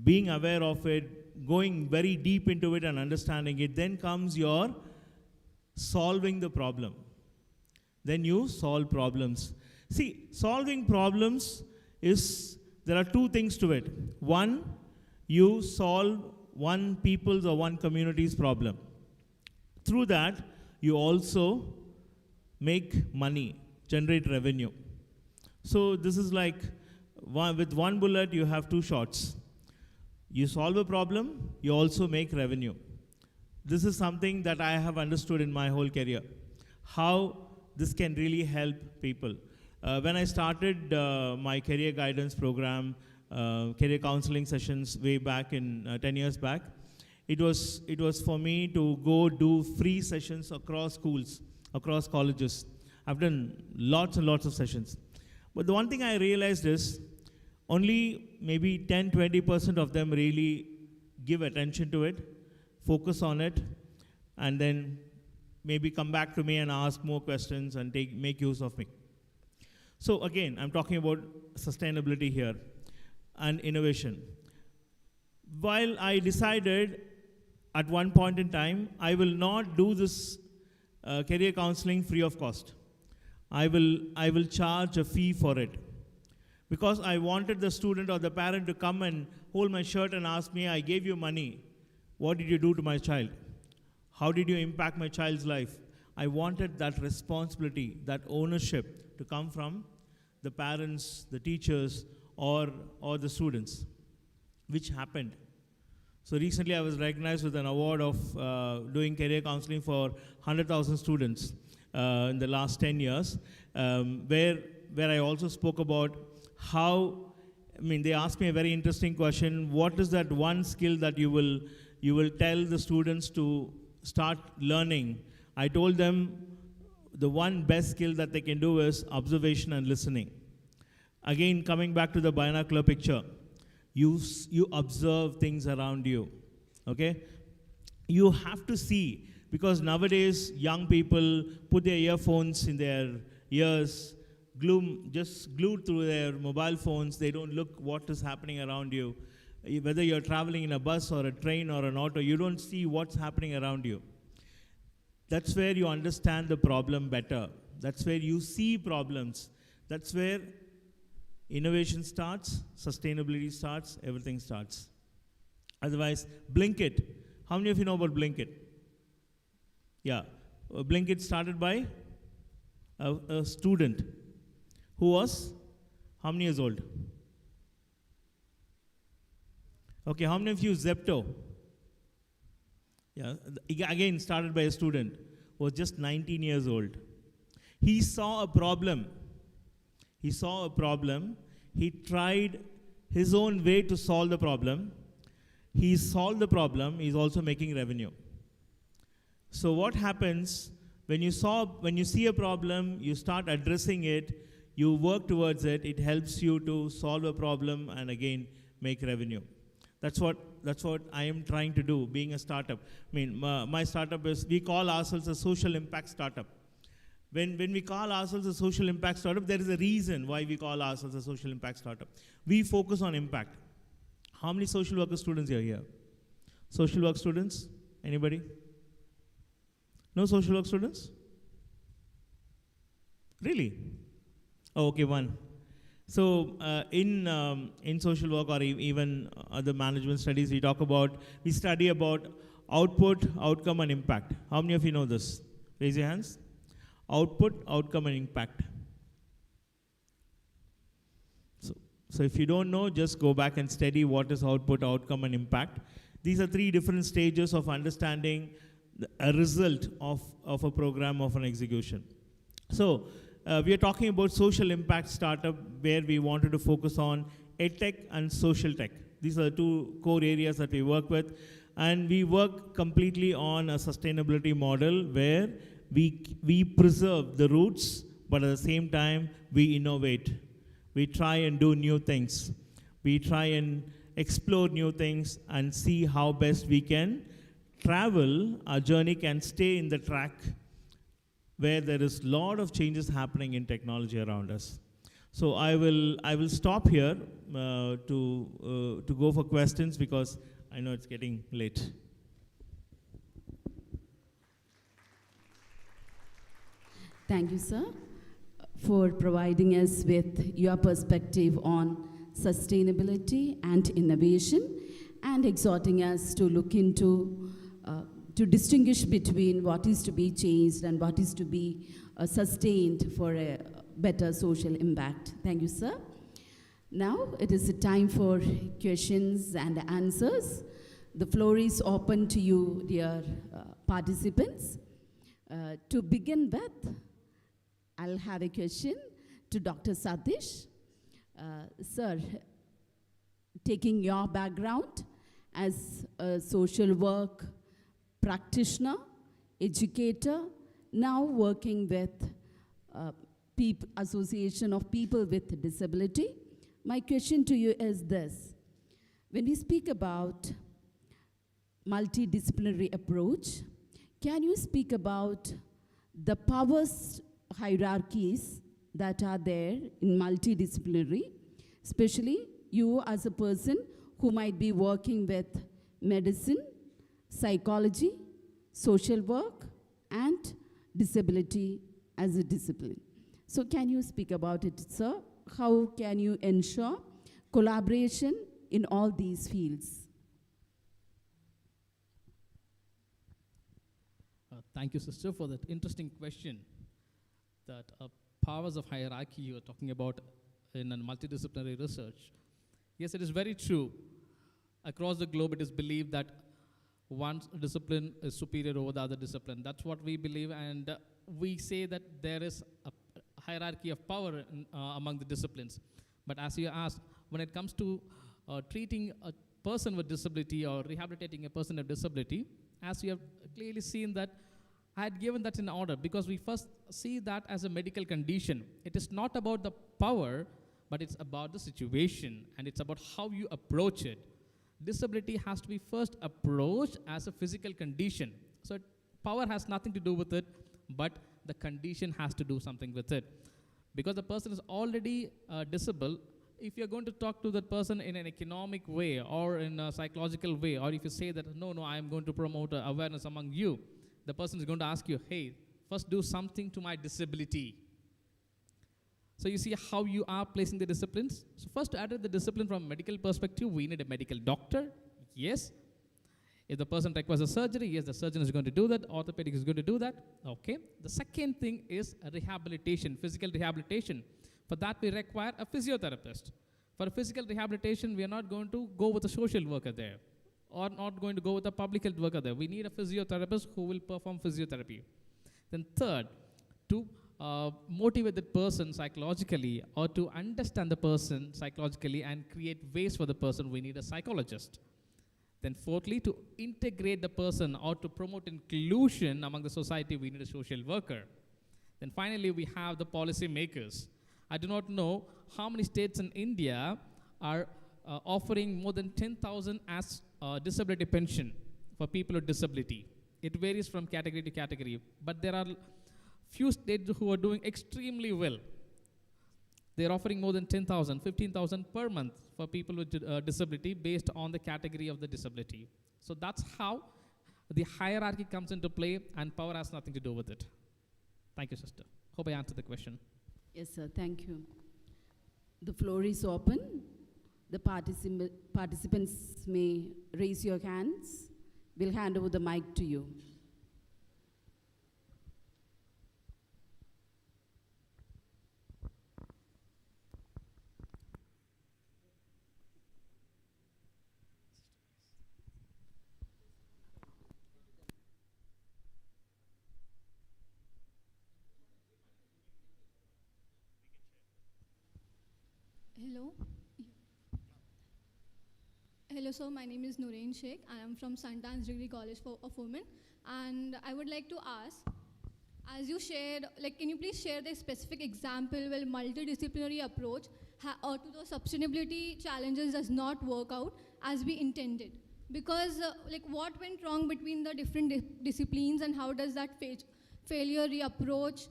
being aware of it, going very deep into it and understanding it. Then comes your solving the problem. Then you solve problems. See, solving problems is, there are two things to it. One, you solve one people's or one community's problem. Through that, you also make money, generate revenue. So this is like, with one bullet, you have two shots. You solve a problem, you also make revenue. This is something that I have understood in my whole career, how this can really help people. When I started my career guidance program, career counseling sessions way back in 10 years back, it was for me to go do free sessions across schools, across colleges. I've done lots and lots of sessions. But the one thing I realized is only maybe 10-20% of them really give attention to it, focus on it, and then maybe come back to me and ask more questions and make use of me. So again, I'm talking about sustainability here and innovation. While I decided at one point in time, I will not do this career counseling free of cost. I will charge a fee for it. Because I wanted the student or the parent to come and hold my shirt and ask me, I gave you money. What did you do to my child? How did you impact my child's life? I wanted that responsibility, that ownership to come from the parents, the teachers, or the students, which happened. So recently I was recognized with an award of doing career counseling for 100,000 students in the last 10 years, where I also spoke about how, they asked me a very interesting question, what is that one skill that you will tell the students to start learning? I told them the one best skill that they can do is observation and listening. Again, coming back to the binocular picture, you observe things around you, okay? You have to see, because nowadays young people put their earphones in their ears, just glued through their mobile phones. They don't look what is happening around you. Whether you're traveling in a bus or a train or an auto, you don't see what's happening around you. That's where you understand the problem better. That's where you see problems. That's where innovation starts, sustainability starts, everything starts. Otherwise, Blinkit. How many of you know about Blinkit? Yeah. Blinkit started by a student who was how many years old? Okay, how many of you Zepto? Yeah, again started by a student who was just 19 years old. He saw a problem. He tried his own way to solve the problem. He solved the problem, he's also making revenue. So what happens when you see a problem, you start addressing it, you work towards it, it helps you to solve a problem and again make revenue. That's what I am trying to do, being a startup. I mean, my startup is, we call ourselves a social impact startup. When we call ourselves a social impact startup, there is a reason why we call ourselves a social impact startup. We focus on impact. How many social worker students are here? Social work students? Anybody? No social work students? Really? Oh, okay, one. So in social work or even other management studies, we study about output, outcome, and impact. How many of you know this? Raise your hands. Output, outcome, and impact. So if you don't know, just go back and study what is output, outcome, and impact. These are three different stages of understanding a result of a program, of an execution. So we are talking about social impact startup where we wanted to focus on edtech and social tech. These are the two core areas that we work with. And we work completely on a sustainability model where we preserve the roots, but at the same time, we innovate. We try and do new things. We try and explore new things and see how best we can travel, our journey can stay in the track where there is a lot of changes happening in technology around us. So I will stop here to go for questions because I know it's getting late. Thank you, sir, for providing us with your perspective on sustainability and innovation and exhorting us to look into, to distinguish between what is to be changed and what is to be sustained for a better social impact. Thank you, sir. Now it is the time for questions and answers. The floor is open to you, dear participants. To begin with, I'll have a question to Dr. Satish. Sir, taking your background as a social work practitioner, educator, now working with Association of People with Disability, my question to you is this. When we speak about multidisciplinary approach, can you speak about the powers hierarchies that are there in multidisciplinary, especially you as a person who might be working with medicine, psychology, social work, and disability as a discipline. So can you speak about it, sir? How can you ensure collaboration in all these fields? Thank you, sister, for that interesting question. That powers of hierarchy you are talking about in a multidisciplinary research. Yes, it is very true. Across the globe, it is believed that one discipline is superior over the other discipline. That's what we believe, and we say that there is a hierarchy of power among the disciplines. But as you asked, when it comes to treating a person with disability or rehabilitating a person with disability, as you have clearly seen that I had given that in order because we first see that as a medical condition. It is not about the power, but it's about the situation, and it's about how you approach it. Disability has to be first approached as a physical condition. So power has nothing to do with it, but the condition has to do something with it. Because the person is already disabled, if you're going to talk to that person in an economic way or in a psychological way, or if you say that, no, I'm going to promote awareness among you, the person is going to ask you, hey, first do something to my disability. So you see how you are placing the disciplines. So first to address the discipline from a medical perspective, we need a medical doctor, yes. If the person requires a surgery, yes, the surgeon is going to do that, orthopedic is going to do that, okay. The second thing is rehabilitation, physical rehabilitation. For that we require a physiotherapist. For physical rehabilitation, we are not going to go with a social worker there, or not going to go with a public health worker there. We need a physiotherapist who will perform physiotherapy. Then third, to motivate the person psychologically or to understand the person psychologically and create ways for the person, we need a psychologist. Then fourthly, to integrate the person or to promote inclusion among the society, we need a social worker. Then finally, we have the policy makers. I do not know how many states in India are offering more than 10,000 as disability pension for people with disability. It varies from category to category, but there are few states who are doing extremely well. They're offering more than 10,000, 15,000 per month for people with disability based on the category of the disability. So that's how the hierarchy comes into play, and power has nothing to do with it. Thank you, sister. Hope I answered the question. Yes, sir. Thank you. The floor is open. The participants may raise your hands. We'll hand over the mic to you. Hello. Hello, sir. My name is Nurain Sheikh. I am from Aloysius Degree College of Women. And I would like to ask, as you shared, can you please share the specific example where multidisciplinary approach to the sustainability challenges does not work out as we intended? Because what went wrong between the different disciplines, and how does that failure reapproach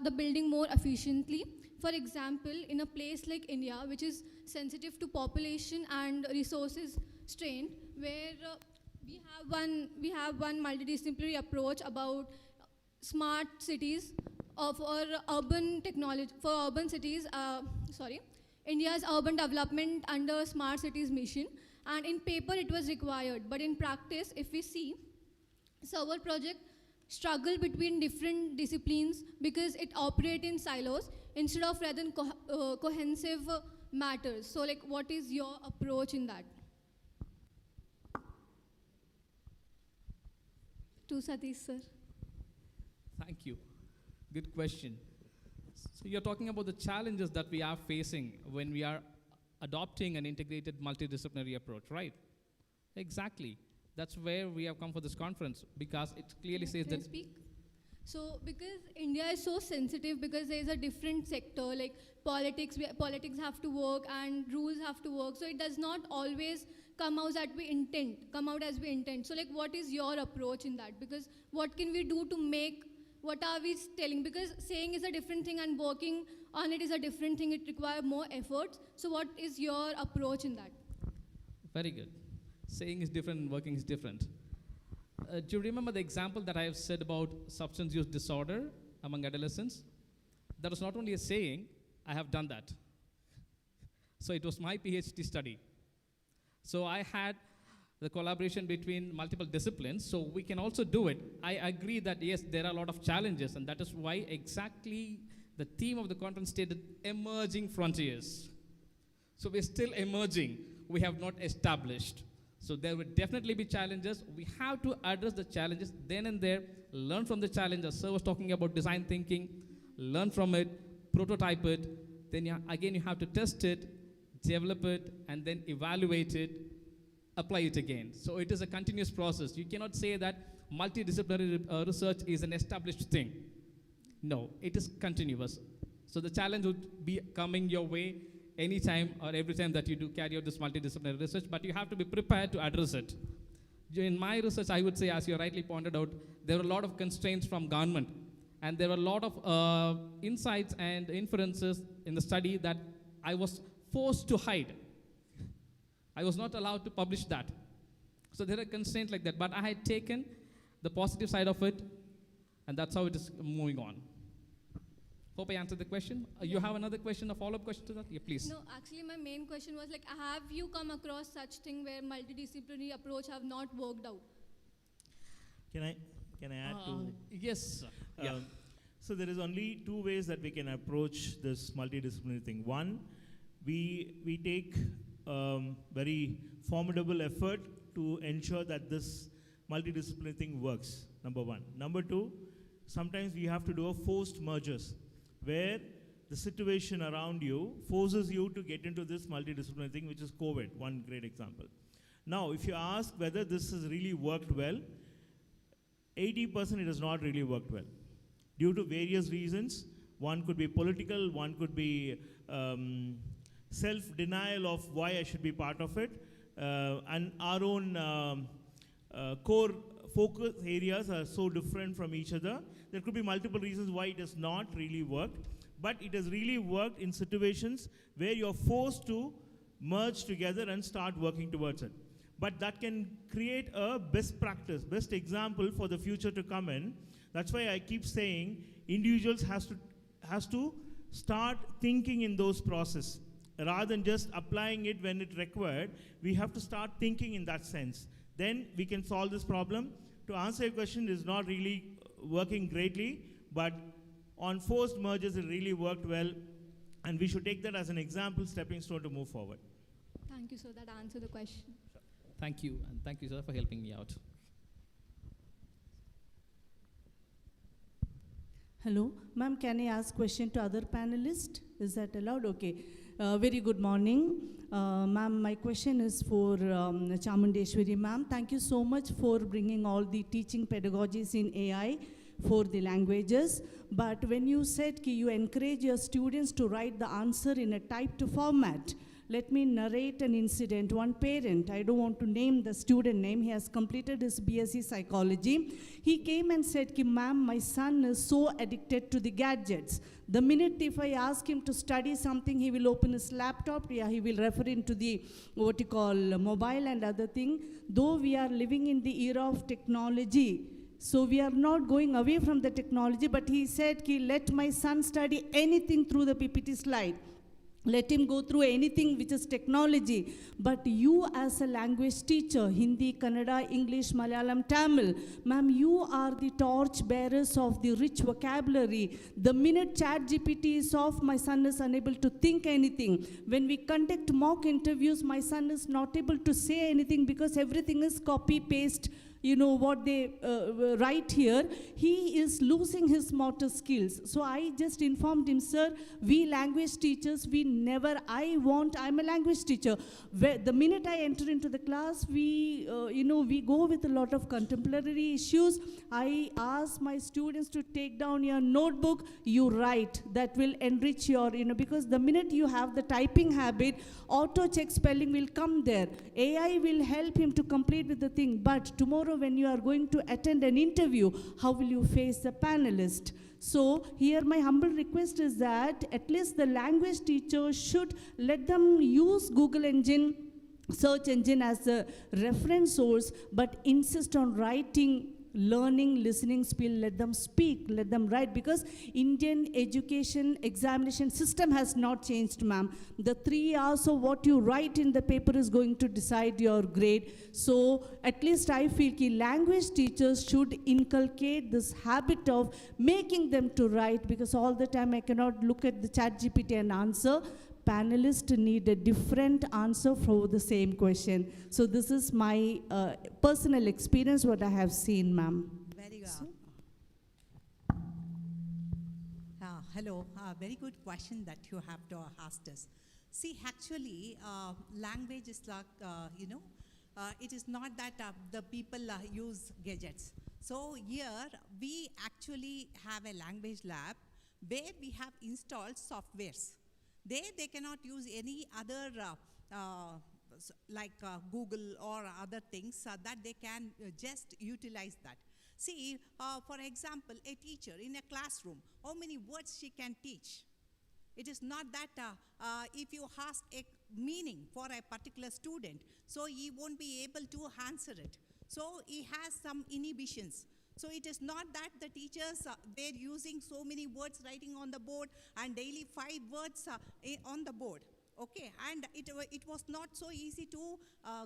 the building more efficiently? For example, in a place like India, which is sensitive to population and resources strain, where we have one multidisciplinary approach about smart cities for urban technology, for urban cities, India's urban development under smart cities mission. And in paper it was required, but in practice, if we see, several projects struggle between different disciplines because it operates in silos instead of rather than cohesive matters. So what is your approach in that? To Satish, sir. Thank you. Good question. So you're talking about the challenges that we are facing when we are adopting an integrated multidisciplinary approach, right? Exactly. That's where we have come for this conference, because it clearly says that. Speak? So because India is so sensitive, because there is a different sector, like politics have to work and rules have to work, so it does not always come out as we intend. So what is your approach in that? Because what can we do to make, what are we telling? Because saying is a different thing and working on it is a different thing. It requires more efforts. So what is your approach in that? Very good. Saying is different and working is different. Do you remember the example that I have said about substance use disorder among adolescents? That was not only a saying, I have done that. So it was my PhD study. So I had the collaboration between multiple disciplines, so we can also do it. I agree that yes, there are a lot of challenges, and that is why exactly the theme of the conference stated emerging frontiers. So we're still emerging, we have not established. So there will definitely be challenges. We have to address the challenges then and there, learn from the challenges. Sir was talking about design thinking, learn from it, prototype it, then again you have to test it, develop it, and then evaluate it, apply it again. So it is a continuous process. You cannot say that multidisciplinary research is an established thing. No, it is continuous. So the challenge would be coming your way anytime or every time that you do carry out this multidisciplinary research, but you have to be prepared to address it. In my research, I would say, as you rightly pointed out, there were a lot of constraints from government, and there were a lot of insights and inferences in the study that I was forced to hide. I was not allowed to publish that. So there are constraints like that, but I had taken the positive side of it, and that's how it is moving on. Hope I answered the question. You have another question, a follow-up question to that? Yeah, please. No, actually my main question was have you come across such thing where multidisciplinary approach have not worked out? Can I add to? Yes. Yeah. So there is only two ways that we can approach this multidisciplinary thing. One, we take very formidable effort to ensure that this multidisciplinary thing works, number one. Number two, sometimes we have to do a forced mergers, where the situation around you forces you to get into this multidisciplinary thing, which is COVID, one great example. Now, if you ask whether this has really worked well, 80% it has not really worked well. Due to various reasons, one could be political, one could be self-denial of why I should be part of it, and our own core focus areas are so different from each other. There could be multiple reasons why it has not really worked, but it has really worked in situations where you're forced to merge together and start working towards it. But that can create a best practice, best example for the future to come in. That's why I keep saying individuals has to start thinking in those processes. Rather than just applying it when it required, we have to start thinking in that sense. Then we can solve this problem. To answer your question, it is not really working greatly, but on forced mergers, it really worked well, and we should take that as an example, stepping stone to move forward. Thank you, sir. That answered the question. Thank you, and thank you, sir, for helping me out. Hello, ma'am, can I ask question to other panelists? Is that allowed? Okay. Very good morning. Ma'am, my question is for Chamundeshwari ma'am. Thank you so much for bringing all the teaching pedagogies in AI for the languages. But when you said that you encourage your students to write the answer in a typed format, let me narrate an incident. One parent, I don't want to name the student name, he has completed his BSc Psychology. He came and said, ma'am, my son is so addicted to the gadgets. The minute if I ask him to study something, he will open his laptop, he will refer into the, what you call, mobile and other thing. Though we are living in the era of technology, so we are not going away from the technology, but he said, let my son study anything through the PPT slide. Let him go through anything which is technology. But you as a language teacher, Hindi, Kannada, English, Malayalam, Tamil, ma'am, you are the torch bearers of the rich vocabulary. The minute ChatGPT is off, my son is unable to think anything. When we conduct mock interviews, my son is not able to say anything because everything is copy-paste. You know what they write here, he is losing his motor skills. So I just informed him, sir, we language teachers, I'm a language teacher. The minute I enter into the class, we go with a lot of contemporary issues. I ask my students to take down your notebook, you write. That will enrich your, because the minute you have the typing habit, auto-check spelling will come there. AI will help him to complete with the thing, but tomorrow when you are going to attend an interview, how will you face the panelist? So here my humble request is that at least the language teachers should let them use Google engine, search engine as a reference source, but insist on writing, learning, listening skill, let them speak, let them write, because Indian education examination system has not changed, ma'am. The 3 hours of what you write in the paper is going to decide your grade. So at least I feel that language teachers should inculcate this habit of making them to write, because all the time I cannot look at the ChatGPT and answer. Panelists need a different answer for the same question. So this is my personal experience, what I have seen, ma'am. Very good. Hello, very good question that you have asked us. See, actually, language is like, it is not that the people use gadgets. So here, we actually have a language lab where we have installed softwares. They cannot use any other like Google or other things that they can just utilize that. See, for example, a teacher in a classroom, how many words she can teach? It is not that if you ask a meaning for a particular student, so he won't be able to answer it. So he has some inhibitions. So it is not that the teachers were using so many words writing on the board and daily 5 words on the board. Okay, and it was not so easy to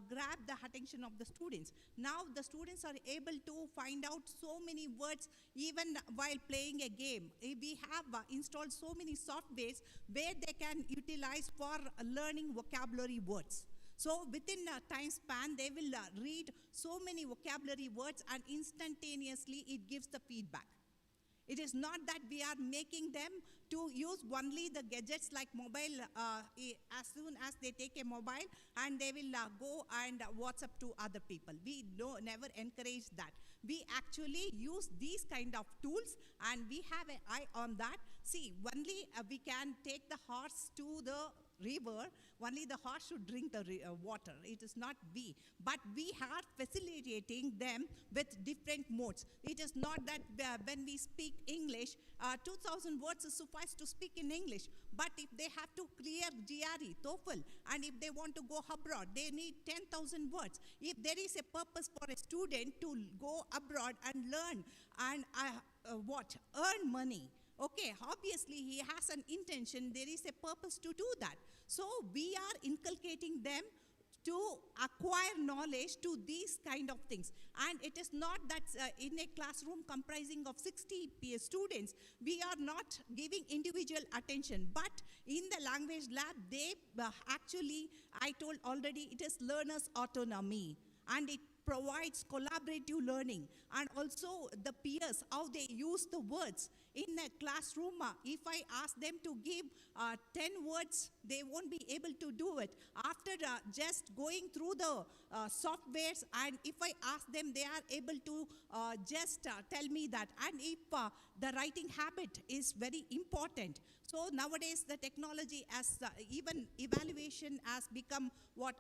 grab the attention of the students. Now the students are able to find out so many words even while playing a game. We have installed so many softwares where they can utilize for learning vocabulary words. So within a time span, they will read so many vocabulary words and instantaneously it gives the feedback. It is not that we are making them to use only the gadgets like mobile as soon as they take a mobile and they will go and WhatsApp to other people. We never encourage that. We actually use these kind of tools and we have an eye on that. See, only we can take the horse to the river, only the horse should drink the water. It is not we. But we are facilitating them with different modes. It is not that when we speak English, 2,000 words suffice to speak in English. But if they have to clear GRE, TOEFL, and if they want to go abroad, they need 10,000 words. If there is a purpose for a student to go abroad and learn and earn money, okay, obviously he has an intention, there is a purpose to do that. So we are inculcating them to acquire knowledge to these kind of things. And it is not that in a classroom comprising of 60 students, we are not giving individual attention. But in the language lab, they actually, I told already, it is learner's autonomy. And it provides collaborative learning, and also the peers, how they use the words. In a classroom, if I ask them to give 10 words, they won't be able to do it. After just going through the softwares, and if I ask them, they are able to just tell me that. And if the writing habit is very important. So nowadays, the technology as even evaluation has become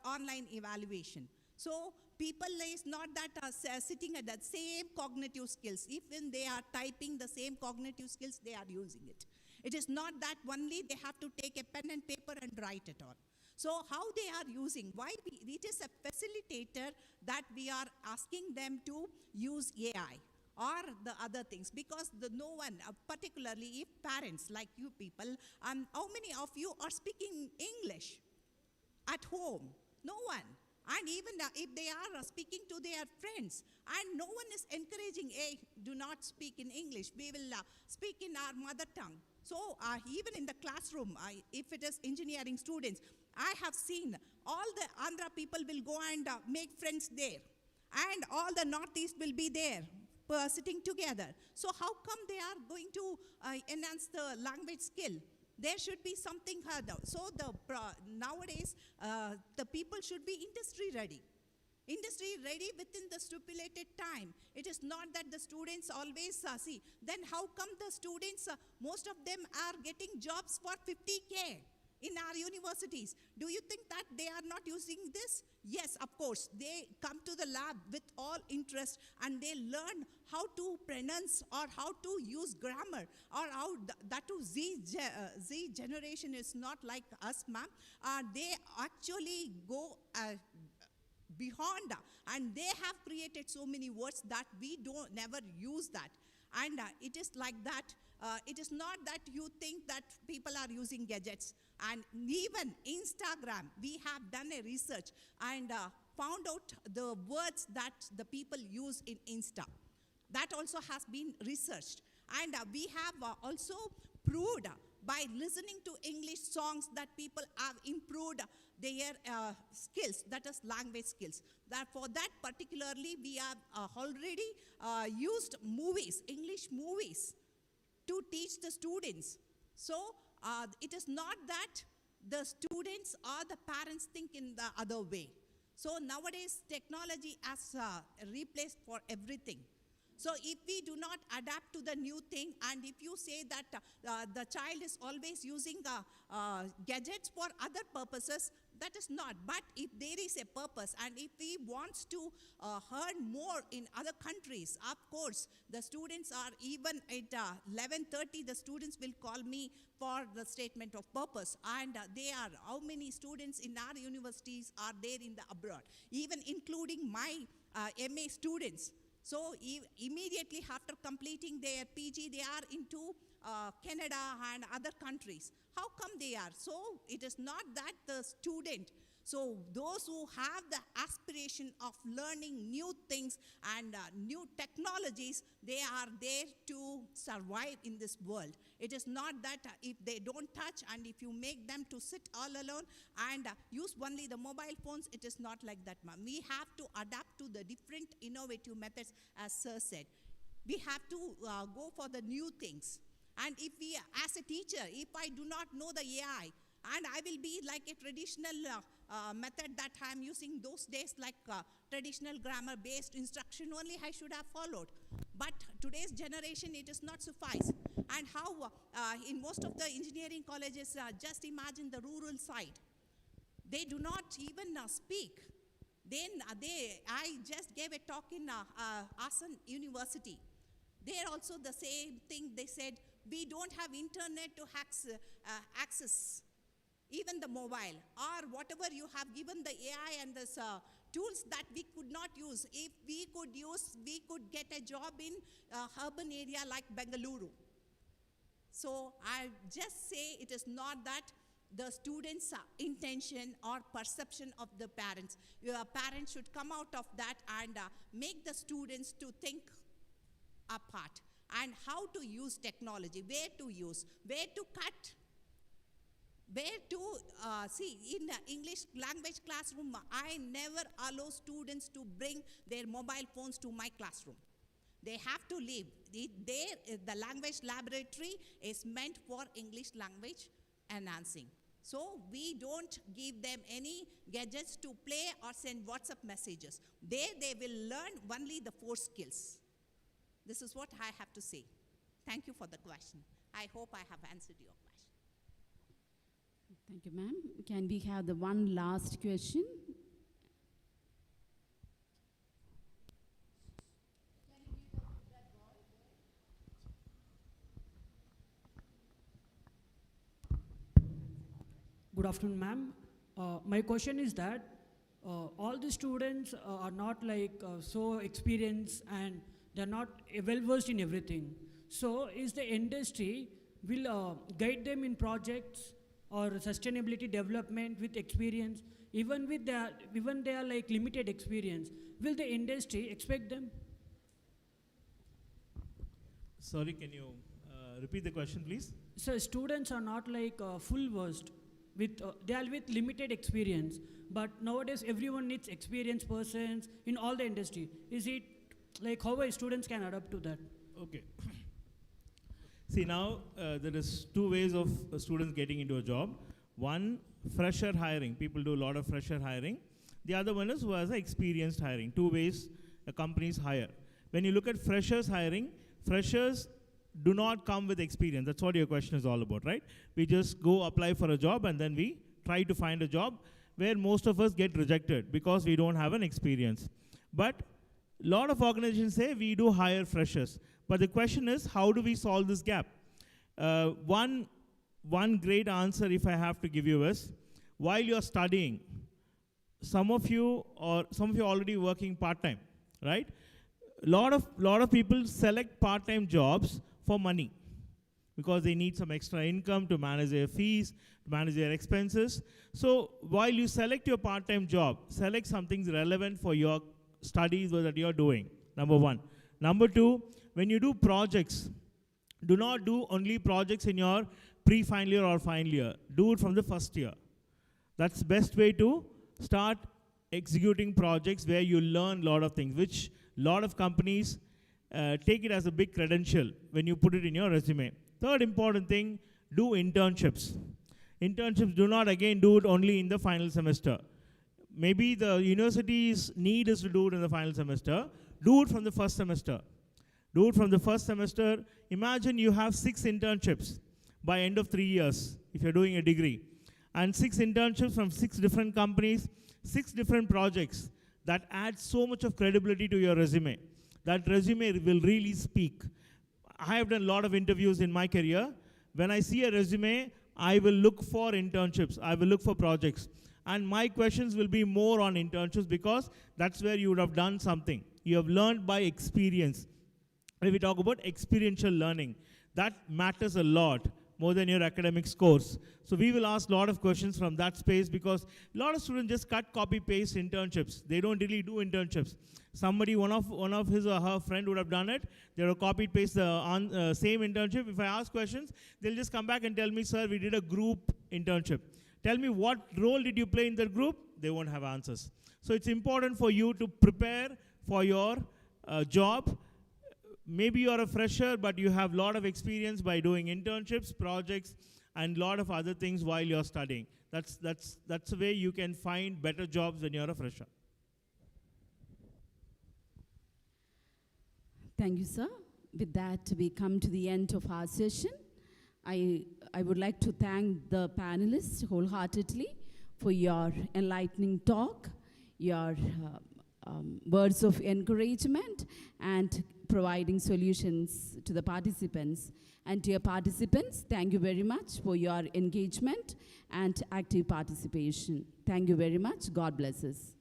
online evaluation. So people is not that sitting at the same cognitive skills. Even they are typing the same cognitive skills, they are using it. It is not that only they have to take a pen and paper and write it on. So how they are using, it is a facilitator that we are asking them to use AI or the other things, because no one, particularly if parents like you people, how many of you are speaking English at home? No one. And even if they are speaking to their friends, and no one is encouraging, hey, do not speak in English, we will speak in our mother tongue. So even in the classroom, if it is engineering students, I have seen all the Andhra people will go and make friends there. And all the Northeast will be there, sitting together. So how come they are going to enhance the language skill? There should be something harder. So nowadays, the people should be industry ready. Industry ready within the stipulated time. It is not that the students always see. Then how come the students, most of them are getting jobs for 50K in our universities? Do you think that they are not using this? Yes, of course. They come to the lab with all interest and they learn how to pronounce or how to use grammar, or how that to Z generation is not like us, ma'am. They actually go beyond, and they have created so many words that we don't never use that. And it is like that. It is not that you think that people are using gadgets. And even Instagram, we have done a research and found out the words that the people use in Insta. That also has been researched. And we have also proved by listening to English songs that people have improved their skills, that is language skills. That for that particularly, we have already used movies, English movies, to teach the students. So it is not that the students or the parents think in the other way. So nowadays, technology has replaced for everything. So if we do not adapt to the new thing, and if you say that the child is always using gadgets for other purposes, that is not. But if there is a purpose, and if we want to earn more in other countries, of course, the students are even at 11:30, the students will call me for the statement of purpose. And they are, how many students in our universities are there in the abroad, even including my MA students. So immediately after completing their PG, they are into Canada and other countries. How come they are? So it is not that the student. So those who have the aspiration of learning new things and new technologies, they are there to survive in this world. It is not that if they don't touch and if you make them to sit all alone and use only the mobile phones, it is not like that, ma'am. We have to adapt to the different innovative methods, as sir said. We have to go for the new things. And if we, as a teacher, if I do not know the AI, and I will be like a traditional method that I am using those days, like traditional grammar-based instruction only I should have followed. But today's generation, it is not suffice. And how in most of the engineering colleges, just imagine the rural side. They do not even speak. Then I just gave a talk in Asan University. There also the same thing, they said, we don't have internet to access even the mobile, or whatever you have given the AI and the tools that we could not use. If we could use, we could get a job in urban area like Bengaluru. So I just say it is not that the students' intention or perception of the parents. Your parents should come out of that and make the students to think apart and how to use technology, where to use, where to cut, where to see in English language classroom. I never allow students to bring their mobile phones to my classroom. They have to leave. The language laboratory is meant for English language enhancing. So we don't give them any gadgets to play or send WhatsApp messages. There they will learn only the 4 skills. This is what I have to say. Thank you for the question. I hope I have answered your question. Thank you, ma'am. Can we have the one last question? Good afternoon, ma'am. My question is that all the students are not like so experienced and they're not well versed in everything. So is the industry will guide them in projects or sustainability development with experience, even they are like limited experience? Will the industry expect them? Sorry, can you repeat the question, please? So students are not like full versed. They are with limited experience, but nowadays everyone needs experienced persons in all the industry. Is it like how students can adapt to that? Okay. See, now there is 2 ways of students getting into a job. One, fresher hiring. People do a lot of fresher hiring. The other one is who has experienced hiring. 2 ways companies hire. When you look at freshers hiring, freshers do not come with experience. That's what your question is all about, right? We just go apply for a job and then we try to find a job where most of us get rejected because we don't have an experience. But a lot of organizations say we do hire freshers. But the question is, how do we solve this gap? One great answer, if I have to give you, is while you're studying, some of you are already working part-time, right? Lot of people select part-time jobs for money because they need some extra income to manage their fees, to manage their expenses. So while you select your part-time job, select something relevant for your studies that you're doing, number 1. Number 2, when you do projects, do not do only projects in your pre-final year or final year. Do it from the first year. That's the best way to start executing projects where you learn a lot of things, which a lot of companies take it as a big credential when you put it in your resume. Third important thing, do internships. Internships, do not again do it only in the final semester. Maybe the university's need is to do it in the final semester. Do it from the first semester. Do it from the first semester. Imagine you have 6 internships by end of 3 years if you're doing a degree. And 6 internships from 6 different companies, 6 different projects. That adds so much of credibility to your resume. That resume will really speak. I have done a lot of interviews in my career. When I see a resume, I will look for internships. I will look for projects. And my questions will be more on internships because that's where you would have done something. You have learned by experience. When we talk about experiential learning, that matters a lot more than your academic scores. So we will ask a lot of questions from that space because a lot of students just cut, copy, paste internships. They don't really do internships. Somebody, one of his or her friend would have done it. They would have copied, paste the same internship. If I ask questions, they'll just come back and tell me, sir, we did a group internship. Tell me what role did you play in that group? They won't have answers. So it's important for you to prepare for your job. maybe you're a fresher, but you have a lot of experience by doing internships, projects, and a lot of other things while you're studying. That's a way you can find better jobs when you're a fresher. Thank you, sir. With that, we come to the end of our session. I would like to thank the panelists wholeheartedly for your enlightening talk, your words of encouragement, and providing solutions to the participants. And dear participants, thank you very much for your engagement and active participation. Thank you very much. God bless us.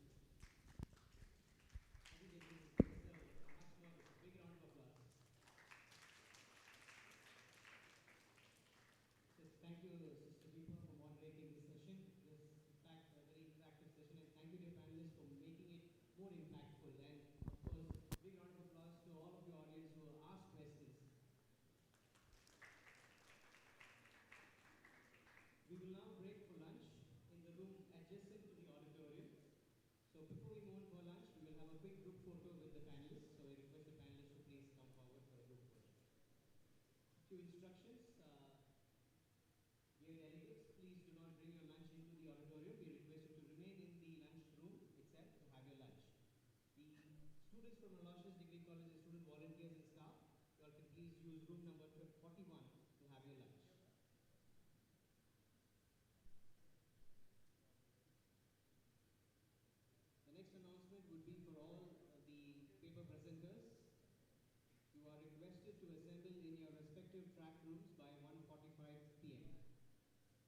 Students from Aloysius Degree College, student volunteers and staff, you all can please use room number 41 to have your lunch. The next announcement would be for all the paper presenters. You are requested to assemble in your respective track rooms by 1:45 p.m.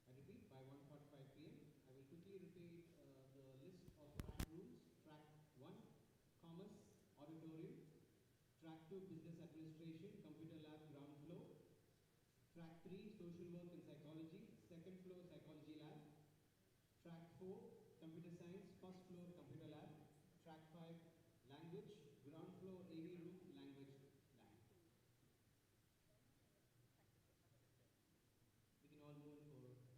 I repeat, by 1:45 p.m. I will quickly repeat the list of track rooms. Track 1, Commerce, Auditorium. Track 2, Business Administration, Computer Lab, ground floor. Track 3, Social Work and Psychology, second floor, Psychology Lab. Track 4, Computer Science, first floor, Computer Lab. Track 5, Language, ground floor, AV room, Language Lab. We can all move for the lunch.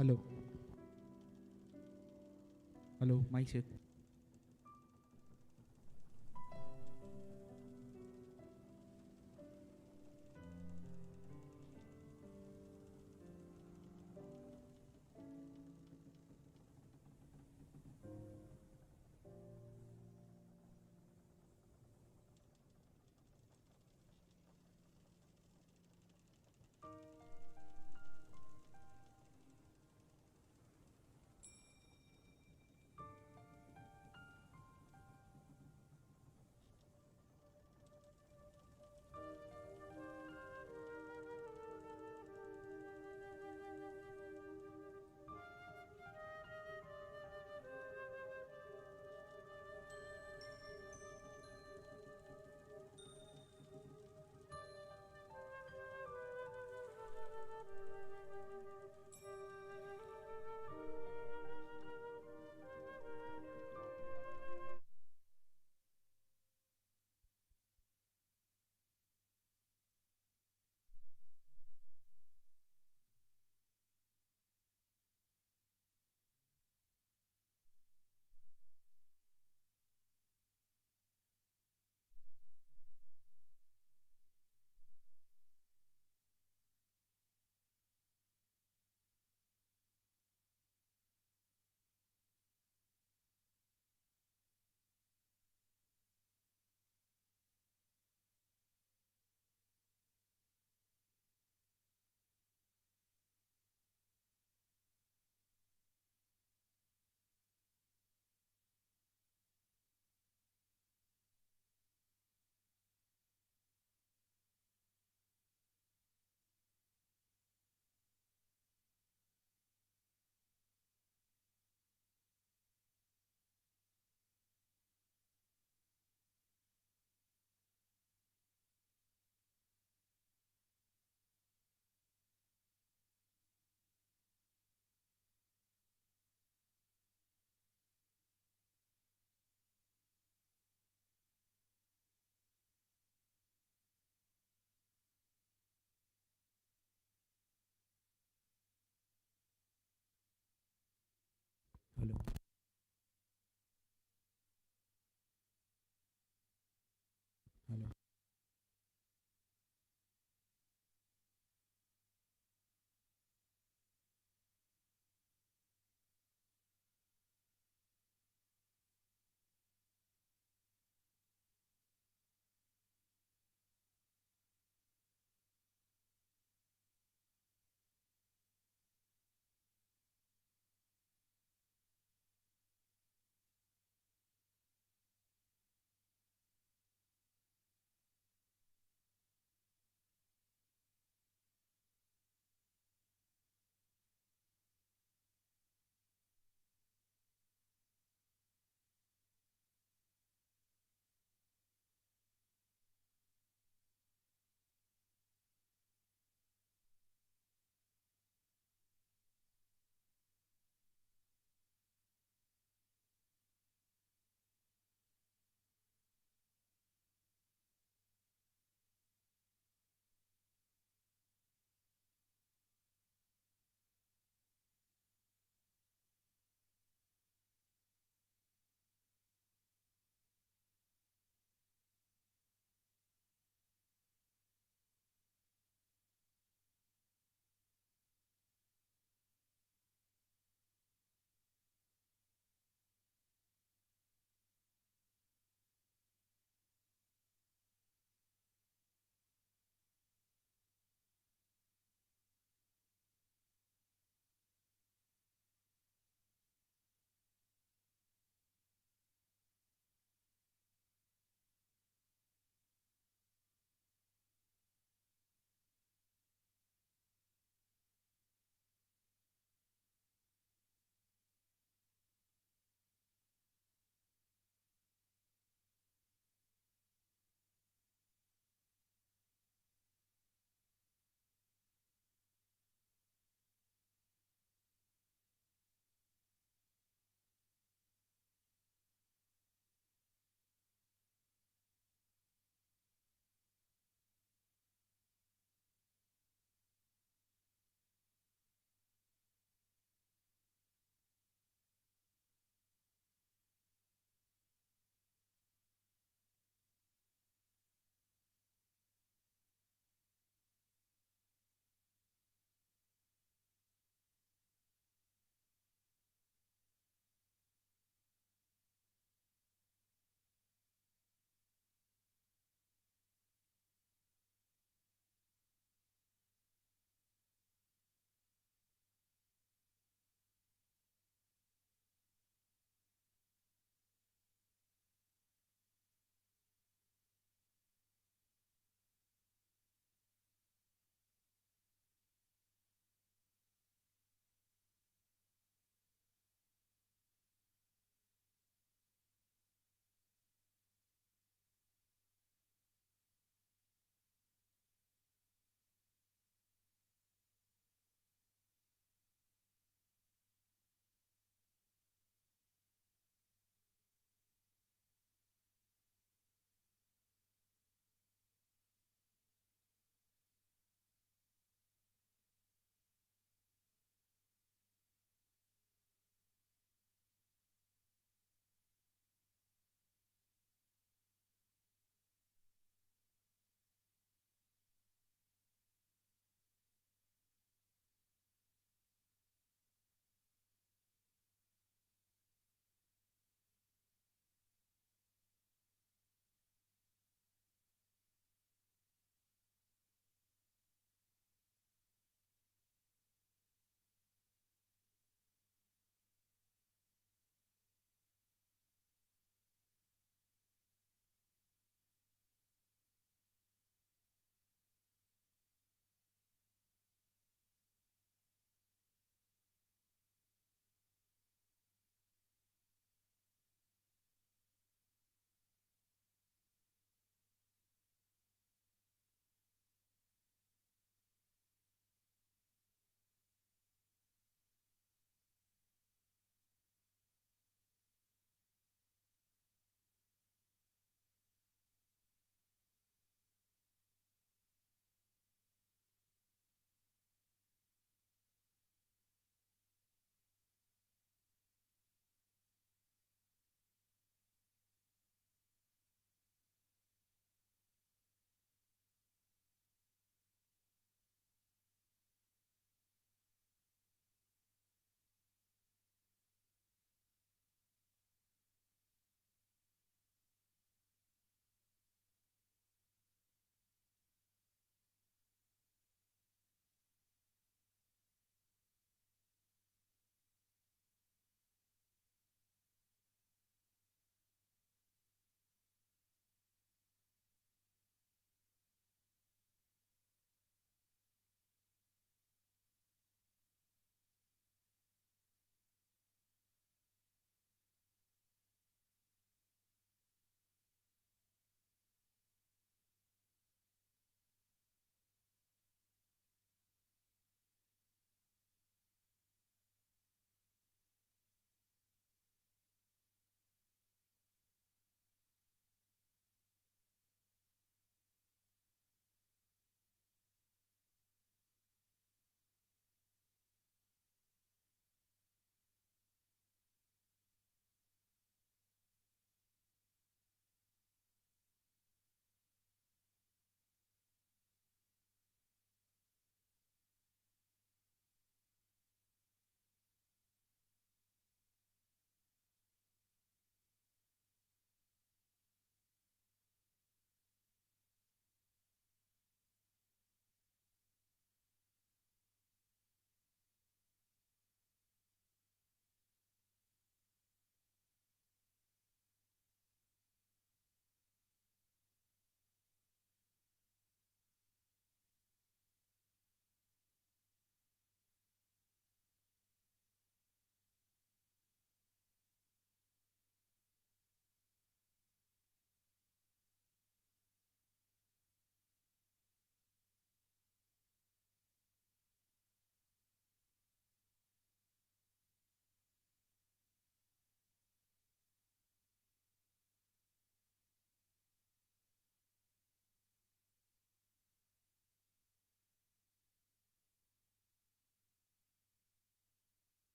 Hello. Hello, mic check.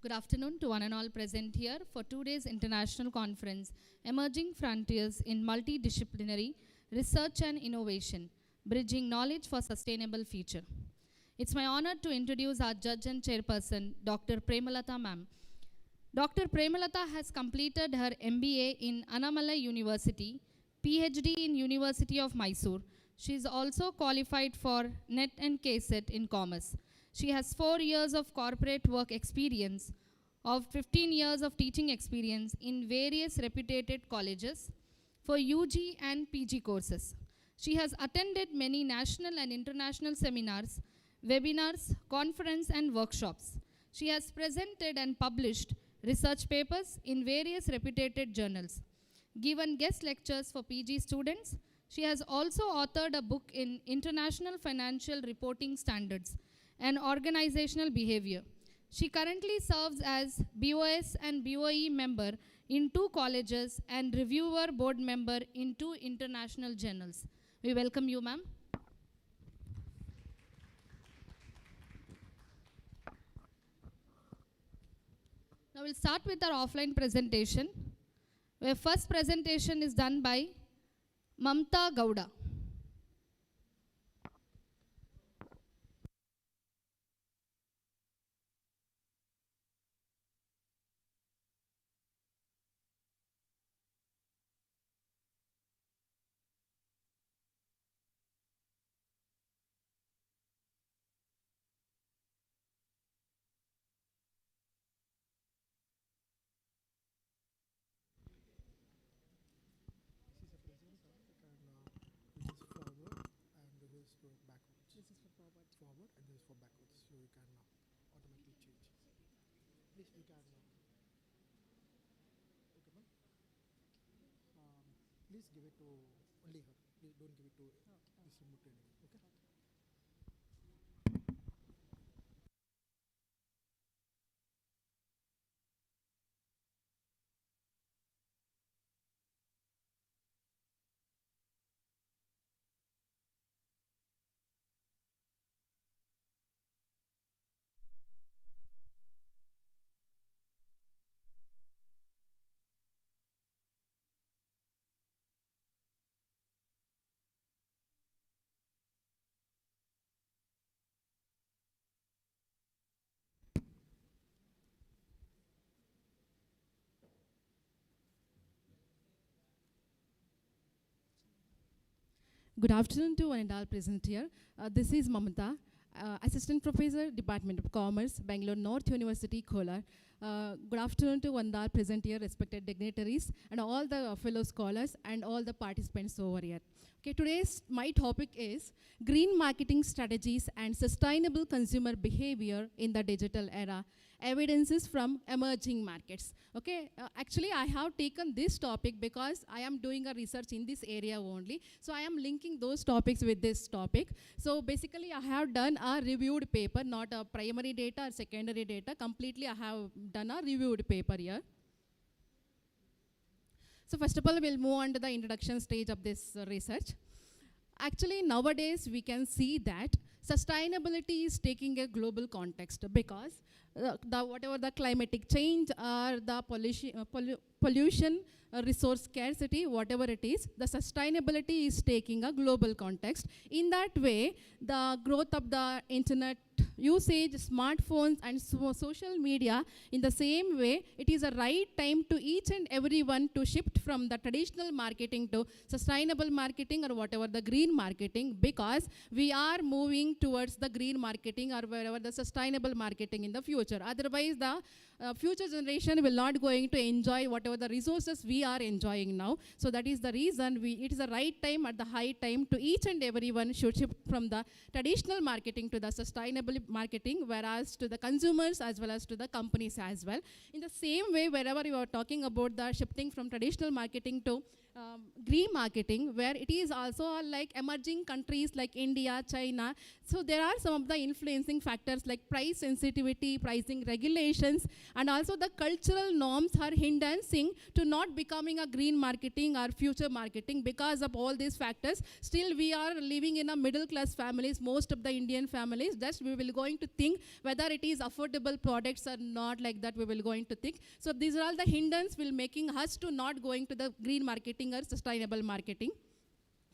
Good afternoon to one and all present here for today's international conference, Emerging Frontiers in Multidisciplinary Research and Innovation, Bridging Knowledge for Sustainable Future. It's my honor to introduce our judge and chairperson, Dr. Premalata ma'am. Dr. Premalata has completed her MBA in Annamalai University, PhD in University of Mysore. She is also qualified for NET and KCET in Commerce. She has 4 years of corporate work experience, of 15 years of teaching experience in various reputed colleges for UG and PG courses. She has attended many national and international seminars, webinars, conferences, and workshops. She has presented and published research papers in various reputed journals, given guest lectures for PG students. She has also authored a book in International Financial Reporting Standards and Organizational Behavior. She currently serves as BOS and BOE member in 2 colleges and reviewer board member in 2 international journals. We welcome you, ma'am. Now we'll start with our offline presentation, where first presentation is done by Mamta Gowda. Forward and this is for backwards, so you can automatically change. Please, you can. Okay, ma'am. Please give it to only her. Please don't give it to this remote to anyone. Okay. Good afternoon to one and all present here. This is Mamata, Assistant Professor, Department of Commerce, Bengaluru North University, Kolar. Good afternoon to one and all present here, respected dignitaries, and all the fellow scholars and all the participants over here. Okay, today's my topic is green marketing strategies and sustainable consumer behavior in the digital era. Evidences from emerging markets. Okay, actually I have taken this topic because I am doing a research in this area only. So I am linking those topics with this topic. So basically I have done a reviewed paper, not a primary data or secondary data. Completely I have done a reviewed paper here. So first of all, we'll move on to the introduction stage of this research. Actually, nowadays we can see that sustainability is taking a global context because whatever the climatic change or the pollution, resource scarcity, whatever it is, the sustainability is taking a global context. In that way, the growth of the internet usage, smartphones and social media, in the same way, it is a right time to each and everyone to shift from the traditional marketing to sustainable marketing or whatever the green marketing, because we are moving towards the green marketing or wherever the sustainable marketing in the future. Otherwise, the future generation will not going to enjoy whatever the resources we are enjoying now. So that is the reason it is the right time, at the high time, to each and everyone should shift from the traditional marketing to the sustainable marketing, whereas to the consumers as well as to the companies as well. In the same way, wherever you are talking about the shifting from traditional marketing to green marketing, where it is also like emerging countries like India, China. So there are some of the influencing factors like price sensitivity, pricing regulations, and also the cultural norms are hindering to not becoming a green marketing or future marketing. Because of all these factors, still we are living in a middle class families, most of the Indian families. Just we will going to think whether it is affordable products or not, like that we will going to think. So these are all the hindrances will making us to not going to the green marketing or sustainable marketing.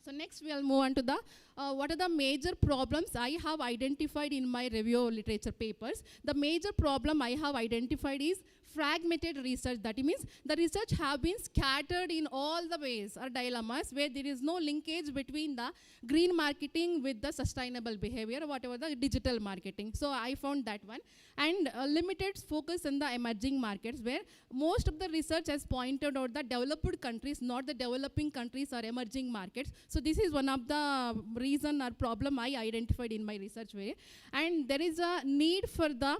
So next we'll move on to the what are the major problems I have identified in my review literature papers. The major problem I have identified is fragmented research. That means the research have been scattered in all the ways or dilemmas where there is no linkage between the green marketing with the sustainable behavior, whatever the digital marketing. So I found that one. And limited focus in the emerging markets, where most of the research has pointed out the developed countries, not the developing countries or emerging markets. So this is one of the reason or problem I identified in my research way. And there is a need for the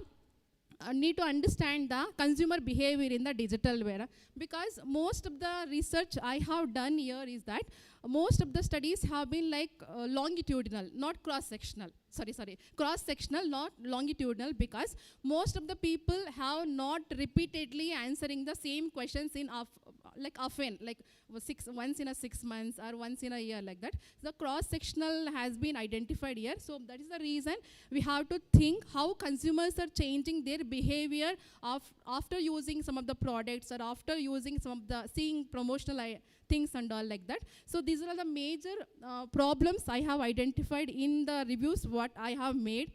need to understand the consumer behavior in the digital era, because most of the research I have done here is that most of the studies have been like longitudinal, not cross-sectional. Cross-sectional, not longitudinal, because most of the people have not repeatedly answering the same questions in often, like once in a 6 months or once in a year, like that. The cross-sectional has been identified here. So that is the reason we have to think how consumers are changing their behavior after using some of the products or after using some of the seeing promotional things and all like that. So these are the major problems I have identified in the reviews what I have made.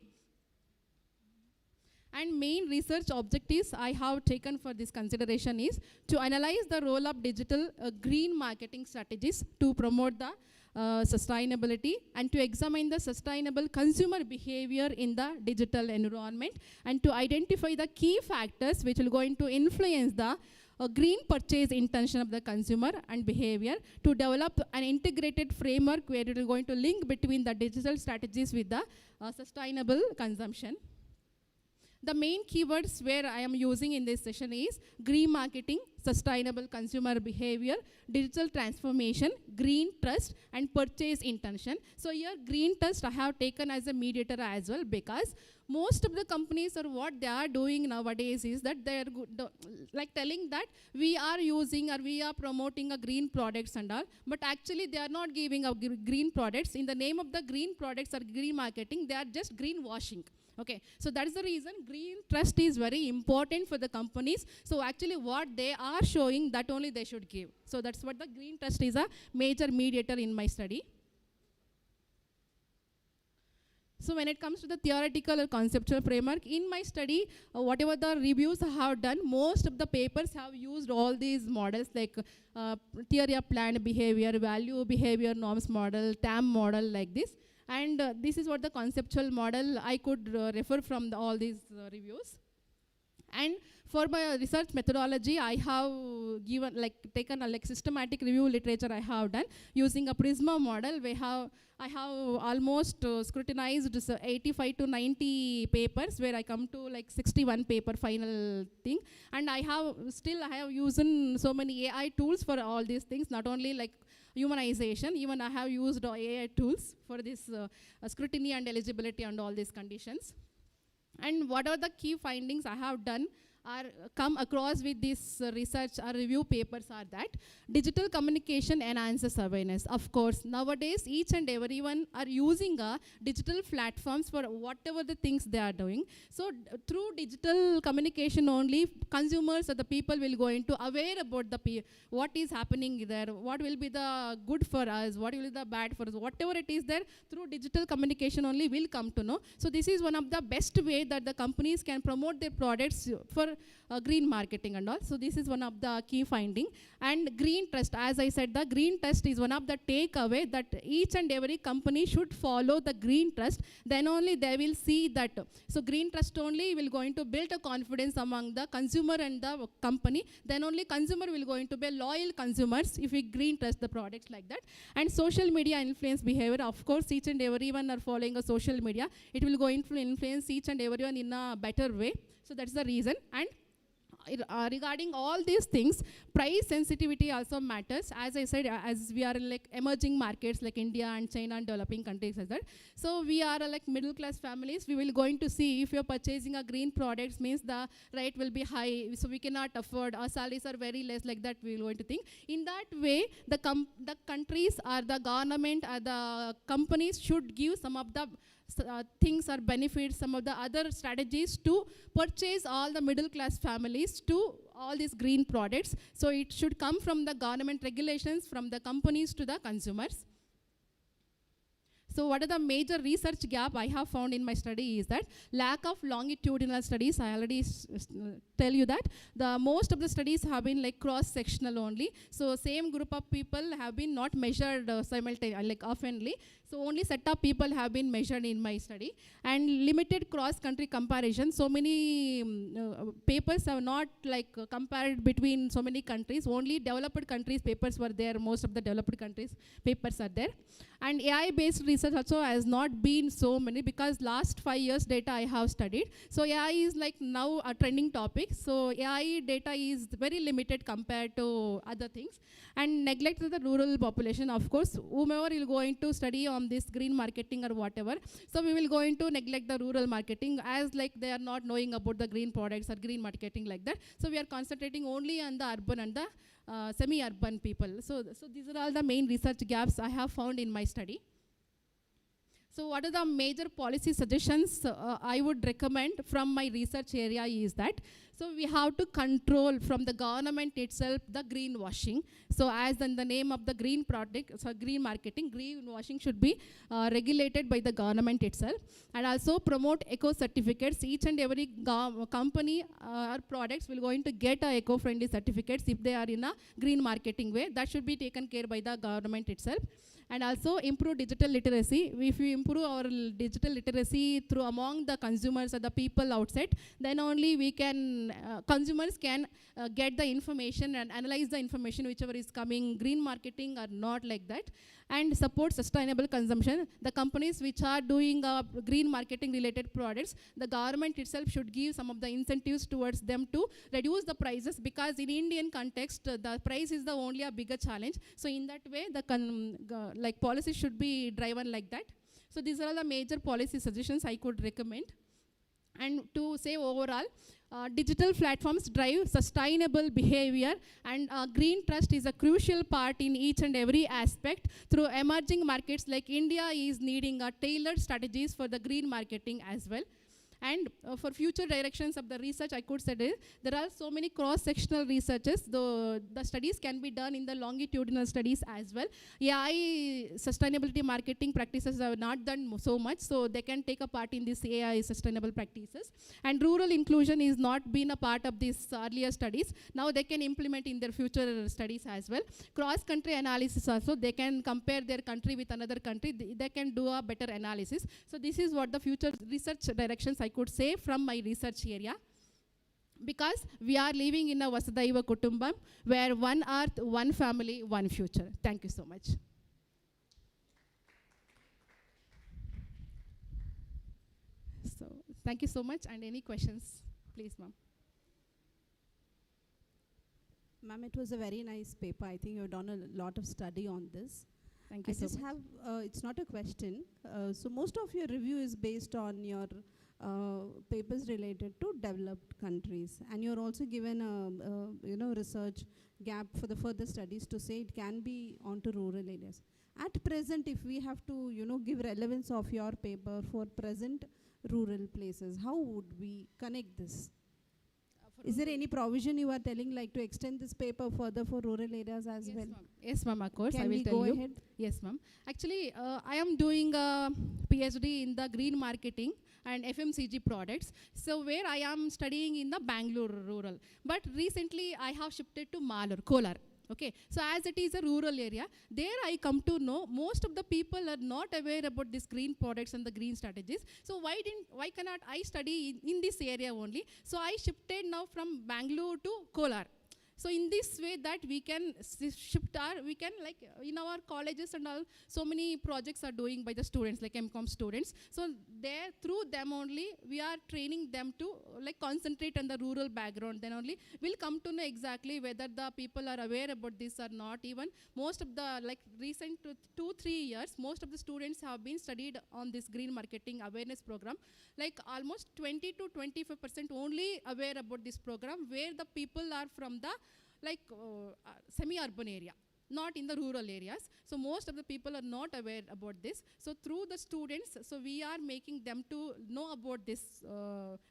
And main research objectives I have taken for this consideration is to analyze the role of digital green marketing strategies to promote the sustainability, and to examine the sustainable consumer behavior in the digital environment, and to identify the key factors which will going to influence the green purchase intention of the consumer and behavior, to develop an integrated framework where it will going to link between the digital strategies with the sustainable consumption. The main keywords where I am using in this session is green marketing, sustainable consumer behavior, digital transformation, green trust, and purchase intention. So here green trust I have taken as a mediator as well, because most of the companies or what they are doing nowadays is that they are like telling that we are using or we are promoting a green products and all, but actually they are not giving up green products. In the name of the green products or green marketing, they are just greenwashing. Okay, so that is the reason green trust is very important for the companies. So actually what they are showing, that only they should give. So that's what the green trust is a major mediator in my study. So when it comes to the theoretical or conceptual framework, in my study, whatever the reviews I have done, most of the papers have used all these models like theory of planned behavior, value behavior norms model, TAM model, like this. And this is what the conceptual model I could refer from all these reviews. And for my research methodology, I have taken a systematic review literature I have done using a Prisma model. I have almost scrutinized 85 to 90 papers, where I come to like 61 paper final thing. And I have used so many AI tools for all these things, not only like humanization, even I have used AI tools for this scrutiny and eligibility and all these conditions. And what are the key findings I have done are come across with this research or review papers are that digital communication enhances awareness. Of course, nowadays each and everyone are using digital platforms for whatever the things they are doing. So through digital communication only, consumers or the people will go into aware about the what is happening there, what will be the good for us, what will be the bad for us, whatever it is there, through digital communication only will come to know. So this is one of the best way that the companies can promote their products for green marketing and all. So this is one of the key finding. And green trust, as I said, the green trust is one of the takeaway that each and every company should follow the green trust. Then only they will see that. So green trust only will going to build a confidence among the consumer and the company. Then only consumer will going to be loyal consumers if we green trust the products like that. And social media influence behavior. Of course, each and everyone are following a social media. It will going to influence each and everyone in a better way. So that's the reason. And regarding all these things, price sensitivity also matters. As I said, as we are in like emerging markets like India and China and developing countries like that. So we are like middle class families. We will going to see if you're purchasing a green products means the rate will be high. So we cannot afford, our salaries are very less like that we will going to think. In that way, the countries or the government or the companies should give some of the things or benefits, some of the other strategies to purchase all the middle class families to all these green products. So it should come from the government regulations, from the companies to the consumers. So what are the major research gap I have found in my study is that lack of longitudinal studies. I already tell you that the most of the studies have been like cross-sectional only. So same group of people have been not measured simultaneously, like oftenly. So only set of people have been measured in my study. And limited cross-country comparison. So many papers have not like compared between so many countries. Only developed countries papers were there. Most of the developed countries papers are there. And AI-based research also has not been so many because last 5 years data I have studied. So AI is like now a trending topic. So AI data is very limited compared to other things. And neglect of the rural population, of course, whomever will going to study on this green marketing or whatever. So we will going to neglect the rural marketing as like they are not knowing about the green products or green marketing like that. So we are concentrating only on the urban and the semi-urban people. So these are all the main research gaps I have found in my study. So what are the major policy suggestions I would recommend from my research area is that, so we have to control from the government itself the greenwashing. So as in the name of the green product, so green marketing, greenwashing should be regulated by the government itself. And also promote eco certificates. Each and every company or products will going to get a eco-friendly certificates if they are in a green marketing way. That should be taken care by the government itself. And also improve digital literacy. If we improve our digital literacy through among the consumers or the people outside, then only we can, consumers can get the information and analyze the information whichever is coming, green marketing or not like that. And support sustainable consumption. The companies which are doing green marketing related products, the government itself should give some of the incentives towards them to reduce the prices, because in Indian context, the price is the only a bigger challenge. So in that way, the like policy should be driven like that. So these are the major policy suggestions I could recommend. And to say overall, digital platforms drive sustainable behavior, and green trust is a crucial part in each and every aspect. Through emerging markets like India is needing tailored strategies for the green marketing as well. And for future directions of the research, I could say there are so many cross-sectional researches. The studies can be done in the longitudinal studies as well. AI sustainability marketing practices have not done so much, so they can take a part in this AI sustainable practices. And rural inclusion is not been a part of these earlier studies. Now they can implement in their future studies as well. Cross-country analysis also, they can compare their country with another country. They can do a better analysis. So this is what the future research directions I could say from my research area, because we are living in a Vasudhaiva Kutumbam, where one earth, one family, one future. Thank you so much. So thank you so much, and any questions, please, ma'am. Ma'am, it was a very nice paper. I think you've done a lot of study on this. Thank you I just have, it's not a question. So most of your review is based on your papers related to developed countries. And you're also given a research gap for the further studies to say it can be onto rural areas. At present, if we have to, give relevance of your paper for present rural places, how would we connect this? Is there any provision you are telling, like to extend this paper further for rural areas as Yes, well? ma'am. Yes, ma'am, of course. Can I will we tell go you. ahead? Yes, ma'am. Actually, I am doing a PhD in the green marketing and FMCG products. So where I am studying in the Bengaluru rural. But recently I have shifted to Malur, Kolar. Okay, so as it is a rural area, there I come to know most of the people are not aware about these green products and the green strategies. So why cannot I study in this area only? So I shifted now from Bangalore to Kolar. So in this way that we can we can like in our colleges and all, so many projects are doing by the students, like MCOM students. So there, through them only, we are training them to like concentrate on the rural background. Then only we'll come to know exactly whether the people are aware about this or not. Even most of the like recent 2-3 years, most of the students have been studied on this green marketing awareness program. Like almost 20 to 25% only aware about this program, where the people are from the like semi-urban area, not in the rural areas. So most of the people are not aware about this. So through the students, so we are making them to know about this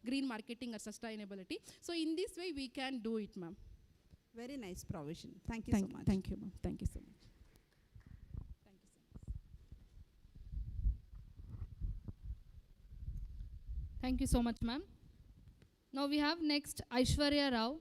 green marketing or sustainability. So in this way we can do it, ma'am. Very nice provision. Thank you so much. Thank you, ma'am. Thank you so much. Thank you so much, ma'am. Now we have next Aishwarya Rao.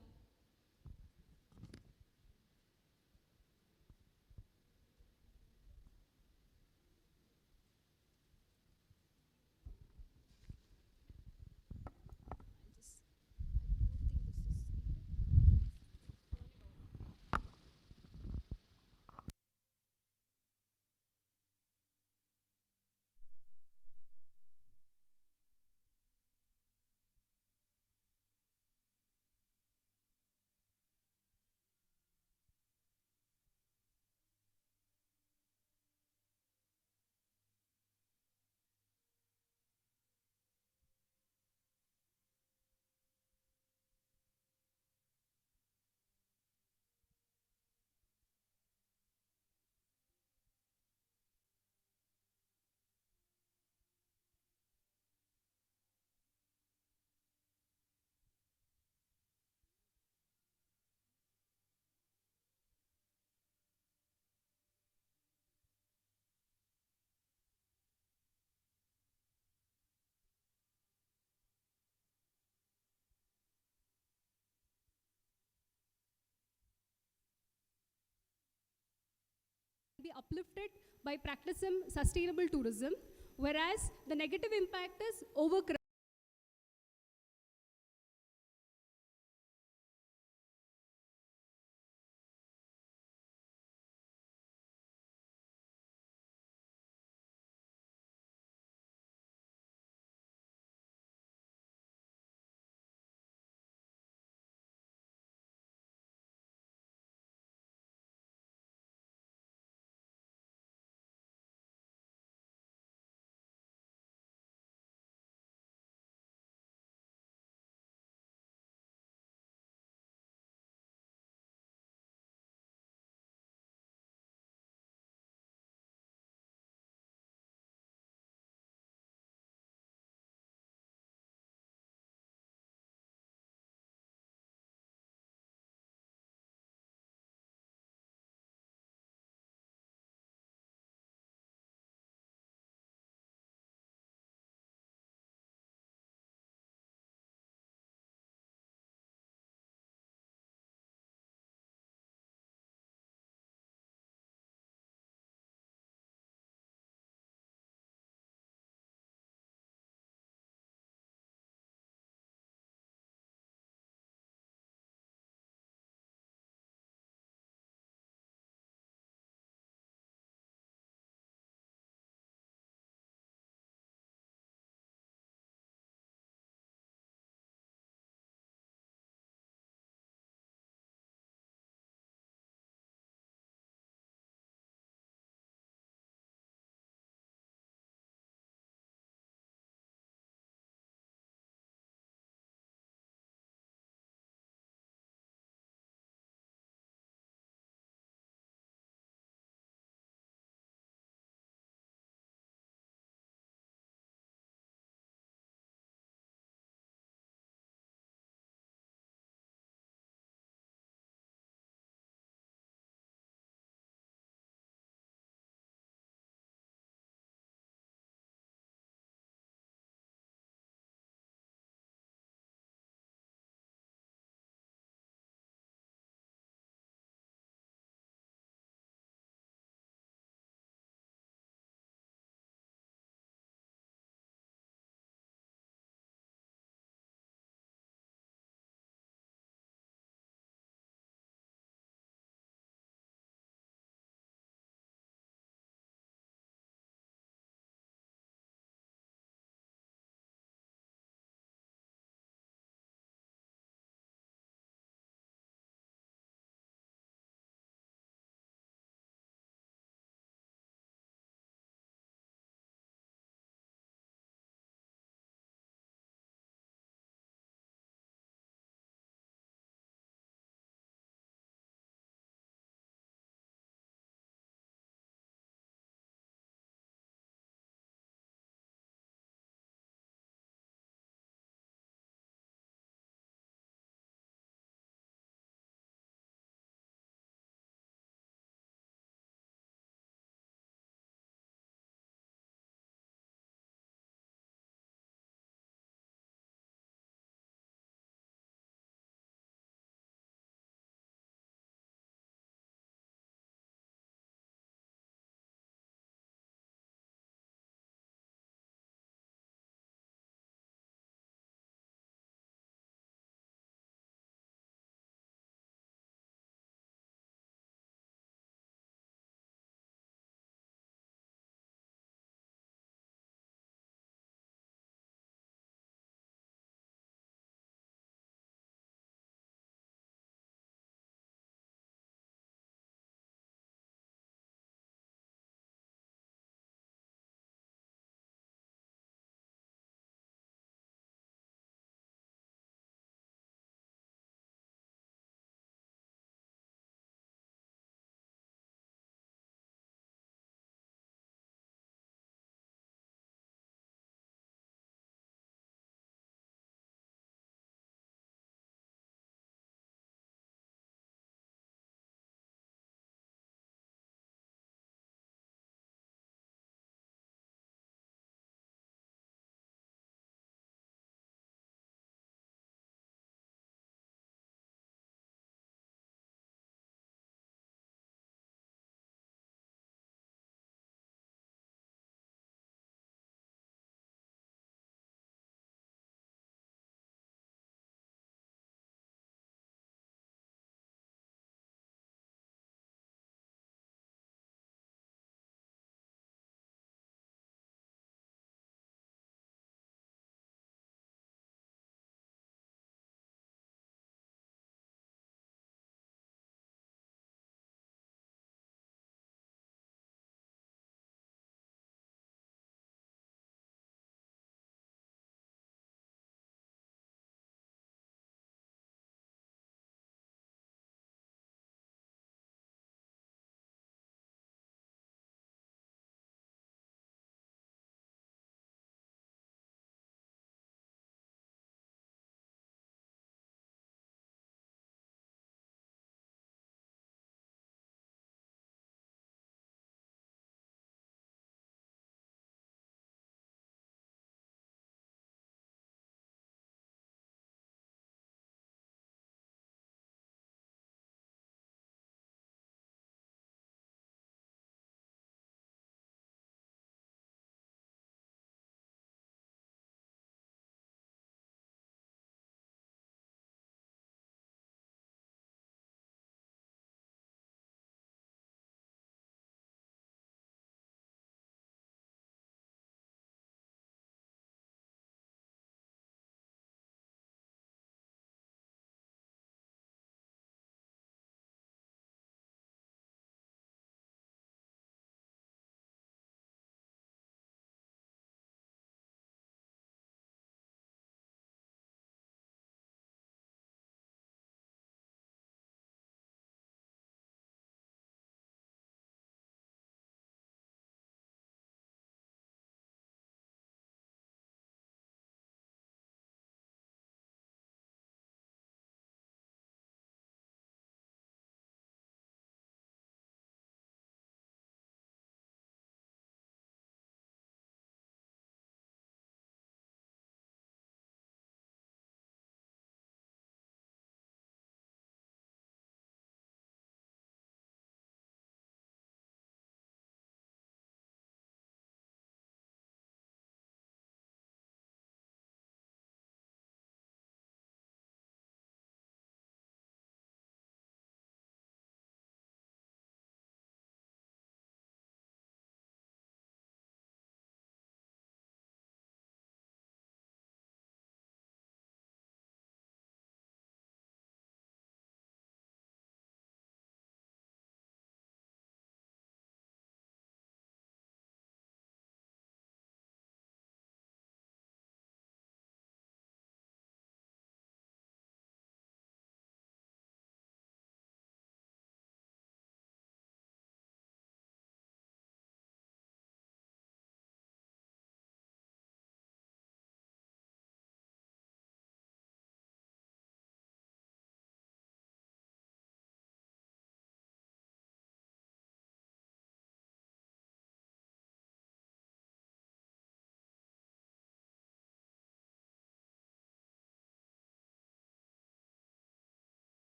Be uplifted by practicing sustainable tourism, whereas the negative impact is overcrowding.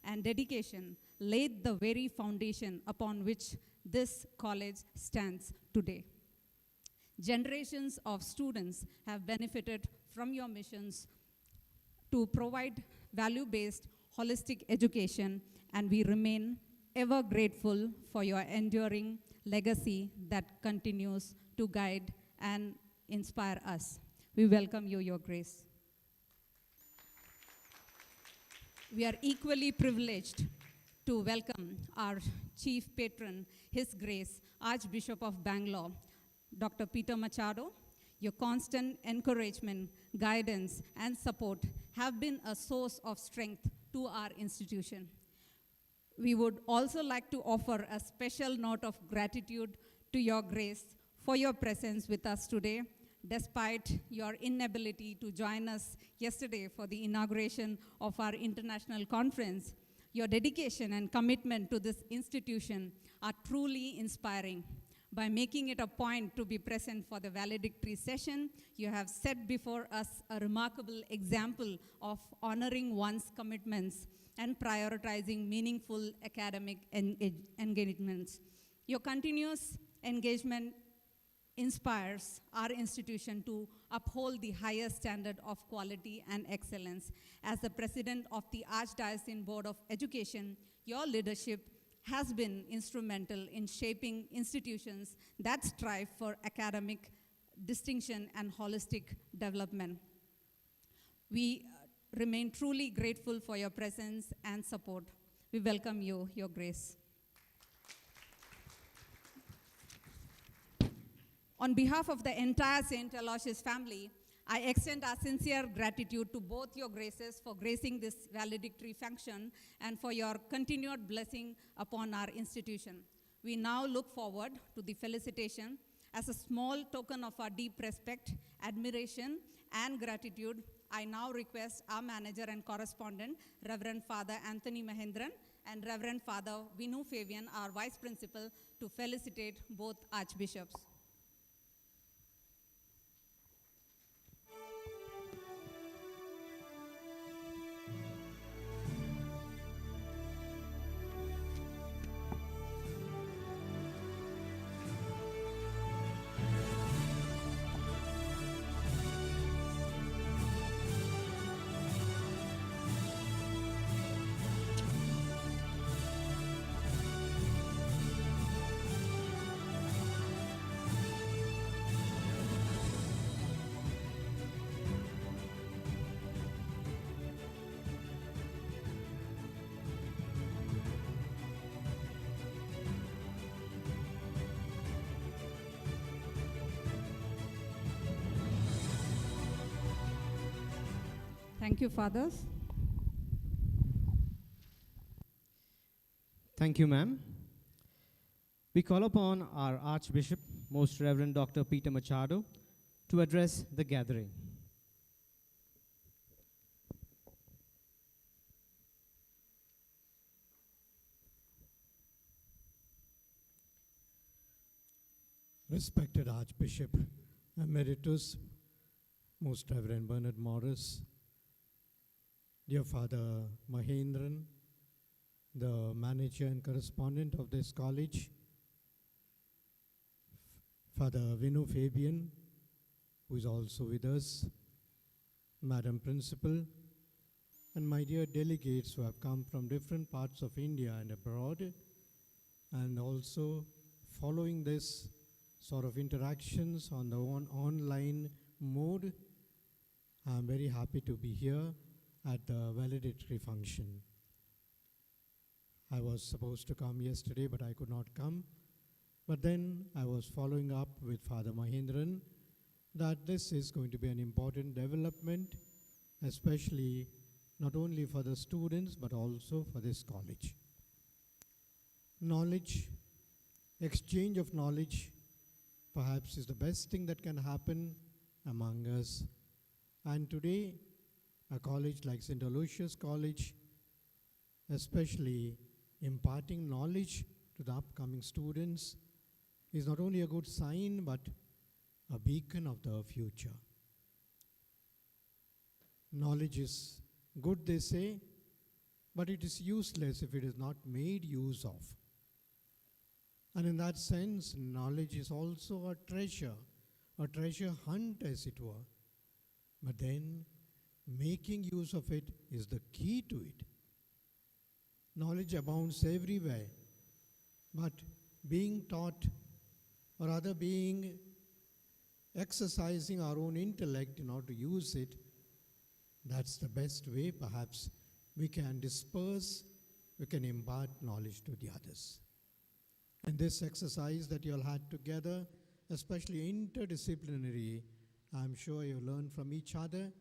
and dedication laid the very foundation upon which this college stands today. Generations of students have benefited from your missions to provide value-based, holistic education, and we remain ever grateful for your enduring legacy that continues to guide and inspire us. We welcome you, Your Grace. We are equally privileged to welcome our Chief Patron, His Grace, Archbishop of Bangalore, Dr. Peter Machado. Your constant encouragement, guidance, and support have been a source of strength to our institution. We would also like to offer a special note of gratitude to Your Grace for your presence with us today, despite your inability to join us yesterday for the inauguration of our international conference. Your dedication and commitment to this institution are truly inspiring. By making it a point to be present for the valedictory session, you have set before us a remarkable example of honoring one's commitments and prioritizing meaningful academic engagements. Your continuous engagement inspires our institution to uphold the highest standard of quality and excellence. As the president of the Archdiocesan Board of Education, your leadership has been instrumental in shaping institutions that strive for academic distinction and holistic development. We remain truly grateful for your presence and support. We welcome you, Your Grace. On behalf of the entire St. Aloysius family, I extend our sincere gratitude to both Your Graces for gracing this valedictory function and for your continued blessing upon our institution. We now look forward to the felicitation. As a small token of our deep respect, admiration, and gratitude, I now request our manager and correspondent, Reverend Father Anthony Mahendran, and Reverend Father Vinu Fabian, our Vice Principal, to felicitate both Archbishops. Thank you, Fathers. Thank you, ma'am. We call upon our Archbishop, Most Reverend Dr. Peter Machado, to address the gathering. Respected Archbishop Emeritus, Most Reverend Bernard Morris, dear Father Mahendran, the manager and correspondent of this college, Father Vinu Fabian, who is also with us, Madam Principal, and my dear delegates who have come from different parts of India and abroad, and also following this sort of interactions on the online mode. I'm very happy to be here at the valedictory function. I was supposed to come yesterday, but I could not come. But then I was following up with Father Mahendran that this is going to be an important development, especially not only for the students, but also for this college. Knowledge, exchange of knowledge, perhaps is the best thing that can happen among us. And today, a college like St. Aloysius College, especially imparting knowledge to the upcoming students, is not only a good sign, but a beacon of the future. Knowledge is good, they say, but it is useless if it is not made use of. And in that sense, knowledge is also a treasure hunt as it were. But then, making use of it is the key to it. Knowledge abounds everywhere, but being taught, or rather exercising our own intellect in order to use it, that's the best way perhaps we can disperse, we can impart knowledge to the others. And this exercise that you all had together, especially interdisciplinary, I'm sure you learned from each other.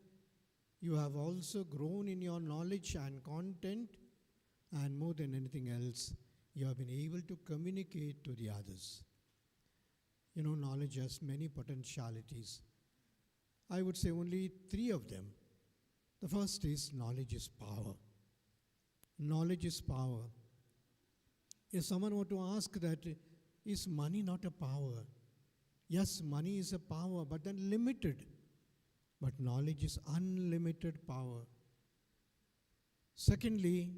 You have also grown in your knowledge and content, and more than anything else, you have been able to communicate to the others. You know, knowledge has many potentialities. I would say only 3 of them. The first is knowledge is power. Knowledge is power. If someone were to ask that, is money not a power? Yes, money is a power, but then limited. But knowledge is unlimited power. Secondly,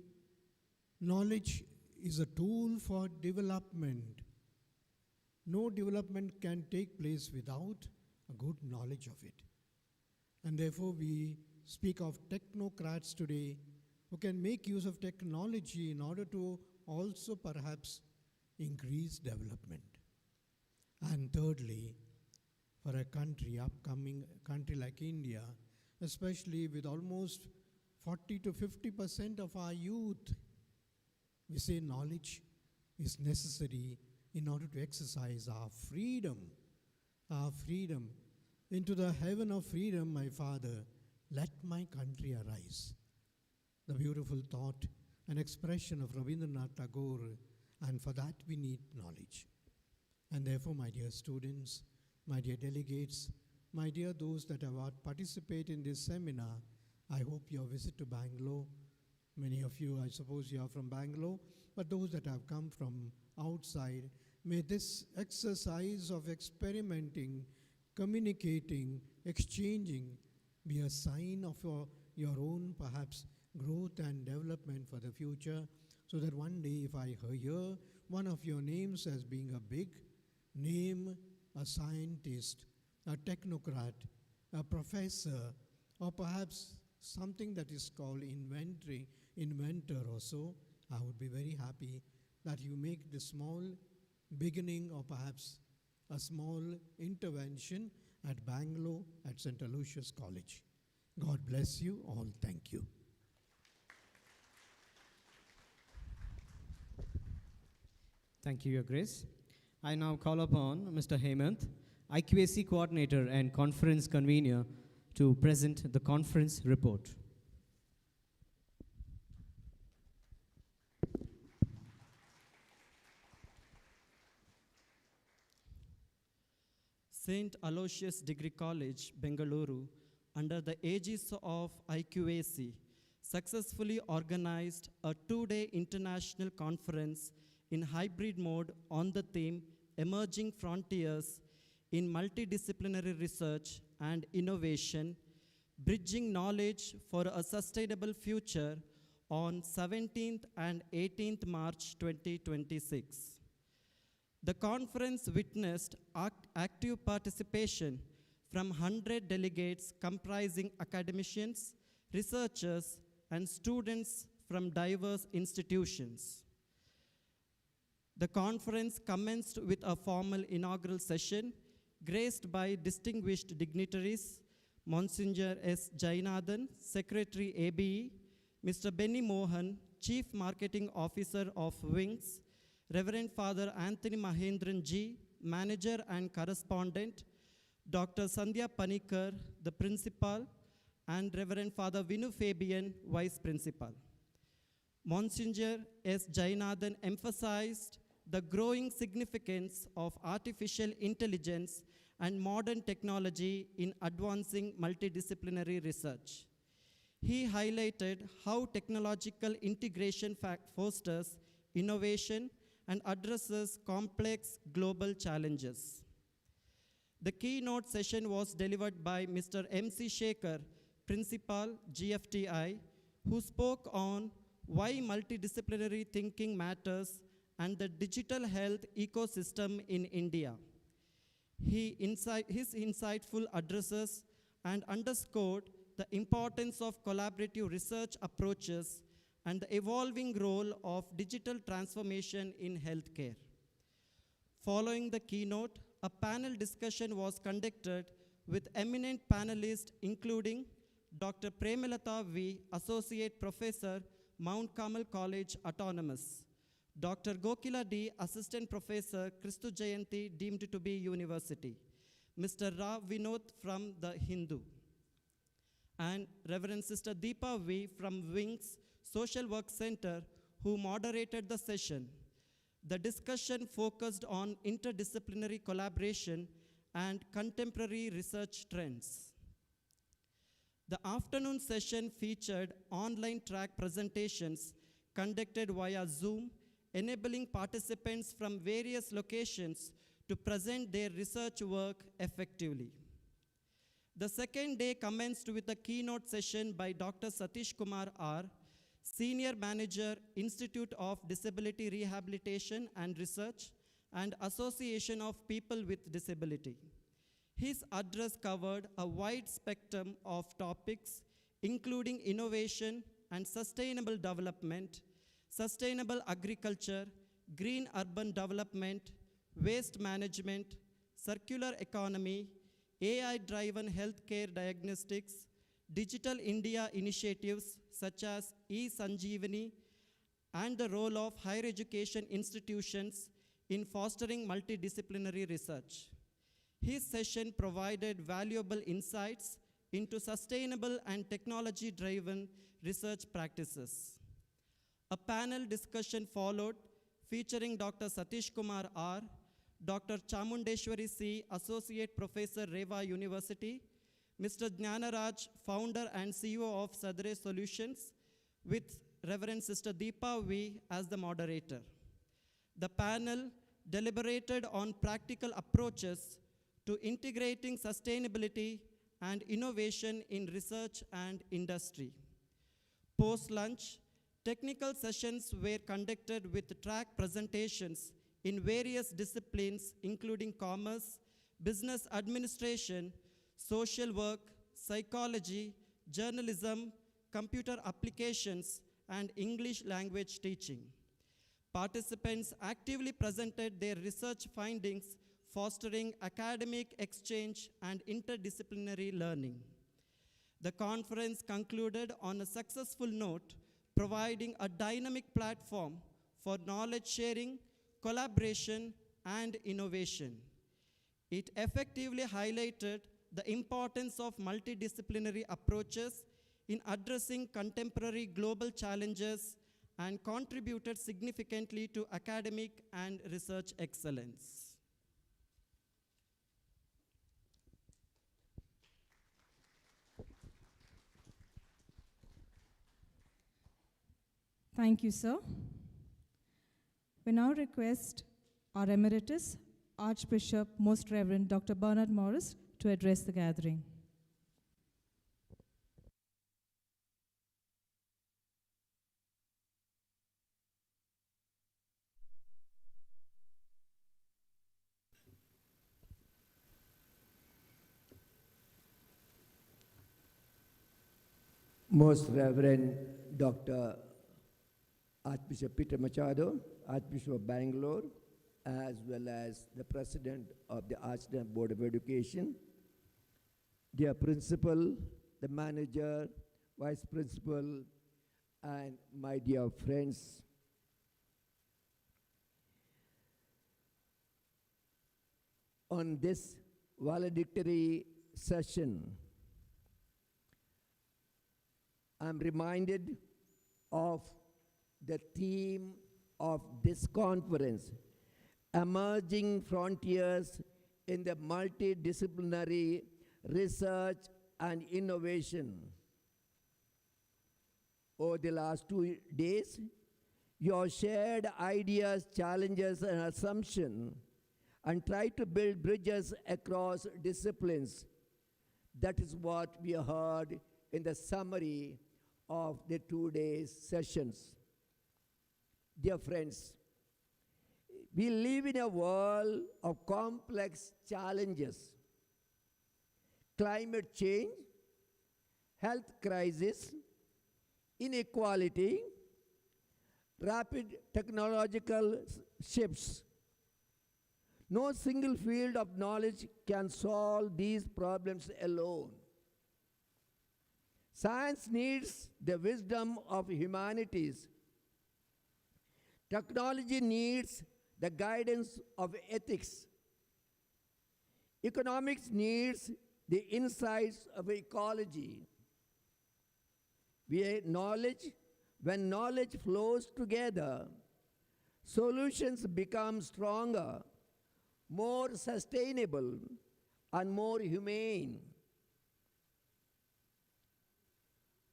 knowledge is a tool for development. No development can take place without a good knowledge of it. And therefore we speak of technocrats today who can make use of technology in order to also perhaps increase development. And thirdly, for a upcoming country like India, especially with almost 40 to 50% of our youth, we say knowledge is necessary in order to exercise our freedom. Our freedom. Into the heaven of freedom, my Father, let my country arise. The beautiful thought and expression of Rabindranath Tagore, and for that we need knowledge. And therefore, my dear students, my dear delegates, my dear those that have participated in this seminar, I hope your visit to Bangalore, many of you, I suppose you are from Bangalore, but those that have come from outside, may this exercise of experimenting, communicating, exchanging be a sign of your own perhaps growth and development for the future, so that one day if I hear one of your names as being a big name, a scientist, a technocrat, a professor, or perhaps something that is called inventor or so, I would be very happy that you make the small beginning or perhaps a small intervention at Bangalore at St. Aloysius College. God bless you all. Thank you. Thank you, Your Grace. I now call upon Mr. Hemant, IQAC Coordinator and Conference Convener, to present the conference report. St. Aloysius Degree College, Bengaluru, under the aegis of IQAC, successfully organized a 2-day international conference in hybrid mode on the theme Emerging Frontiers in Multidisciplinary Research and Innovation, Bridging Knowledge for a Sustainable Future on 17th and 18th March 2026. The conference witnessed active participation from 100 delegates comprising academicians, researchers, and students from diverse institutions. The conference commenced with a formal inaugural session graced by distinguished dignitaries, Monsignor S. Jainathan, Secretary ABE, Mr. Benny Mohan, Chief Marketing Officer of Wings, Reverend Father Anthony Mahendran G., Manager and Correspondent, Dr. Sandhya Panikar, the Principal, and Reverend Father Vinu Fabian, Vice Principal. Monsignor S. Jainathan emphasized the growing significance of artificial intelligence and modern technology in advancing multidisciplinary research. He highlighted how technological integration fosters innovation and addresses complex global challenges. The keynote session was delivered by Mr. M.C. Shekhar, Principal, GFTI, who spoke on why multidisciplinary thinking matters, and the digital health ecosystem in India. His insightful addresses and underscored the importance of collaborative research approaches and the evolving role of digital transformation in healthcare. Following the keynote, a panel discussion was conducted with eminent panelists including Dr. Premalata V., Associate Professor, Mount Carmel College, Autonomous; Dr. Gokila D., Assistant Professor, Kristu Jayanti, deemed to be University; Mr. Ra Vinod from the Hindu; and Reverend Sister Deepa V. from Wings Social Work Center, who moderated the session. The discussion focused on interdisciplinary collaboration and contemporary research trends. The afternoon session featured online track presentations conducted via Zoom, enabling participants from various locations to present their research work effectively. The second day commenced with a keynote session by Dr. Satish Kumar R., Senior Manager, Institute of Disability Rehabilitation and Research, and Association of People with Disability. His address covered a wide spectrum of topics, including innovation and sustainable development, sustainable agriculture, green urban development, waste management, circular economy, AI-driven healthcare diagnostics, Digital India initiatives such as e-Sanjeevani, and the role of higher education institutions in fostering multidisciplinary research. His session provided valuable insights into sustainable and technology-driven research practices. A panel discussion followed featuring Dr. Satish Kumar R., Dr. Chamundeshwari C., Associate Professor, Reva University, Mr. Jnanaraj, founder and CEO of Sadre Solutions, with Reverend Sister Deepa V. as the moderator. The panel deliberated on practical approaches to integrating sustainability and innovation in research and industry. Post-lunch, technical sessions were conducted with track presentations in various disciplines, including commerce, business administration, social work, psychology, journalism, computer applications, and English language teaching. Participants actively presented their research findings, fostering academic exchange and interdisciplinary learning. The conference concluded on a successful note, providing a dynamic platform for knowledge sharing, collaboration, and innovation. It effectively highlighted the importance of multidisciplinary approaches in addressing contemporary global challenges and contributed significantly to academic and research excellence. Thank you, sir. We now request our Emeritus, Archbishop Most Reverend Dr. Bernard Morris, to address the gathering. Most Reverend Dr. Archbishop Peter Machado, Archbishop of Bangalore, as well as the President of the Archdiocese Board of Education, dear Principal, the Manager, Vice Principal, and my dear friends. On this valedictory session, I'm reminded of the theme of this conference, Emerging Frontiers in the Multidisciplinary Research and Innovation. Over the last 2 days, you shared ideas, challenges, and assumptions, and tried to build bridges across disciplines. That is what we heard in the summary of the 2-day sessions. Dear friends, we live in a world of complex challenges. Climate change, health crisis, inequality, rapid technological shifts. No single field of knowledge can solve these problems alone. Science needs the wisdom of humanities. Technology needs the guidance of ethics. Economics needs the insights of ecology. When knowledge flows together, solutions become stronger, more sustainable, and more humane.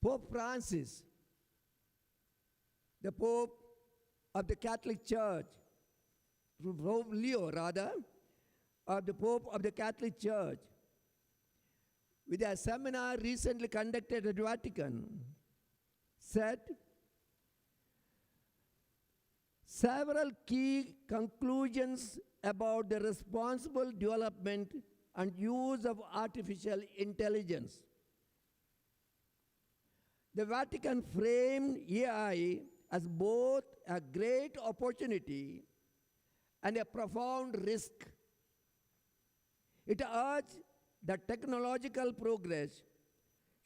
Pope Francis, the Pope of the Catholic Church, Pope Leo rather, of the Pope of the Catholic Church, with a seminar recently conducted at Vatican, said several key conclusions about the responsible development and use of artificial intelligence. The Vatican framed AI as both a great opportunity and a profound risk. It urged that technological progress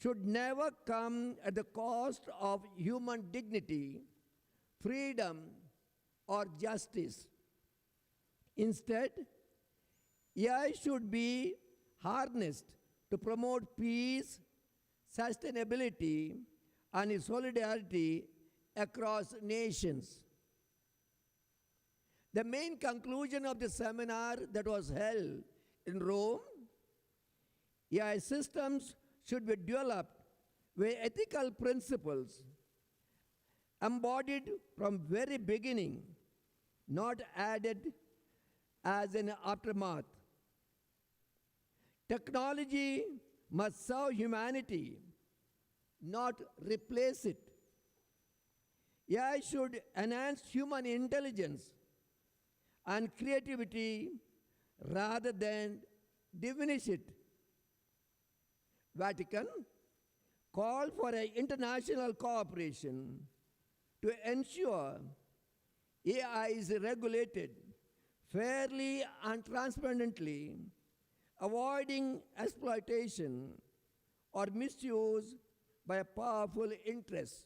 should never come at the cost of human dignity, freedom, or justice. Instead, AI should be harnessed to promote peace, sustainability, and solidarity across nations. The main conclusion of the seminar that was held in Rome: AI systems should be developed with ethical principles embodied from very beginning, not added as an aftermath. Technology must serve humanity, not replace it. AI should enhance human intelligence and creativity rather than diminish it. Vatican called for an international cooperation to ensure AI is regulated fairly and transparently, avoiding exploitation or misuse by powerful interests.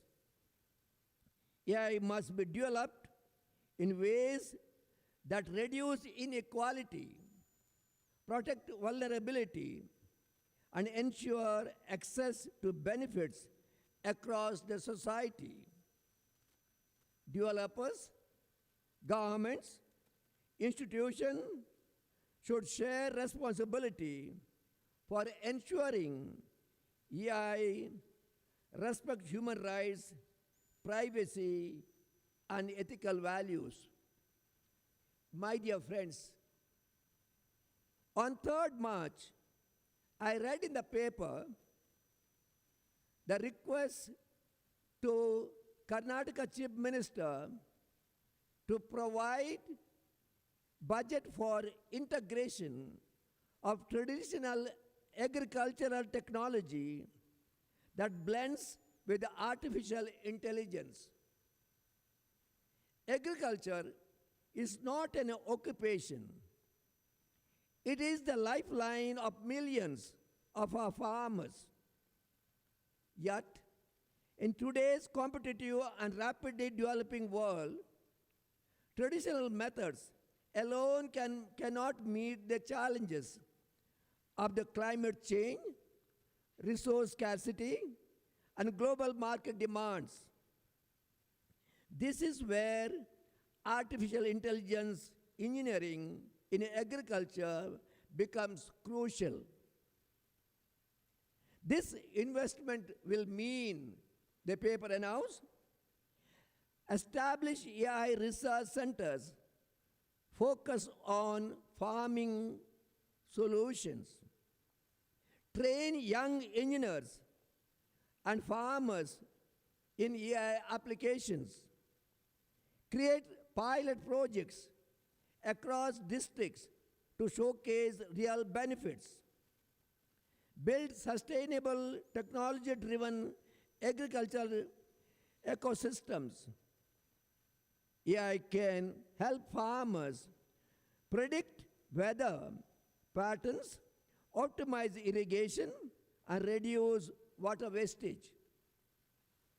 AI must be developed in ways that reduce inequality, protect vulnerability, and ensure access to benefits across the society. Developers, governments, institutions should share responsibility for ensuring AI respects human rights, privacy, and ethical values. My dear friends, on 3rd March, I read in the paper the request to Karnataka Chief Minister to provide budget for integration of traditional agricultural technology that blends with artificial intelligence. Agriculture is not an occupation. It is the lifeline of millions of our farmers. Yet, in today's competitive and rapidly developing world, traditional methods alone cannot meet the challenges of the climate change, resource scarcity, and global market demands. This is where artificial intelligence engineering in agriculture becomes crucial. This investment will mean, the paper announced, establish AI research centers focus on farming solutions, train young engineers and farmers in AI applications, create pilot projects across districts to showcase real benefits, build sustainable technology-driven agricultural ecosystems. AI can help farmers predict weather patterns, optimize irrigation, and reduce water wastage.